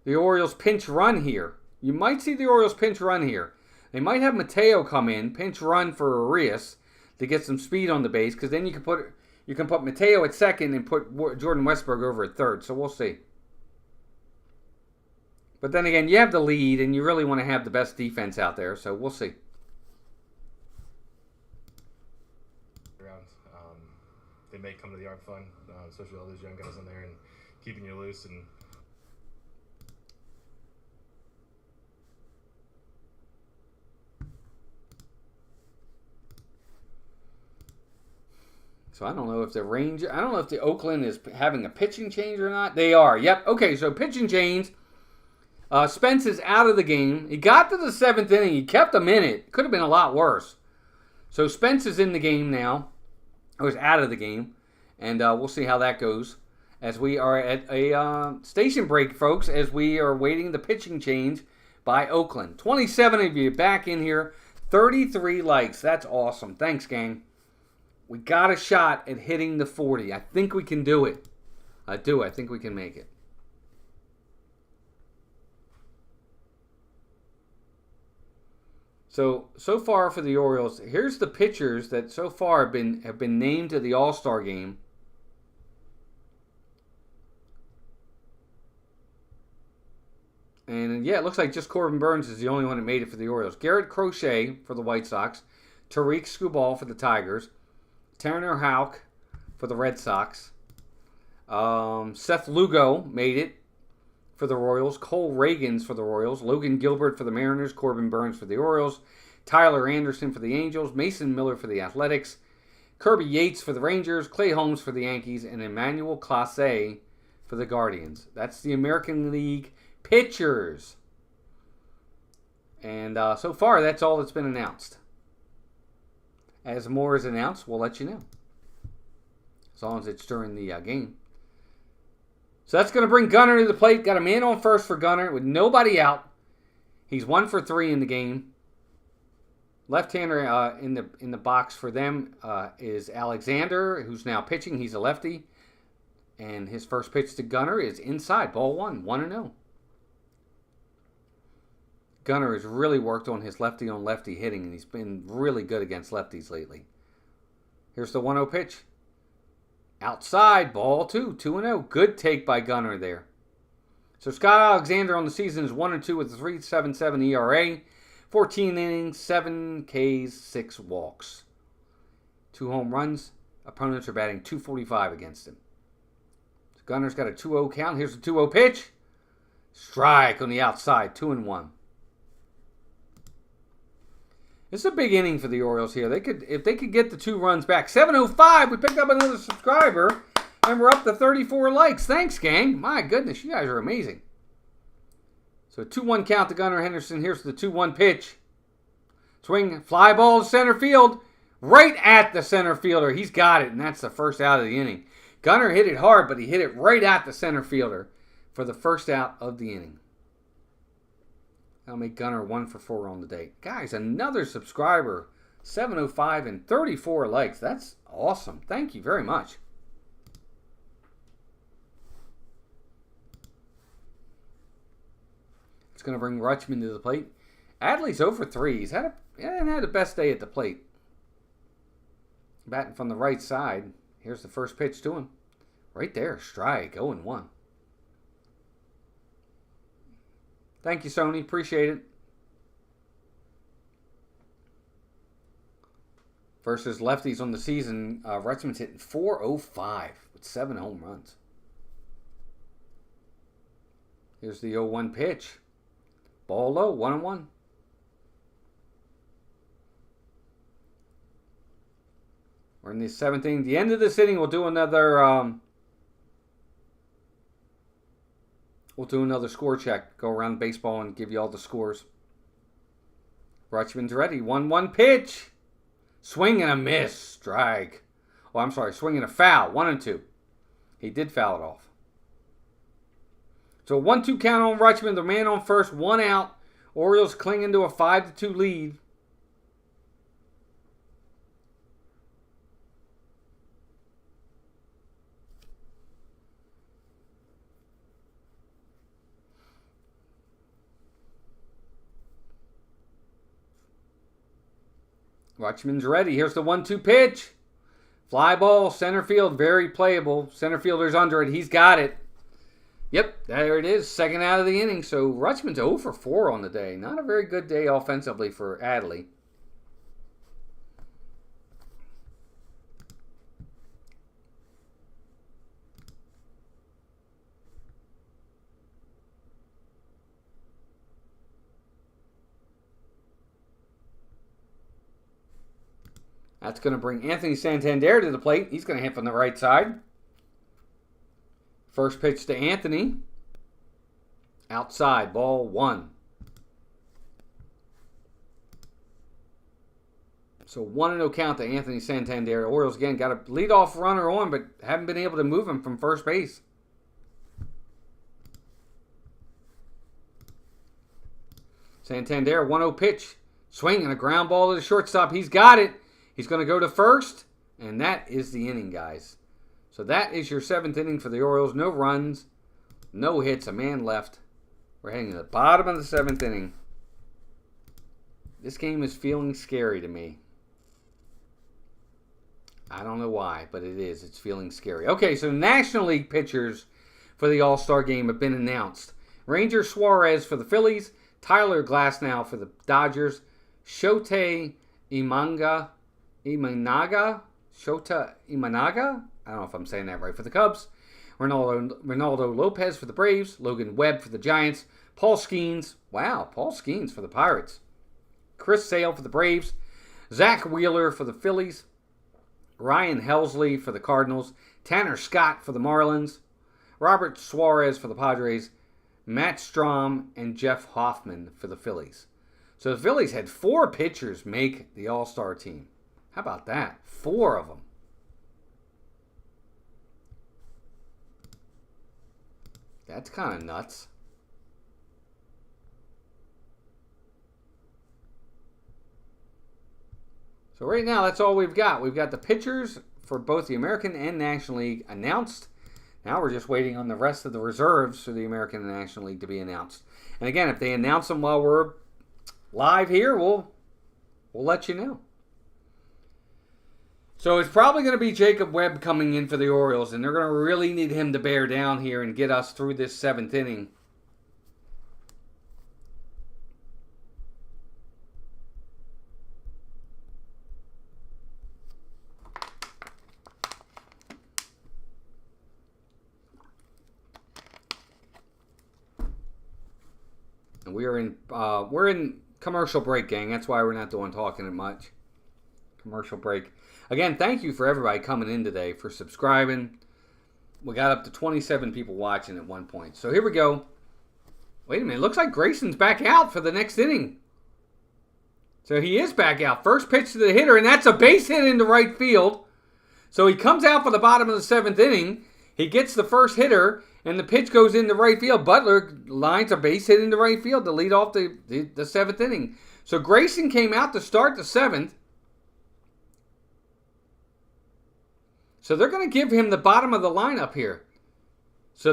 the Orioles pinch run here. You might see the Orioles pinch run here. They might have Mateo come in, pinch run for Arias to get some speed on the base, because then you can put Mateo at second and put Jordan Westberg over at third. So we'll see. But then again, you have the lead, and you really want to have the best defense out there. So we'll see. They may come to the yard fun, especially all those young guys in there and keeping you loose and. So I don't know if the Oakland is having a pitching change or not. They are. Yep. Okay, so pitching change. Spence is out of the game. He got to the 7th inning. He kept him in it. Could have been a lot worse. So Spence is in the game now. Or is out of the game. And we'll see how that goes. As we are at a station break, folks, as we are waiting the pitching change by Oakland. 27 of you back in here. 33 likes. That's awesome. Thanks, gang. We got a shot at hitting the 40. I think we can do it. I do. I think we can make it. So far for the Orioles, here's the pitchers that so far have been named to the All-Star game. And yeah, it looks like just Corbin Burns is the only one that made it for the Orioles. Garrett Crochet for the White Sox. Tariq Skubal for the Tigers. Tanner Houck for the Red Sox. Seth Lugo made it for the Royals. Cole Reagans for the Royals. Logan Gilbert for the Mariners. Corbin Burns for the Orioles. Tyler Anderson for the Angels. Mason Miller for the Athletics. Kirby Yates for the Rangers. Clay Holmes for the Yankees. And Emmanuel Clase for the Guardians. That's the American League pitchers. And so far, that's all that's been announced. As more is announced, we'll let you know. As long as it's during the game. So that's going to bring Gunnar to the plate. Got a man on first for Gunnar with nobody out. He's 1 for 3 in the game. Left-hander in the box for them is Alexander, who's now pitching. He's a lefty. And his first pitch to Gunnar is inside. Ball 1, 1-0. Gunnar has really worked on his lefty-on-lefty hitting, and he's been really good against lefties lately. Here's the 1-0 pitch. Outside, ball 2, 2-0. Good take by Gunnar there. So Scott Alexander on the season is 1-2 with a 3.77 ERA, 14 innings, 7 Ks, 6 walks. 2 home runs. Opponents are batting .245 against him. So Gunnar's got a 2-0 count. Here's the 2-0 pitch. Strike on the outside, 2-1. This is a big inning for the Orioles here. If they could get the 2 runs back. 7:05, we picked up another subscriber, and we're up to 34 likes. Thanks, gang. My goodness, you guys are amazing. So 2-1 count to Gunnar Henderson. Here's the 2-1 pitch. Swing, fly ball to center field. Right at the center fielder. He's got it, and that's the first out of the inning. Gunnar hit it hard, but he hit it right at the center fielder for the first out of the inning. That'll make Gunnar 1 for 4 on the day. Guys, another subscriber. 7:05 and 34 likes. That's awesome. Thank you very much. It's going to bring Rutschman to the plate. Adley's 0 for 3. He hasn't had the best day at the plate. Batting from the right side. Here's the first pitch to him. Right there. Strike. 0-1. Thank you, Sony. Appreciate it. Versus lefties on the season, Rutschman's hitting .405 with 7 home runs. Here's the 0-1 pitch. Ball low, 1-1. We're in the 7th inning. The end of this inning, we'll do another... We'll do another score check. Go around baseball and give you all the scores. Rutschman's ready. 1-1 pitch. Swing and a miss. Strike. Oh, I'm sorry. Swing and a foul. 1-2. He did foul it off. So 1-2 count on Rutschman. The man on first. 1 out. Orioles clinging to a 5-2 lead. Rutschman's ready. Here's the 1-2 pitch. Fly ball, center field, very playable. Center fielder's under it. He's got it. Yep, there it is. Second out of the inning. So Rutschman's 0 for 4 on the day. Not a very good day offensively for Adley. That's going to bring Anthony Santander to the plate. He's going to hit from the right side. First pitch to Anthony. Outside, ball 1. So 1-0 count to Anthony Santander. Orioles again got a leadoff runner on, but haven't been able to move him from first base. Santander, 1-0 pitch. Swing and a ground ball to the shortstop. He's got it. He's going to go to first, and that is the inning, guys. So that is your 7th inning for the Orioles. No runs, no hits, a man left. We're heading to the bottom of the 7th inning. This game is feeling scary to me. I don't know why, but it is. It's feeling scary. Okay, so National League pitchers for the All-Star game have been announced. Ranger Suarez for the Phillies, Tyler Glasnow for the Dodgers, Shota Imanaga, I don't know if I'm saying that right, for the Cubs, Ronaldo Lopez for the Braves, Logan Webb for the Giants, Paul Skeens for the Pirates, Chris Sale for the Braves, Zach Wheeler for the Phillies, Ryan Helsley for the Cardinals, Tanner Scott for the Marlins, Robert Suarez for the Padres, Matt Strahm, and Jeff Hoffman for the Phillies. So the Phillies had 4 pitchers make the All-Star team. How about that? 4 of them. That's kind of nuts. So right now, that's all we've got. We've got the pitchers for both the American and National League announced. Now we're just waiting on the rest of the reserves for the American and National League to be announced. And again, if they announce them while we're live here, we'll let you know. So it's probably going to be Jacob Webb coming in for the Orioles, and they're going to really need him to bear down here and get us through this 7th inning. And we're in commercial break, gang. That's why we're not doing talking it much. Commercial break. Again, thank you for everybody coming in today, for subscribing. We got up to 27 people watching at one point. So here we go. Wait a minute. Looks like Grayson's back out for the next inning. So he is back out. First pitch to the hitter, and that's a base hit into right field. So he comes out for the bottom of the 7th inning. He gets the first hitter, and the pitch goes into right field. Butler lines a base hit into right field to lead off the 7th inning. So Grayson came out to start the 7th. So they're going to give him the bottom of the lineup here. So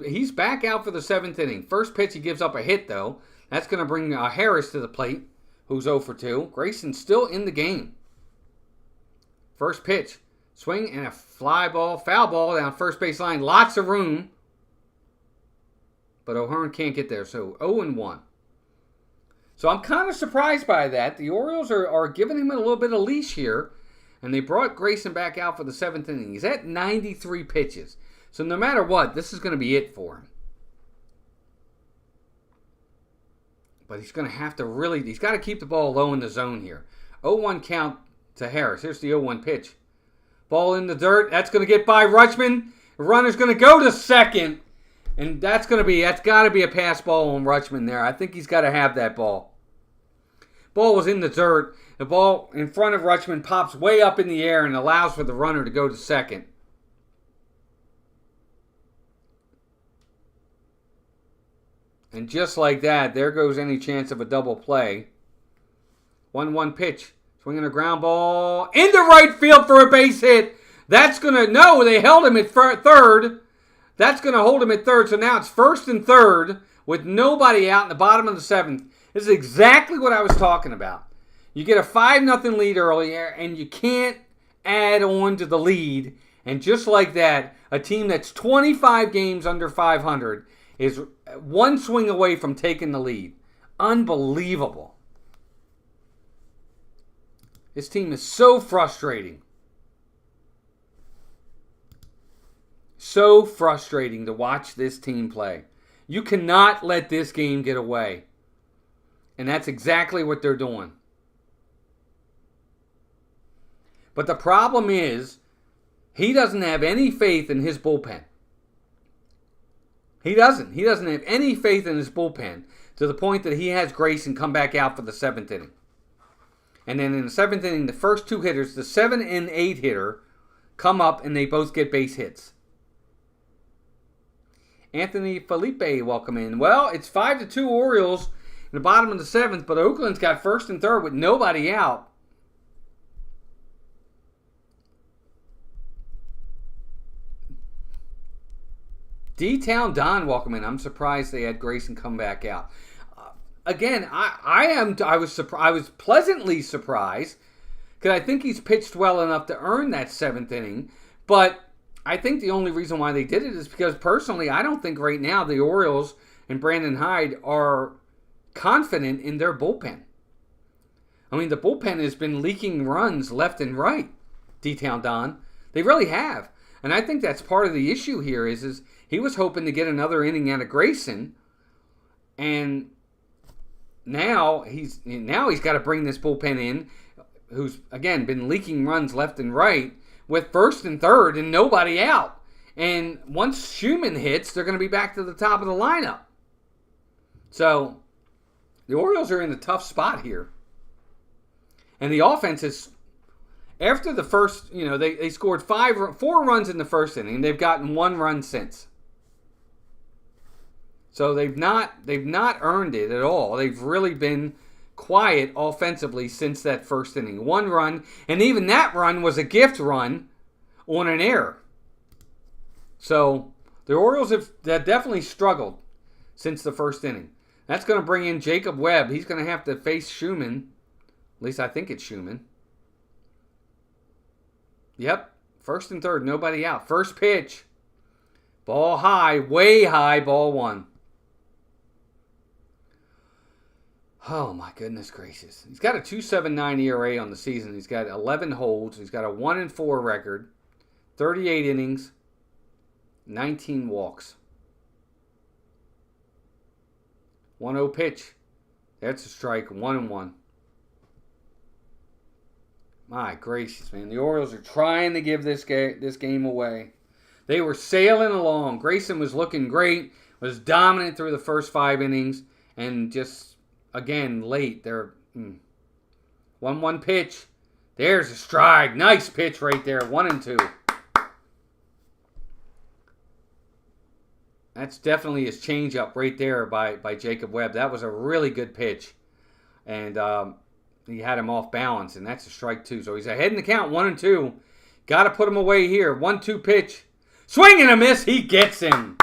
he's back out for the 7th inning. First pitch, he gives up a hit, though. That's going to bring Harris to the plate, who's 0 for 2. Grayson's still in the game. First pitch, swing and a foul ball down first base line. Lots of room. But O'Hearn can't get there, so 0-1. So I'm kind of surprised by that. The Orioles are giving him a little bit of leash here. And they brought Grayson back out for the 7th inning. He's at 93 pitches. So no matter what, this is going to be it for him. But he's going to have to he's got to keep the ball low in the zone here. 0-1 count to Harris. Here's the 0-1 pitch. Ball in the dirt. That's going to get by Rutschman. The runner's going to go to second. And that's got to be a pass ball on Rutschman there. I think he's got to have that ball. Ball was in the dirt. The ball in front of Rutschman pops way up in the air and allows for the runner to go to second. And just like that, there goes any chance of a double play. 1-1 pitch. Swinging a ground ball into right field for a base hit. That's going to... No, they held him at third. That's going to hold him at third. So now it's 1st and 3rd with nobody out in the bottom of the 7th. This is exactly what I was talking about. You get a 5-0 lead earlier, and you can't add on to the lead. And just like that, a team that's 25 games under 500 is one swing away from taking the lead. Unbelievable. This team is so frustrating. So frustrating to watch this team play. You cannot let this game get away. And that's exactly what they're doing. But the problem is, he doesn't have any faith in his bullpen. He doesn't. He doesn't have any faith in his bullpen to the point that he has Grayson come back out for the 7th inning. And then in the 7th inning, the first 2 hitters, the 7 and 8 hitter, come up and they both get base hits. Anthony Felipe, welcome in. Well, it's 5-2 Orioles in the bottom of the 7th, but Oakland's got 1st and 3rd with nobody out. D-Town Don, welcome in. I'm surprised they had Grayson come back out. again, I was pleasantly surprised because I think he's pitched well enough to earn that 7th inning. But I think the only reason why they did it is because personally, I don't think right now the Orioles and Brandon Hyde are confident in their bullpen. I mean, the bullpen has been leaking runs left and right, D-Town Don. They really have. And I think that's part of the issue here is he was hoping to get another inning out of Grayson. And now he's got to bring this bullpen in, who's, again, been leaking runs left and right with 1st and 3rd and nobody out. And once Schumann hits, they're going to be back to the top of the lineup. So the Orioles are in a tough spot here. And the offense is, after the first, they scored 4 runs in the first inning. They've gotten 1 run since. So they've not earned it at all. They've really been quiet offensively since that first inning. 1 run, and even that run was a gift run on an error. So the Orioles have definitely struggled since the first inning. That's going to bring in Jacob Webb. He's going to have to face Schumann. At least I think it's Schumann. Yep. 1st and 3rd, nobody out. First pitch. Ball high, way high, ball 1. Oh, my goodness gracious. He's got a 2.79 ERA on the season. He's got 11 holds. He's got a 1-4 record, 38 innings, 19 walks. 1-0 pitch. That's a strike, 1-1. My gracious, man. The Orioles are trying to give this game away. They were sailing along. Grayson was looking great, was dominant through the first 5 innings, and just, again, late. They're 1-1 pitch. There's a strike. Nice pitch right there, 1-2. That's definitely his changeup right there by Jacob Webb. That was a really good pitch. And he had him off balance, and that's a strike 2. So he's ahead in the count, 1-2. Got to put him away here. 1-2 pitch. Swing and a miss. He gets him.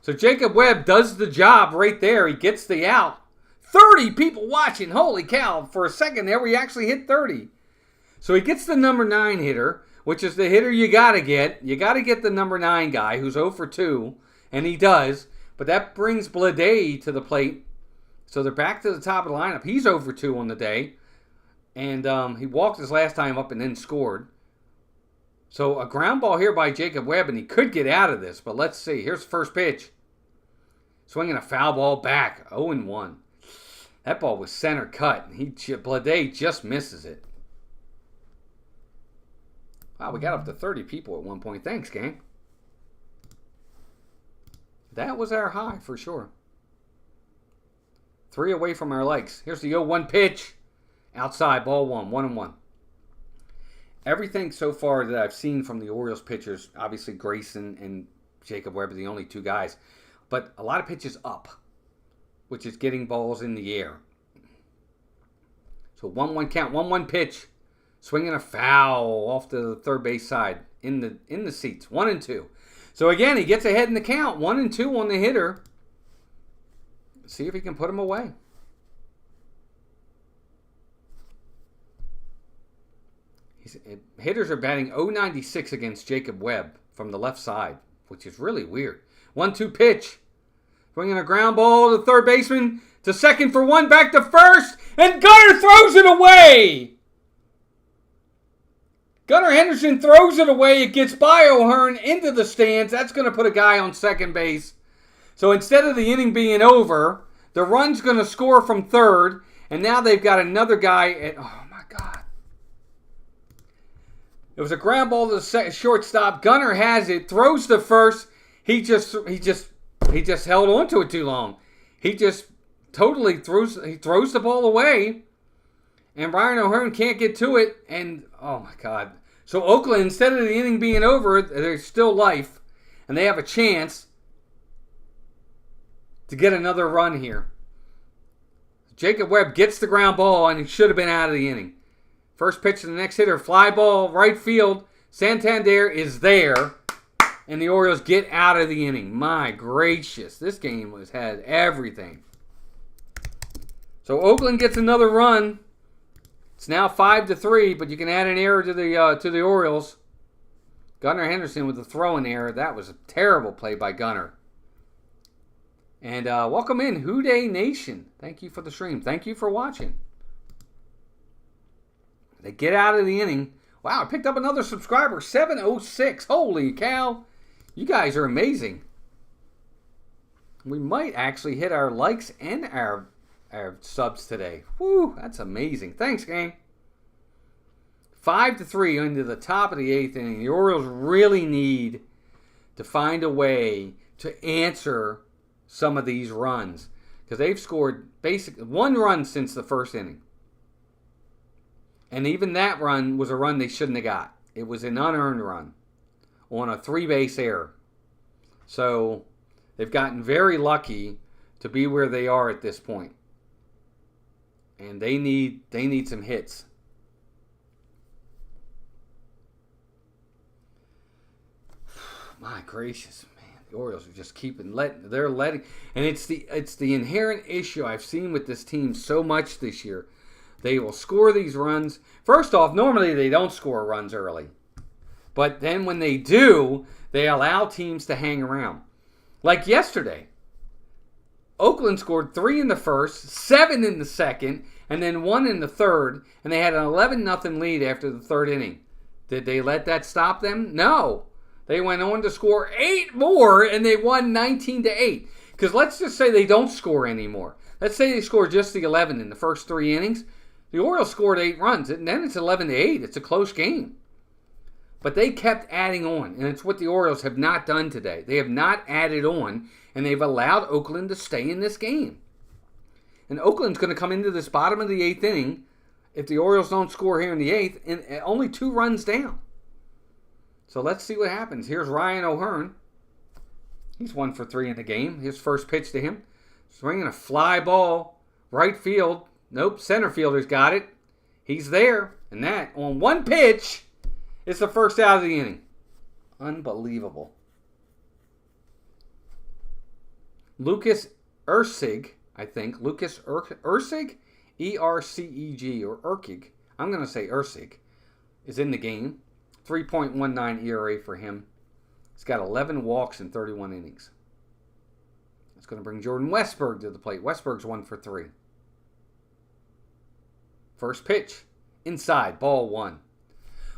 So Jacob Webb does the job right there. He gets the out. 30 people watching. Holy cow. For a second there, we actually hit 30. So he gets the number 9 hitter, which is the hitter you got to get. You got to get the number 9 guy who's 0 for 2, and he does. But that brings Bleday to the plate. So they're back to the top of the lineup. He's 0 for 2 on the day. And he walked his last time up and then scored. So a ground ball here by Jacob Webb, and he could get out of this. But let's see. Here's the first pitch. Swinging a foul ball back. 0-1. That ball was center cut. Bleday just misses it. Wow, we got up to 30 people at one point. Thanks, gang. That was our high for sure. 3 away from our legs. Here's the 0-1 pitch. Outside, ball 1, 1-1. Everything so far that I've seen from the Orioles pitchers, obviously Grayson and Jacob Webb are the only 2 guys, but a lot of pitches up, which is getting balls in the air. So 1-1 count, 1-1 pitch. Swinging a foul off to the third base side in the seats, 1-2. So again, he gets ahead in the count, 1-2 on the hitter. See if he can put him away. Hitters are batting .096 against Jacob Webb from the left side, which is really weird. 1-2 pitch. Swinging a ground ball to the third baseman, to second for 1, back to first, and Gunnar throws it away. Gunnar Henderson throws it away. It gets by O'Hearn into the stands. That's going to put a guy on second base. So instead of the inning being over, the run's going to score from third, and now they've got another guy at, oh my God. It was a ground ball to the shortstop. Gunnar has it, throws to first. He just held on to it too long. He just totally throws the ball away, and Ryan O'Hearn can't get to it, and oh my God. So Oakland, instead of the inning being over, there's still life, and they have a chance to get another run here. Jacob Webb gets the ground ball, and he should have been out of the inning. First pitch to the next hitter, fly ball, right field. Santander is there, and the Orioles get out of the inning. My gracious, this game had everything. So Oakland gets another run. It's now 5-3, but you can add an error to the Orioles. Gunnar Henderson with the throwing error. That was a terrible play by Gunnar. And welcome in, Houday Nation. Thank you for the stream. Thank you for watching. They get out of the inning. Wow, I picked up another subscriber, 706. Holy cow. You guys are amazing. We might actually hit our likes and our subs today. Woo, that's amazing. Thanks, gang. 5-3 into the top of the 8th inning. The Orioles really need to find a way to answer some of these runs, because they've scored basically 1 run since the first inning. And even that run was a run they shouldn't have got. It was an unearned run on a 3-base error. So they've gotten very lucky to be where they are at this point. And they need some hits. My gracious, man, the Orioles are just they're letting, and it's the inherent issue I've seen with this team so much this year. They will score these runs. First off, normally they don't score runs early. But then when they do, they allow teams to hang around. Like yesterday, Oakland scored 3 in the first, 7 in the second, and then 1 in the third, and they had an 11-0 lead after the third inning. Did they let that stop them? No. They went on to score 8 more, and they won 19-8. Because let's just say they don't score anymore. Let's say they score just the 11 in the first 3 innings. The Orioles scored 8 runs, and then it's 11-8. It's a close game. But they kept adding on, and it's what the Orioles have not done today. They have not added on, and they've allowed Oakland to stay in this game. And Oakland's going to come into this bottom of the 8th inning if the Orioles don't score here in the 8th, and only 2 runs down. So let's see what happens. Here's Ryan O'Hearn. He's 1 for 3 in the game. His first pitch to him. Swinging a fly ball. Right field. Nope, center fielder's got it. He's there. And that, on 1 pitch, is the first out of the inning. Unbelievable. Lucas Erceg, I think. Lucas Erceg? E-R-C-E-G, or Erceg. I'm going to say Erceg, is in the game. 3.19 ERA for him. He's got 11 walks in 31 innings. That's going to bring Jordan Westburg to the plate. Westburg's 1 for 3. First pitch. Inside. Ball 1.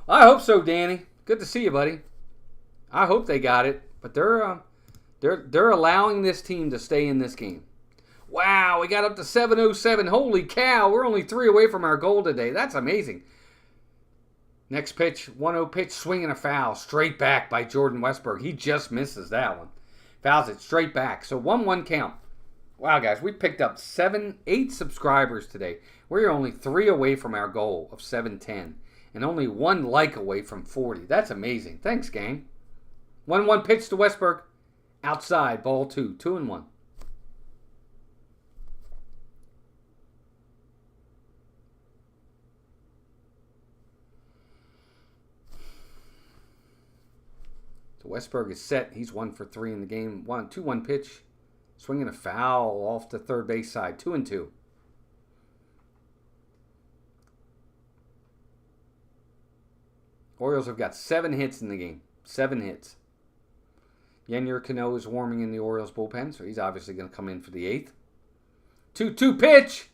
Well, I hope so, Danny. Good to see you, buddy. I hope they got it. But they're allowing this team to stay in this game. Wow, we got up to 707. Holy cow, we're only 3 away from our goal today. That's amazing. Next pitch, 1-0 pitch, swinging a foul. Straight back by Jordan Westburg. He just misses that one. Fouls it straight back. So 1-1 count. Wow, guys, we picked up 8 subscribers today. We're only 3 away from our goal of 710. And only 1 like away from 40. That's amazing. Thanks, gang. 1-1 pitch to Westburg. Outside, ball 2. 2-1. Westburg is set. He's 1 for 3 in the game. 2-1 pitch. Swinging a foul off the third base side. 2-2. Orioles have got 7 hits in the game. 7 hits. Yennier Cano is warming in the Orioles bullpen, so he's obviously going to come in for the 8th. 2-2 pitch.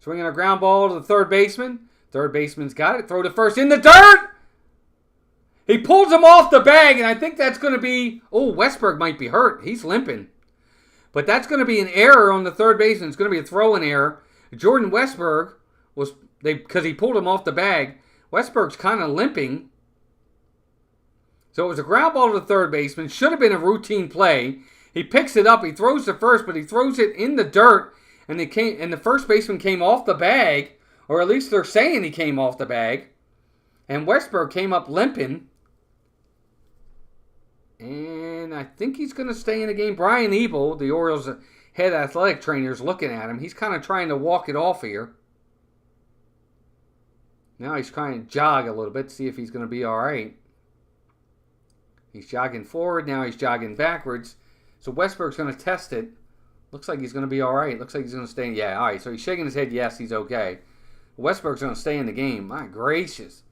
Swinging a ground ball to the third baseman. Third baseman's got it. Throw to first in the dirt. He pulls him off the bag, and I think that's going to be... Oh, Westburg might be hurt. He's limping. But that's going to be an error on the third baseman. It's going to be a throw-in error. Jordan Westburg was... because he pulled him off the bag. Westburg's kind of limping. So it was a ground ball to the third baseman. Should have been a routine play. He picks it up. He throws to first, but he throws it in the dirt. And the first baseman came off the bag. Or at least they're saying he came off the bag. And Westburg came up limping. And I think he's going to stay in the game. Brian Ebel, the Orioles' head athletic trainer, is looking at him. He's kind of trying to walk it off here. Now he's trying to jog a little bit, see if he's going to be all right. He's jogging forward. Now he's jogging backwards. So Westburg's going to test it Looks like he's going to be all right. Looks like he's going to stay. Yeah, all right. So he's shaking his head. Yes, he's okay. Westberg's going to stay in the game. My gracious.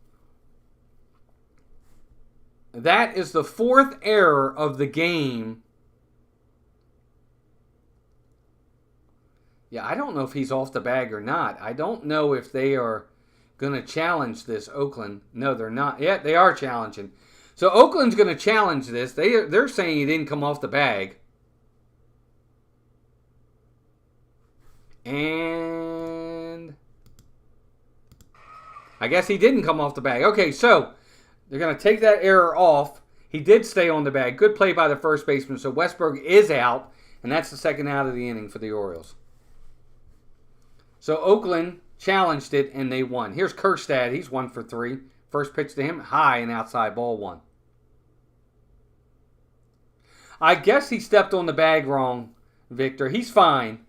That is the 4th error of the game. Yeah, I don't know if he's off the bag or not. I don't know if they are going to challenge this, Oakland. No, they're not. Yeah, they are challenging. So Oakland's going to challenge this. They're saying he didn't come off the bag. And I guess he didn't come off the bag. Okay, so they're going to take that error off. He did stay on the bag. Good play by the first baseman. So Westberg is out, and that's the second out of the inning for the Orioles. So Oakland challenged it, and they won. Here's Kjerstad. He's 1 for 3. First pitch to him, high and outside, ball 1. I guess he stepped on the bag wrong, Victor. He's fine.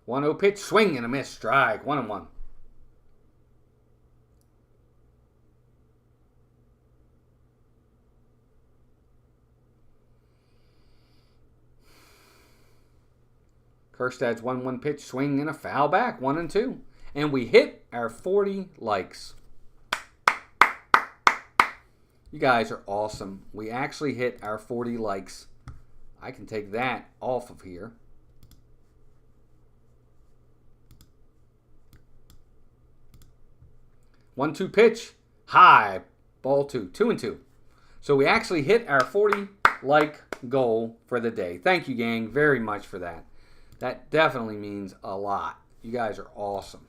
1-0 pitch, swing and a miss, strike, 1-1. Kjerstad's 1-1 pitch, swing and a foul back, 1-2. And we hit our 40 likes. You guys are awesome. We actually hit our 40 likes. I can take that off of here. 1-2 pitch, high, ball 2, 2-2. So we actually hit our 40 like goal for the day. Thank you, gang, very much for that. That definitely means a lot. You guys are awesome.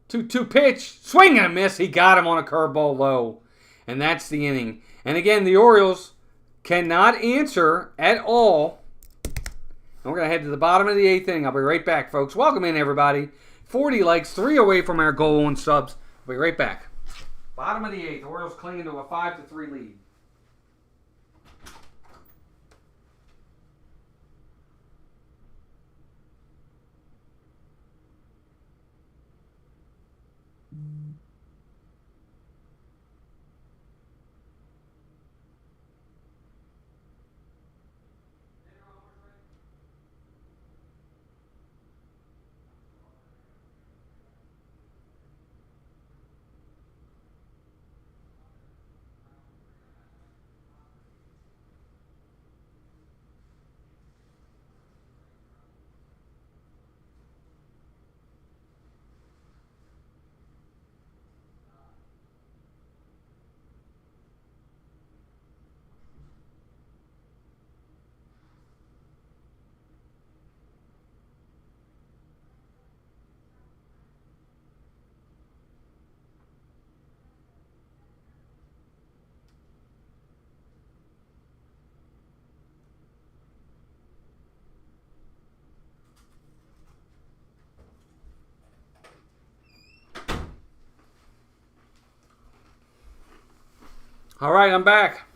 2-2 pitch, swing and a miss. He got him on a curveball low. And that's the inning. And again, the Orioles cannot answer at all. And we're going to head to the bottom of the 8th inning. I'll be right back, folks. Welcome in, everybody. 40 likes, 3 away from our goal on subs. I'll be right back. Bottom of the 8th. Orioles clinging to a 5-3 lead. All right, I'm back.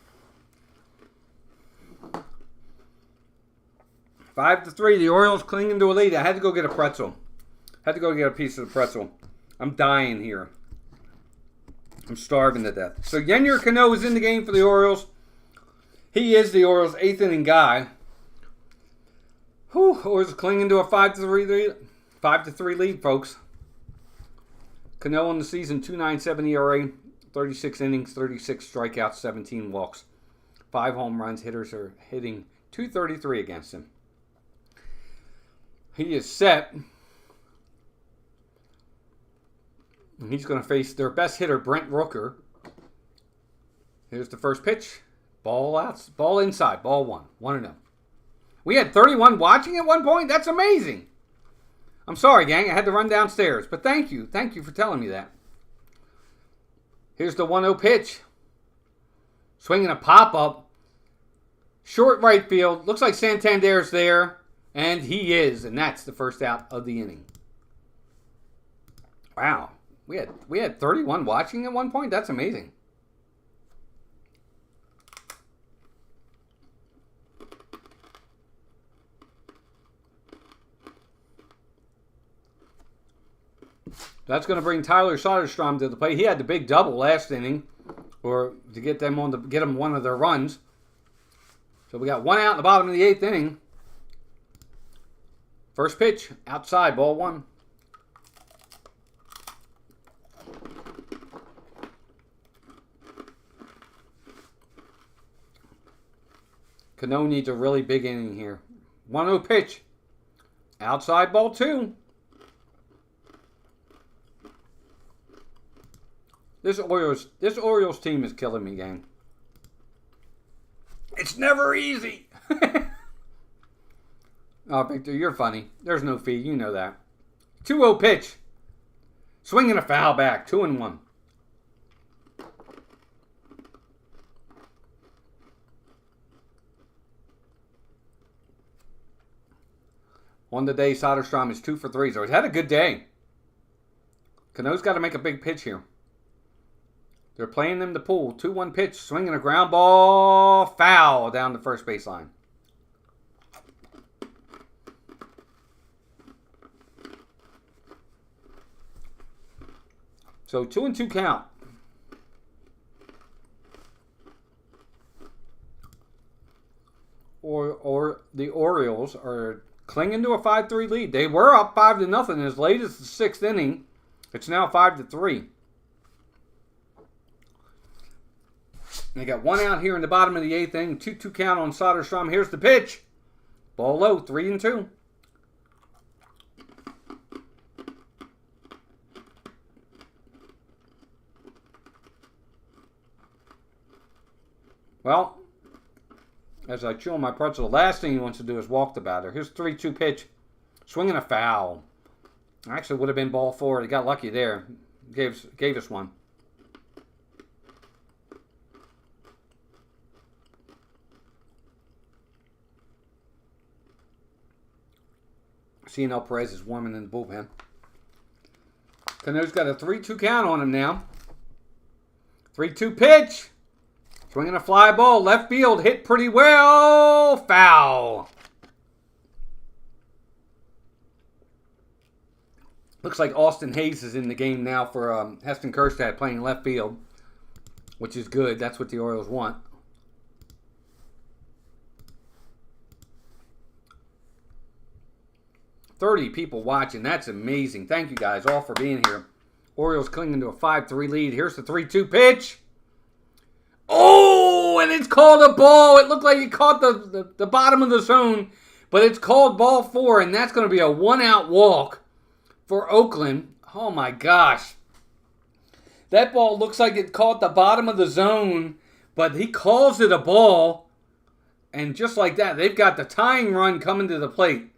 5-3. The Orioles clinging to a lead. I had to go get a pretzel. Had to go get a piece of the pretzel. I'm dying here. I'm starving to death. So Yennier Cano is in the game for the Orioles. He is the Orioles' 8th inning guy. Whew, Orioles clinging to a 5-3 lead. 5-3 lead, folks. Cano on the season, 2.97 ERA. 36 innings, 36 strikeouts, 17 walks. 5 home runs. Hitters are hitting .233 against him. He is set. And he's going to face their best hitter, Brent Rooker. Here's the first pitch. Ball out. Ball inside. Ball 1. 1-0. We had 31 watching at one point. That's amazing. I'm sorry, gang. I had to run downstairs. But thank you. Thank you for telling me that. Here's the 1-0 pitch. Swinging a pop-up. Short right field. Looks like Santander's there. And he is. And that's the first out of the inning. Wow. We had 31 watching at one point? That's amazing. That's going to bring Tyler Soderstrom to the plate. He had the big double last inning. or to get them one of their runs. So we got 1 out in the bottom of the 8th inning. First pitch, outside, ball 1. Cano needs a really big inning here. 1-0 pitch. Outside, ball 2. This Orioles team is killing me, gang. It's never easy. Oh, Victor, you're funny. There's no fee. You know that. 2-0 pitch. Swinging a foul back. 2-1. On the day, Soderstrom is 2 for 3. So he's had a good day. Cano's got to make a big pitch here. They're playing them to pull. 2-1 pitch. Swinging a ground ball. Foul down the first baseline. So 2-2 count. Or the Orioles are clinging to a 5-3 lead. They were up 5-0 as late as the 6th inning. It's now 5-3. They got 1 out here in the bottom of the 8th inning. 2-2 count on Soderstrom. Here's the pitch. Ball low, 3-2. Well, as I chew on my pretzel, the last thing he wants to do is walk the batter. Here's 3-2 pitch. Swinging a foul. Actually, would have been ball 4. He got lucky there. Gave us one. Cianel Perez is warming in the bullpen. Cano's got a 3-2 count on him now. 3-2 pitch. Swinging a fly ball. Left field. Hit pretty well. Foul. Looks like Austin Hayes is in the game now for Heston Kjerstad playing left field, which is good. That's what the Orioles want. $30 people watching. That's amazing. Thank you guys all for being here. Orioles clinging to a 5-3 lead. Here's the 3-2 pitch. Oh, and it's called a ball. It looked like it caught the bottom of the zone, but it's called ball 4, and that's going to be a 1-out walk for Oakland. Oh, my gosh. That ball looks like it caught the bottom of the zone, but he calls it a ball, and just like that, they've got the tying run coming to the plate.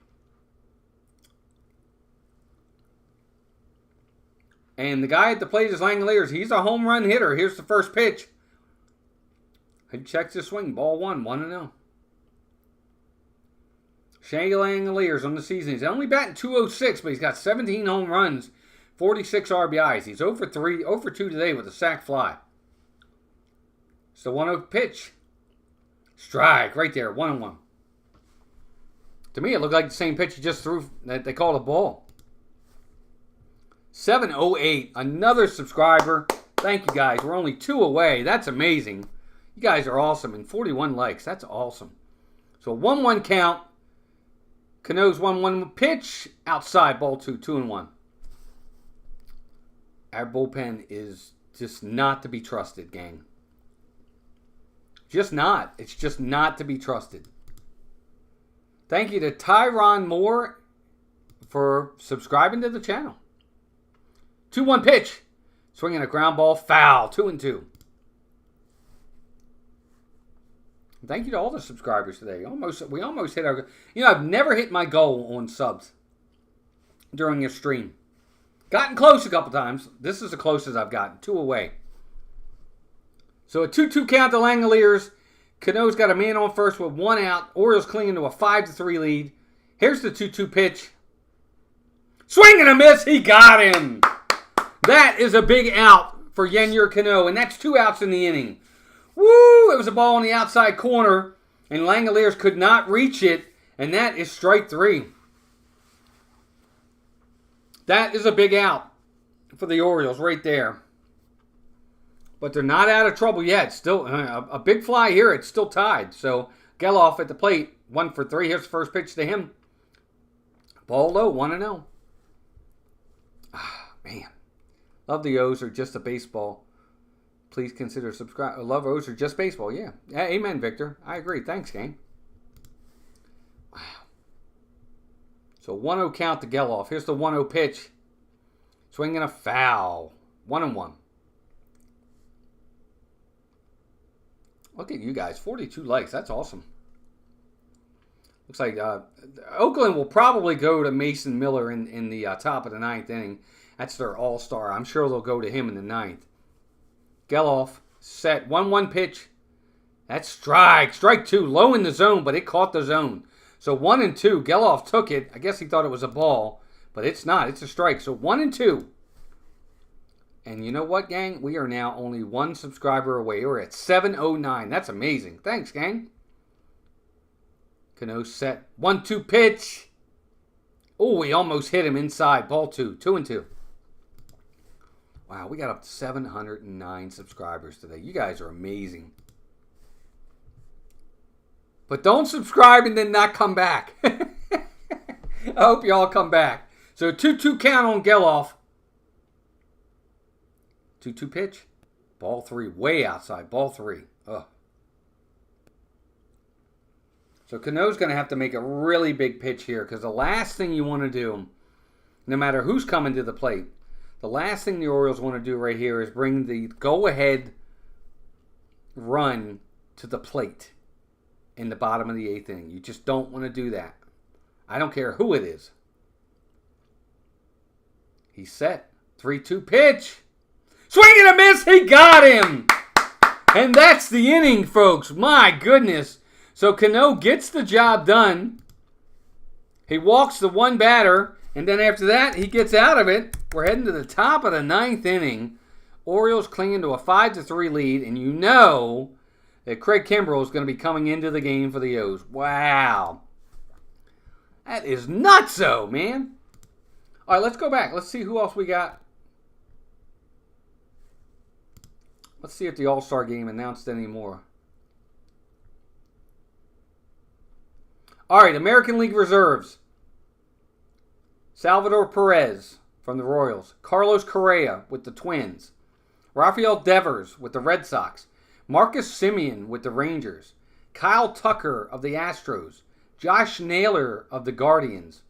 And the guy at the plate is Langeliers. He's a home run hitter. Here's the first pitch. He checks his swing. Ball 1, 1-0. Shea Langeliers on the season. He's only batting .206, but he's got 17 home runs, 46 RBIs. He's 0 for 2 today with a sac fly. It's the 1-0 pitch. Strike right there, 1-1. To me, it looked like the same pitch he just threw that they called a ball. 708, another subscriber. Thank you guys. We're only 2 away. That's amazing. You guys are awesome. And 41 likes. That's awesome. So 1-1 count. Cano's 1-1 pitch. Outside, ball 2, 2-1. Our bullpen is just not to be trusted, gang. Just not. It's just not to be trusted. Thank you to Tyron Moore for subscribing to the channel. 2-1 pitch. Swinging a ground ball. Foul. 2-2. Thank you to all the subscribers today. We almost hit our... I've never hit my goal on subs during a stream. Gotten close a couple times. This is the closest I've gotten. 2 away. So a 2-2 count to Langeliers. Cano's got a man on first with 1 out. Orioles clinging to a 5-3 lead. Here's the 2-2 pitch. Swing and a miss. He got him. That is a big out for Yennier Cano, and that's 2 outs in the inning. Woo! It was a ball in the outside corner, and Langeliers could not reach it, and that is strike 3. That is a big out for the Orioles right there. But they're not out of trouble yet. Still, a big fly here. It's still tied. So, Geloff at the plate. 1 for 3. Here's the first pitch to him. Ball low, 1-0. Ah, man. Love the O's are just a baseball. Please consider subscribe. Love O's are just baseball. Yeah. Amen, Victor. I agree. Thanks, gang. Wow. So 1-0 count to Geloff. Here's the 1-0 pitch. Swinging a foul. 1-1. Look at you guys. 42 likes. That's awesome. Looks like Oakland will probably go to Mason Miller in the top of the 9th inning. That's their all-star. I'm sure they'll go to him in the 9th. Geloff, set, 1-1 pitch. That's strike. Strike 2. Low in the zone, but it caught the zone. So 1-2. Geloff took it. I guess he thought it was a ball, but it's not. It's a strike. So 1-2. And you know what, gang? We are now only 1 subscriber away. We're at 709. That's amazing. Thanks, gang. Cano set. 1-2 pitch. Oh, we almost hit him inside. Ball 2. 2-2. Wow, we got up to 709 subscribers today. You guys are amazing. But don't subscribe and then not come back. I hope you all come back. So 2-2 count on Geloff. 2-2 pitch. Ball 3. Way outside. Ball 3. Ugh. So Cano's going to have to make a really big pitch here because the last thing you want to do, no matter who's coming to the plate, the last thing the Orioles want to do right here is bring the go-ahead run to the plate in the bottom of the 8th inning. You just don't want to do that. I don't care who it is. He's set. 3-2 pitch. Swing and a miss. He got him. And that's the inning, folks. My goodness. So Cano gets the job done. He walks the 1 batter. And then after that, he gets out of it. We're heading to the top of the 9th inning. Orioles clinging to a 5-3 lead. And you know that Craig Kimbrell is going to be coming into the game for the O's. Wow. That is nutso, man. All right, let's go back. Let's see who else we got. Let's see if the All-Star game announced any more. All right, American League Reserves. Salvador Perez from the Royals. Carlos Correa with the Twins. Rafael Devers with the Red Sox. Marcus Semien with the Rangers. Kyle Tucker of the Astros. Josh Naylor of the Guardians.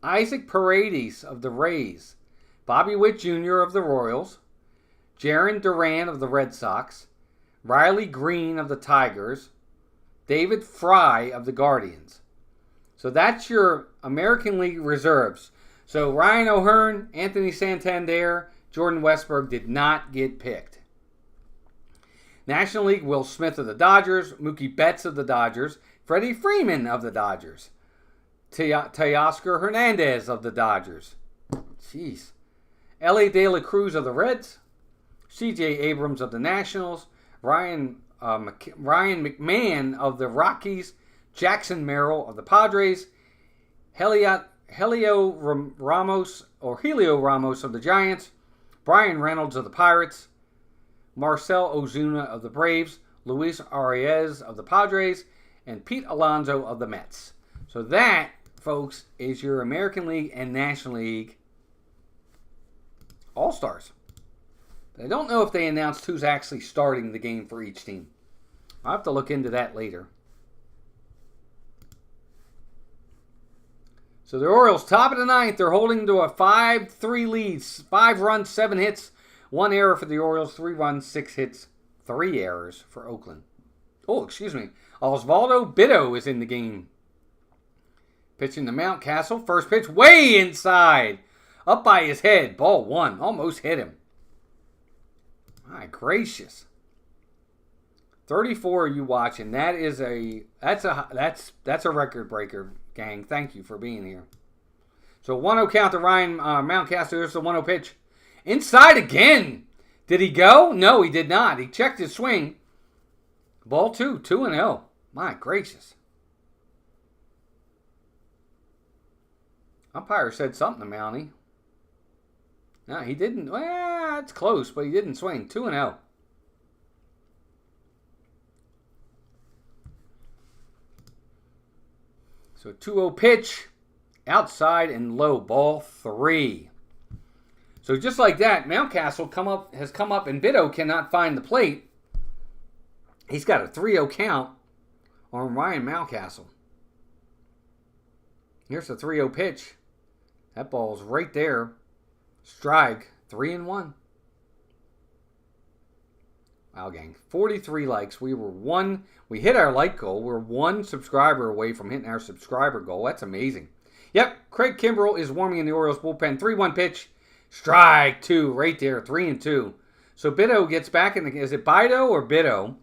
Isaac Paredes of the Rays. Bobby Witt Jr. of the Royals. Jarren Duran of the Red Sox. Riley Green of the Tigers. David Fry of the Guardians. So that's your American League Reserves. So Ryan O'Hearn, Anthony Santander, Jordan Westburg did not get picked. National League, Will Smith of the Dodgers, Mookie Betts of the Dodgers, Freddie Freeman of the Dodgers, Teoscar Hernandez of the Dodgers. Jeez. Ellie De La Cruz of the Reds, C.J. Abrams of the Nationals, Ryan McMahon of the Rockies, Jackson Merrill of the Padres, Helio Ramos of the Giants, Brian Reynolds of the Pirates, Marcel Ozuna of the Braves, Luis Arias of the Padres, and Pete Alonso of the Mets. So that, folks, is your American League and National League All-Stars. But I don't know if they announced who's actually starting the game for each team. I'll have to look into that later. So the Orioles, top of the 9th, they're holding to a 5-3 lead. 5 runs, 7 hits, 1 error for the Orioles, 3 runs, 6 hits, 3 errors for Oakland. Oh, excuse me. Osvaldo Bido is in the game. Pitching to Mountcastle. First pitch way inside. Up by his head. Ball 1. Almost hit him. My gracious. 34 you watching. That's a record breaker, gang. Thank you for being here. So 1-0 count to Ryan Mountcastle. Here's the 1-0 pitch. Inside again. Did he go? No, he did not. He checked his swing. Ball 2. 2-0. My gracious. Umpire said something to Mountie. No, he didn't. Well, it's close, but he didn't swing. 2-0. So 2-0 pitch. Outside and low. Ball 3. So just like that, Mountcastle has come up, and Bitto cannot find the plate. He's got a 3-0 count on Ryan Mountcastle. Here's the 3-0 pitch. That ball's right there. Strike. 3-1. Wow, gang. 43 likes. We hit our like goal. We're 1 subscriber away from hitting our subscriber goal. That's amazing. Yep, Craig Kimbrell is warming in the Orioles bullpen. 3-1 pitch. Strike 2 right there. 3-2. So Bitto gets back in the... Is it Bido or Bitto?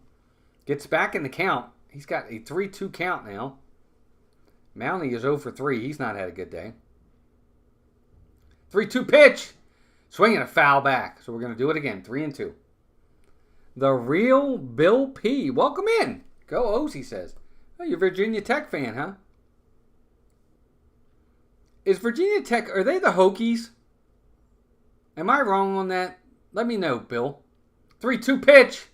Gets back in the count. He's got a 3-2 count now. Mountie is 0 for 3. He's not had a good day. 3-2 pitch. Swinging a foul back. So we're going to do it again. 3-2. The real Bill P. Welcome in. Go O's, he says. Oh, you're a Virginia Tech fan, huh? Is Virginia Tech, are they the Hokies? Am I wrong on that? Let me know, Bill. 3-2 pitch.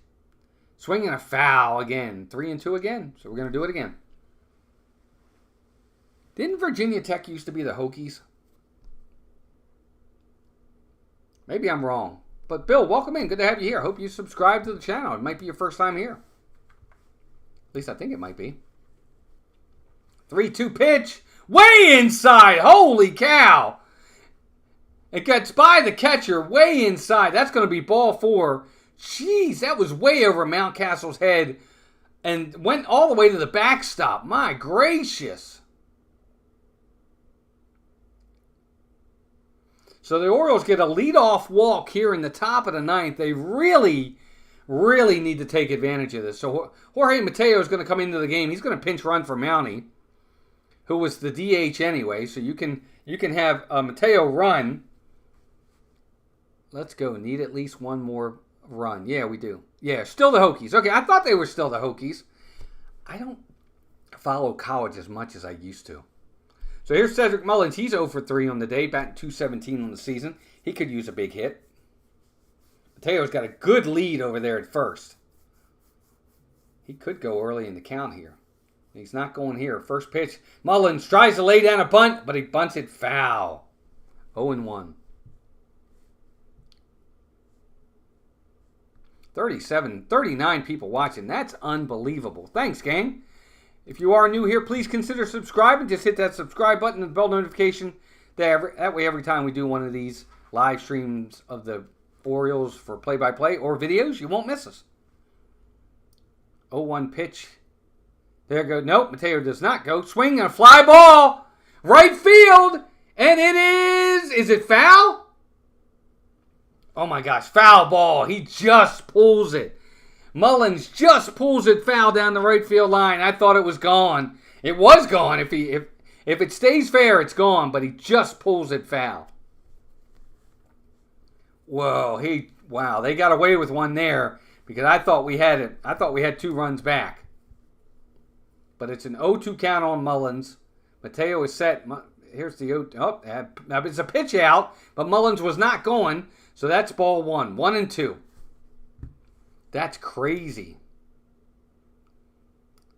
Swinging a foul again. 3-2 again. So we're going to do it again. Didn't Virginia Tech used to be the Hokies? Maybe I'm wrong. But Bill, welcome in. Good to have you here. Hope you subscribe to the channel. It might be your first time here. At least I think it might be. 3-2 pitch. Way inside. Holy cow. It gets by the catcher. Way inside. That's going to be ball 4. Jeez, that was way over Mountcastle's head. And went all the way to the backstop. My gracious. So the Orioles get a leadoff walk here in the top of the 9th. They really, really need to take advantage of this. So Jorge Mateo is going to come into the game. He's going to pinch run for Mountie, who was the DH anyway. So you can have Mateo run. Let's go. Need at least one more run. Yeah, we do. Yeah, still the Hokies. Okay, I thought they were still the Hokies. I don't follow college as much as I used to. So here's Cedric Mullins. He's 0 for 3 on the day, batting .217 on the season. He could use a big hit. Mateo's got a good lead over there at first. He could go early in the count here. He's not going here. First pitch. Mullins tries to lay down a bunt, but he bunts it foul. 0-1. 39 people watching. That's unbelievable. Thanks, gang. If you are new here, please consider subscribing. Just hit that subscribe button and the bell notification. That way, every time we do one of these live streams of the Orioles for play-by-play or videos, you won't miss us. 0-1 pitch. There goes. Nope, Mateo does not go. Swing and a fly ball. Right field. And it is... Is it foul? Oh, my gosh. Foul ball. He just pulls it. Mullins just pulls it foul down the right field line. I thought it was gone. It was gone. If it stays fair, it's gone. But he just pulls it foul. Whoa, wow. They got away with one there because I thought we had it. I thought we had 2 runs back. But it's an 0-2 count on Mullins. Mateo is set. Here's the 0. Oh, it's a pitch out, but Mullins was not going. So that's ball 1. 1-2. That's crazy.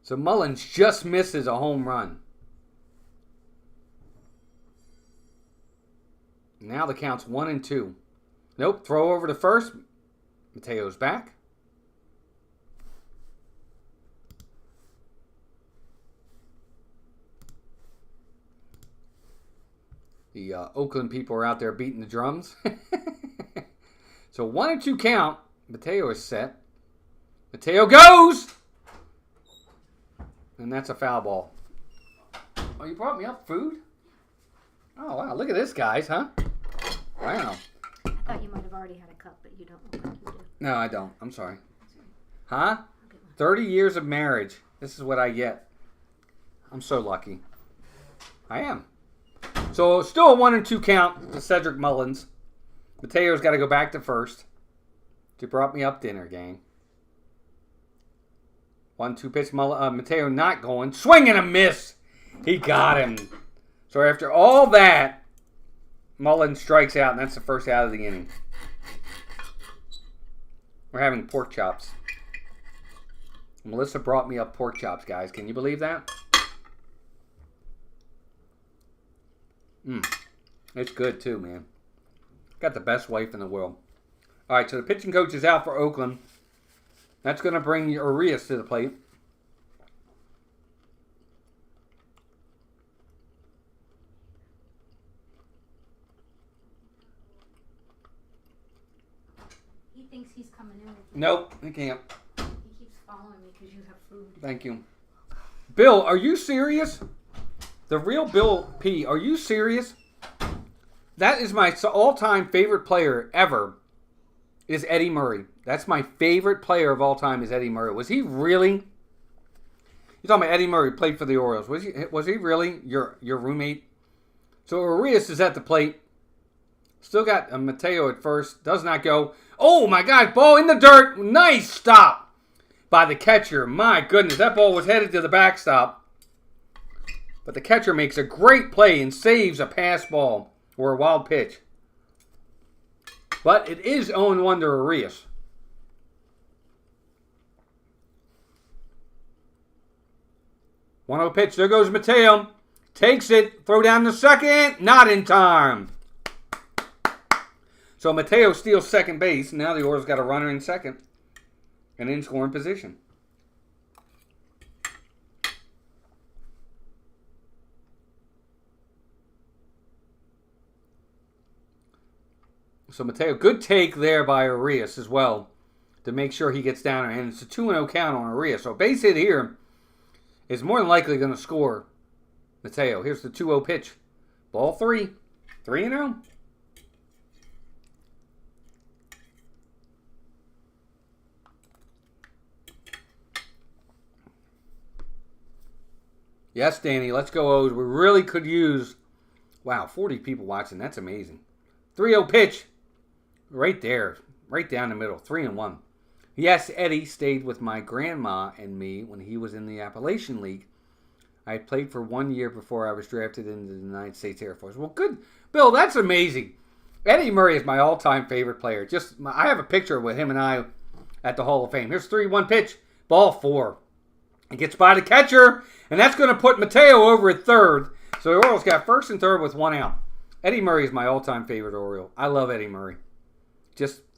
So Mullins just misses a home run. Now the count's 1-2. Nope, throw over to first. Mateo's back. The Oakland people are out there beating the drums. So 1-2 count. Mateo is set. Mateo goes! And that's a foul ball. Oh, you brought me up food? Oh, wow. Look at this, guys, huh? Wow. I thought you might have already had a cup, but you don't look like you do. No, I don't. I'm sorry. Huh? 30 years of marriage. This is what I get. I'm so lucky. I am. So, still a 1-2 count to Cedric Mullins. Mateo's got to go back to first. You brought me up dinner, gang. 1-2 pitch. Mateo not going. Swing and a miss. He got him. So after all that, Mullins strikes out, and that's the first out of the inning. We're having pork chops. Melissa brought me up pork chops, guys. Can you believe that? It's good too, man. Got the best wife in the world. All right, so the pitching coach is out for Oakland. That's going to bring Arias to the plate. He thinks he's coming in with you. Nope, he can't. He keeps following me because you have food. Thank you. Bill, are you serious? The real Bill P. Are you serious? That is my all-time favorite player ever. Is Eddie Murray. That's my favorite player of all time. Is Eddie Murray. Was he really? You're talking about Eddie Murray played for the Orioles. Was he really your roommate? So Arias is at the plate. Still got Mateo at first. Does not go. Oh my God! Ball in the dirt. Nice stop by the catcher. My goodness, that ball was headed to the backstop. But the catcher makes a great play and saves a pass ball or a wild pitch. But it is 0-1 to Arias. 1-0 pitch. There goes Mateo. Takes it. Throw down the second. Not in time. So Mateo steals second base. Now the Orioles got a runner in second. And in scoring position. So Mateo, good take there by Arias as well to make sure he gets down there. And it's a 2-0 count on Arias. So base hit here is more than likely going to score Mateo. Here's the 2-0 pitch. Ball 3. 3-0. Yes, Danny, let's go O's. We really could use, wow, 40 people watching. That's amazing. 3-0 pitch. Right there. Right down the middle. 3-1. Yes, Eddie stayed with my grandma and me when he was in the Appalachian League. I played for 1 year before I was drafted into the United States Air Force. Well, good. Bill, that's amazing. Eddie Murray is my all-time favorite player. I have a picture with him and I at the Hall of Fame. Here's 3-1 pitch. Ball 4. It gets by the catcher, and that's going to put Mateo over at third. So the Orioles got first and third with 1 out. Eddie Murray is my all-time favorite Oriole. I love Eddie Murray.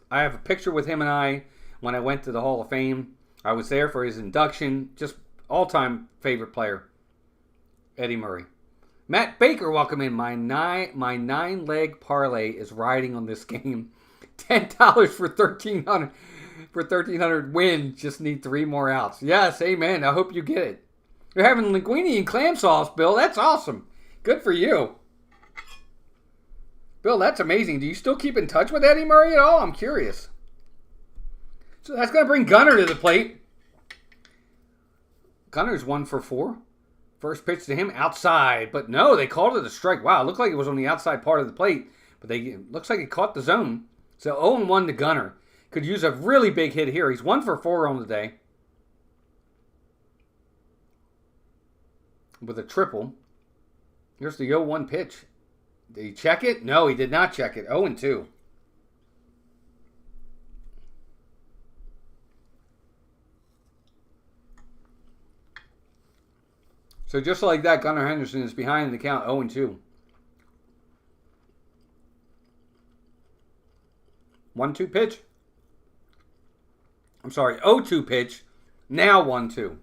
I have a picture with him and I when I went to the Hall of Fame. I was there for his induction. Just all-time favorite player, Eddie Murray. Matt Baker, welcome in. My 9-leg parlay is riding on this game. $10 for $1,300. For $1,300 win, just need 3 more outs. Yes, amen. I hope you get it. You're having linguine and clam sauce, Bill. That's awesome. Good for you. Bill, that's amazing. Do you still keep in touch with Eddie Murray at all? I'm curious. So that's going to bring Gunnar to the plate. Gunnar's 1 for 4. First pitch to him outside. But no, they called it a strike. Wow, it looked like it was on the outside part of the plate. But it looks like it caught the zone. So 0-1 to Gunnar. Could use a really big hit here. He's 1 for 4 on the day. With a triple. Here's the 0-1 pitch. Did he check it? No, he did not check it. 0-2. So just like that, Gunnar Henderson is behind the count 0-2. 1-2 pitch. I'm sorry, 0-2 pitch. Now 1-2.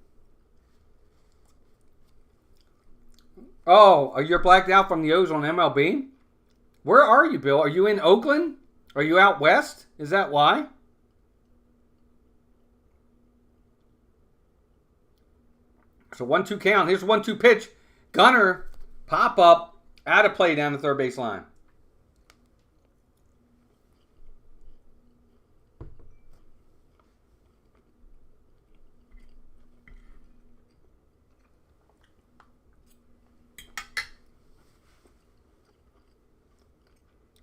Oh, you're blacked out from the O's on MLB? Where are you, Bill? Are you in Oakland? Are you out west? Is that why? So 1-2 count. Here's 1-2 pitch. Gunnar, pop up, out of play down the third base line.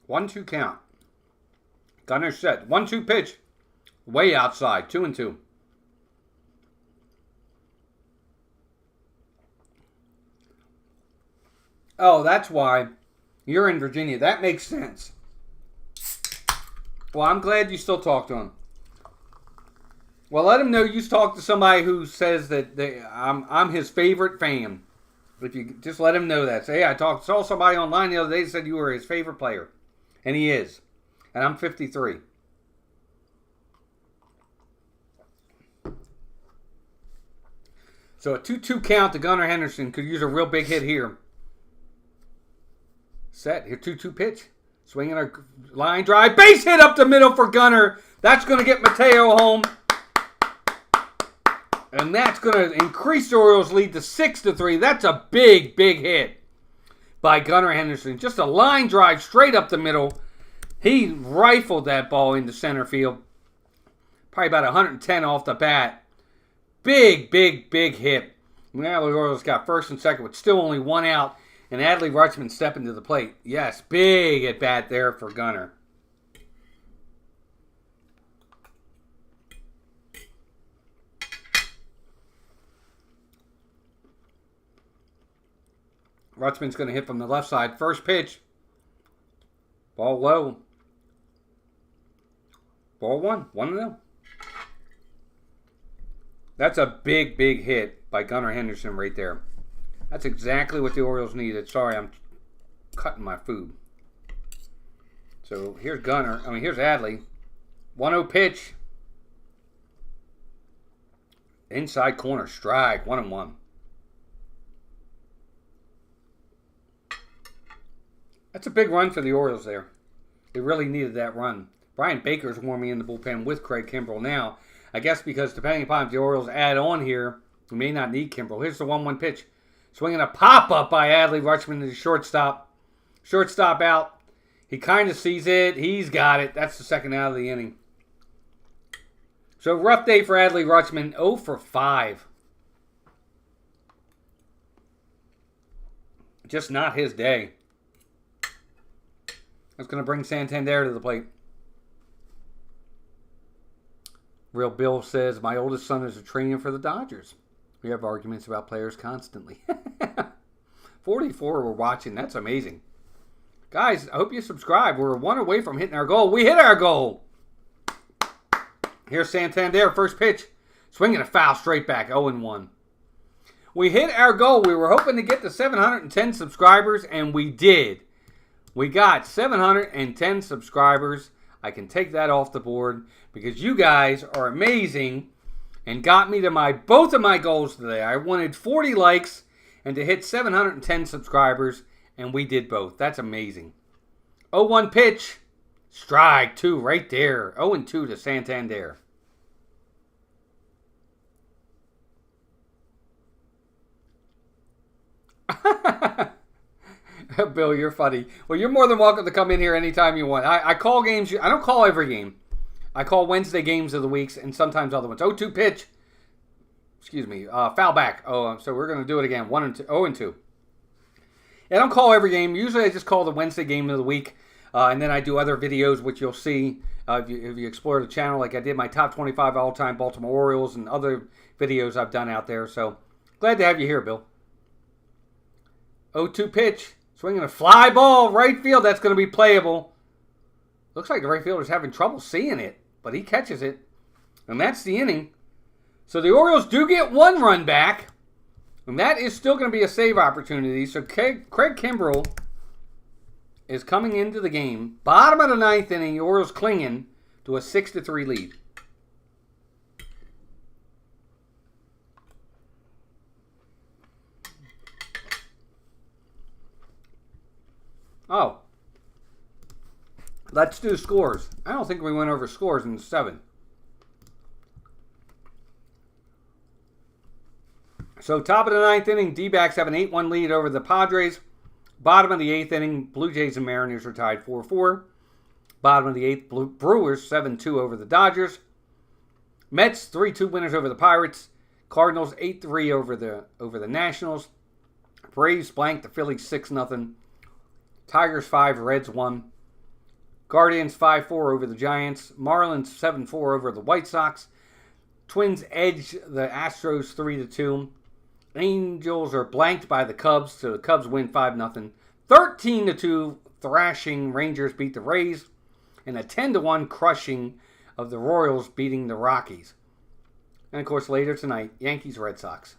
One-two count. Gunnar set. 1-2 pitch. Way outside. 2-2. Oh, that's why you're in Virginia. That makes sense. Well, I'm glad you still talk to him. Well, let him know you talked to somebody who says that I'm his favorite fan. If you just let him know that. Say, hey, saw somebody online the other day that said you were his favorite player. And he is. And I'm 53. So a 2-2 count to Gunnar Henderson. Could use a real big hit here. Set. Here, 2-2 pitch. Swinging a line drive. Base hit up the middle for Gunnar. That's going to get Mateo home. And that's going to increase the Orioles' lead to 6-3. That's a big, big hit by Gunnar Henderson. Just a line drive straight up the middle. He rifled that ball into center field. Probably about 110 off the bat. Big, big, big hit. Now the Orioles got first and second with still only one out. And Adley Rutschman stepping to the plate. Yes, big at bat there for Gunnar. Rutschman's going to hit from the left side. First pitch. Ball low. Ball 1. 1-0. That's a big, big hit by Gunnar Henderson right there. That's exactly what the Orioles needed. Sorry, I'm cutting my food. So here's here's Adley. 1-0 pitch. Inside corner. Strike. 1-1. That's a big run for the Orioles there. They really needed that run. Brian Baker's warming in the bullpen with Craig Kimbrell now. I guess because depending upon if the Orioles add on here, we may not need Kimbrell. Here's the 1-1 pitch. Swinging a pop-up by Adley Rutschman to the shortstop. Shortstop out. He kind of sees it. He's got it. That's the second out of the inning. So rough day for Adley Rutschman. 0 for 5. Just not his day. That's going to bring Santander to the plate. Real Bill says, my oldest son is a trainer for the Dodgers. We have arguments about players constantly. 44 were watching. That's amazing. Guys, I hope you subscribe. We're one away from hitting our goal. We hit our goal. Here's Santander. First pitch. Swinging a foul straight back. 0-1. We hit our goal. We were hoping to get to 710 subscribers, and we did. We got 710 subscribers. I can take that off the board because you guys are amazing and got me to both of my goals today. I wanted 40 likes and to hit 710 subscribers, and we did both. That's amazing. 0-1 pitch. Strike 2 right there. 0-2 to Santander. Bill, you're funny. Well, you're more than welcome to come in here anytime you want. I call games. I don't call every game. I call Wednesday games of the weeks and sometimes other ones. 0-2 pitch. Excuse me. Foul back. So we're going to do it again. 0-2. I don't call every game. Usually I just call the Wednesday game of the week. And then I do other videos, which you'll see if you explore the channel. Like I did my top 25 all-time Baltimore Orioles and other videos I've done out there. So glad to have you here, Bill. 0-2 pitch. Swinging a fly ball, right field. That's going to be playable. Looks like the right fielder's having trouble seeing it, but he catches it. And that's the inning. So the Orioles do get one run back. And that is still going to be a save opportunity. So Craig Kimbrell is coming into the game. Bottom of the ninth inning, the Orioles clinging to a 6-3 lead. Oh. Let's do scores. I don't think we went over scores in 7. So top of the ninth inning, D-backs have an 8-1 lead over the Padres. Bottom of the 8th inning, Blue Jays and Mariners are tied 4-4. Bottom of the 8th, Brewers 7-2 over the Dodgers. Mets 3-2 winners over the Pirates. Cardinals 8-3 over the Nationals. Braves blanked the Phillies 6-0. Tigers 5, Reds 1. Guardians 5-4 over the Giants. Marlins 7-4 over the White Sox. Twins edge the Astros 3-2. Angels are blanked by the Cubs, so the Cubs win 5-0. 13-2 thrashing Rangers beat the Rays. And a 10-1 crushing of the Royals beating the Rockies. And of course later tonight, Yankees Red Sox.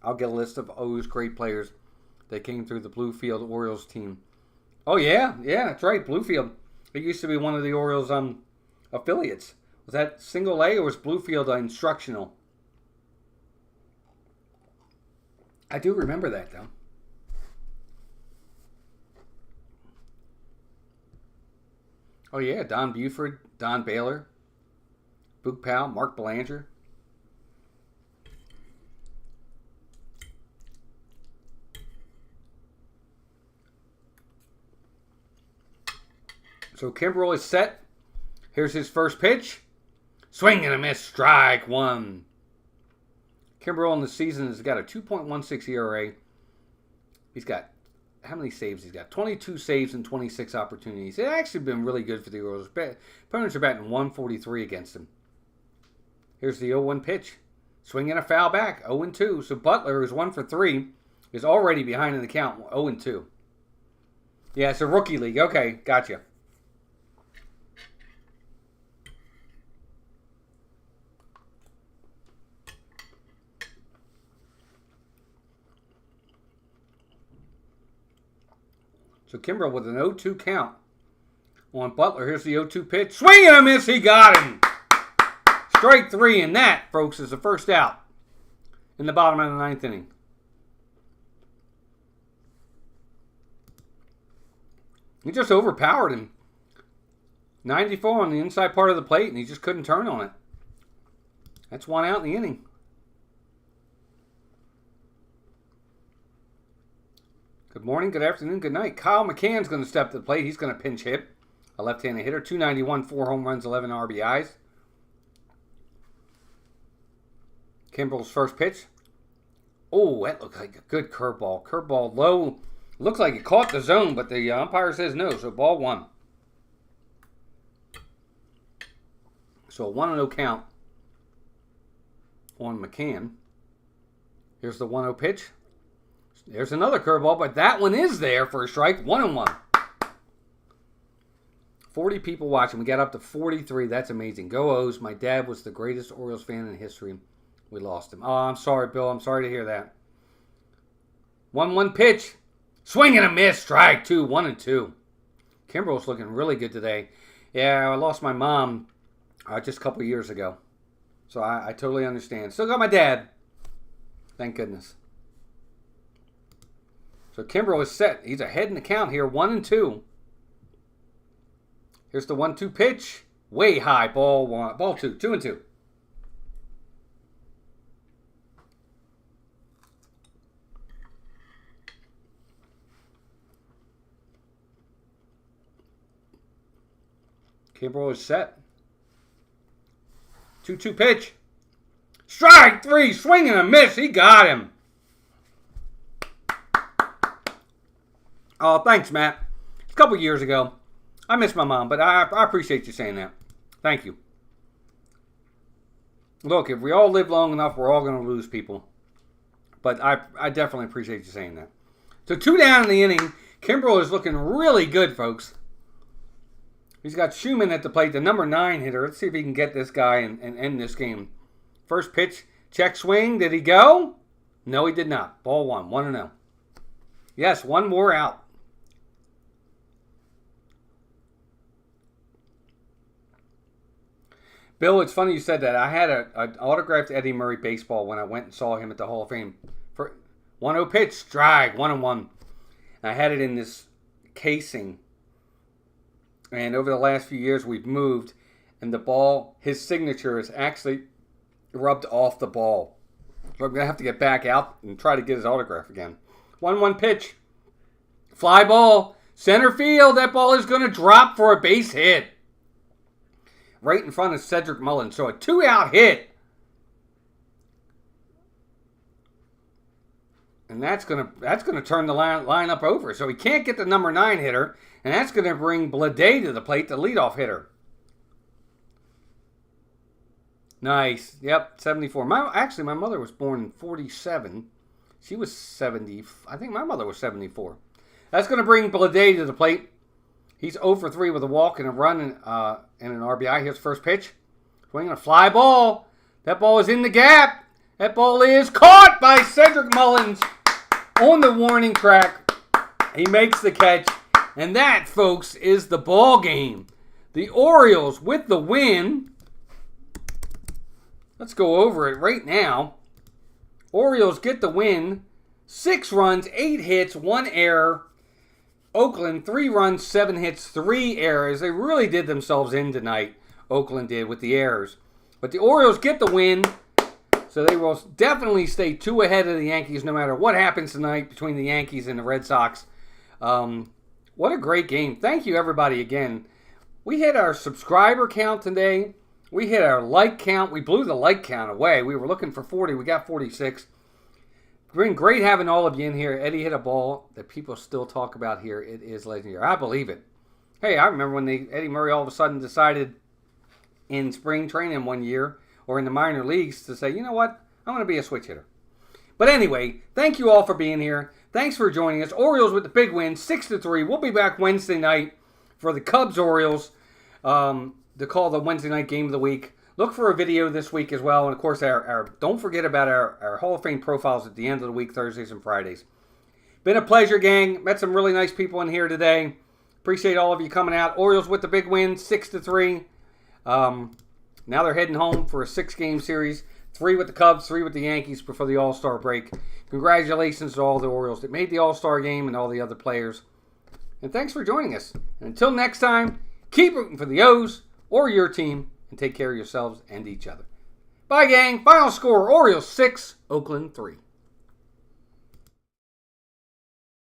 I'll get a list of those great players that came through the Bluefield Orioles team. Oh, yeah, that's right, Bluefield. It used to be one of the Orioles affiliates. Was that single A or was Bluefield instructional? I do remember that, though. Oh, yeah, Don Buford, Don Baylor, Boog Powell, Mark Belanger. So Kimbrel is set. Here's his first pitch. Swing and a miss, strike one. Kimbrel in the season has got a 2.16 ERA. He's got, how many saves he's got? 22 saves and 26 opportunities. It's actually been really good for the Orioles. Opponents are batting 143 against him. Here's the 0-1 pitch. Swing and a foul back, 0-2. So Butler, who's 1 for 3, is already behind in the count, 0-2. Yeah, it's a rookie league. Okay, gotcha. So Kimbrel with an 0-2 count on Butler. Here's the 0-2 pitch. Swing and a miss. He got him. Strike 3. And that, folks, is the first out in the bottom of the 9th inning. He just overpowered him. 94 on the inside part of the plate, and he just couldn't turn on it. That's 1 out in the inning. Good morning, good afternoon, good night. Kyle McCann's going to step to the plate. He's going to pinch hit. A left-handed hitter. 291, 4 home runs, 11 RBIs. Kimbrel's first pitch. Oh, that looked like a good curveball. Curveball low. Looks like it caught the zone, but the umpire says no, so ball 1. So a 1-0 count on McCann. Here's the 1-0 pitch. There's another curveball, but that one is there for a strike. 1-1. 40 people watching. We got up to 43. That's amazing. Go O's. My dad was the greatest Orioles fan in history. We lost him. Oh, I'm sorry, Bill. I'm sorry to hear that. 1-1 pitch. Swing and a miss. Strike 2. 1-2. Kimbrel's looking really good today. Yeah, I lost my mom just a couple years ago. So I totally understand. Still got my dad. Thank goodness. So Kimbrel is set. He's ahead in the count here, 1-2. Here's the 1-2 pitch. Way high, ball 1, ball 2, 2-2. Kimbrel is set. 2-2 pitch. Strike 3, swing and a miss. He got him. Oh, thanks, Matt. It's a couple years ago. I miss my mom, but I appreciate you saying that. Thank you. Look, if we all live long enough, we're all going to lose people. But I definitely appreciate you saying that. So 2 down in the inning. Kimbrel is looking really good, folks. He's got Schumann at the plate, the number 9 hitter. Let's see if he can get this guy and end this game. First pitch, check swing. Did he go? No, he did not. Ball 1, 1-0. Yes, 1 more out. Bill, it's funny you said that. I had an autographed Eddie Murray baseball when I went and saw him at the Hall of Fame. For 1-0 pitch, strike, 1-1. I had it in this casing. And over the last few years, we've moved. And the ball, his signature is actually rubbed off the ball. So I'm going to have to get back out and try to get his autograph again. 1-1 pitch. Fly ball. Center field. That ball is going to drop for a base hit. Right in front of Cedric Mullins. So a 2-out hit. And that's gonna turn the lineup over. So he can't get the number 9 hitter. And that's going to bring Blade to the plate, the leadoff hitter. Nice. Yep, 74. Actually, my mother was born in 47. She was 70. I think my mother was 74. That's going to bring Blade to the plate. He's 0 for 3 with a walk and a run and an RBI. Here's first pitch. Swinging a fly ball. That ball is in the gap. That ball is caught by Cedric Mullins on the warning track. He makes the catch. And that, folks, is the ball game. The Orioles with the win. Let's go over it right now. Orioles get the win. 6 runs, 8 hits, 1 error. Oakland, 3 runs, 7 hits, 3 errors. They really did themselves in tonight, Oakland did, with the errors. But the Orioles get the win, so they will definitely stay 2 ahead of the Yankees no matter what happens tonight between the Yankees and the Red Sox. What a great game. Thank you, everybody, again. We hit our subscriber count today. We hit our like count. We blew the like count away. We were looking for 40. We got 46. It's been great having all of you in here. Eddie hit a ball that people still talk about here. It is legendary. I believe it. Hey, I remember when Eddie Murray all of a sudden decided in spring training one year or in the minor leagues to say, you know what, I'm going to be a switch hitter. But anyway, thank you all for being here. Thanks for joining us. Orioles with the big win, 6-3. We'll be back Wednesday night for the Cubs-Orioles to call the Wednesday night game of the week. Look for a video this week as well. And, of course, don't forget about our Hall of Fame profiles at the end of the week, Thursdays and Fridays. Been a pleasure, gang. Met some really nice people in here today. Appreciate all of you coming out. Orioles with the big win, 6-3. Now they're heading home for a 6-game series. 3 with the Cubs, 3 with the Yankees before the All-Star break. Congratulations to all the Orioles that made the All-Star game and all the other players. And thanks for joining us. And until next time, keep rooting for the O's or your team and take care of yourselves and each other. Bye, gang. Final score, Orioles 6, Oakland 3.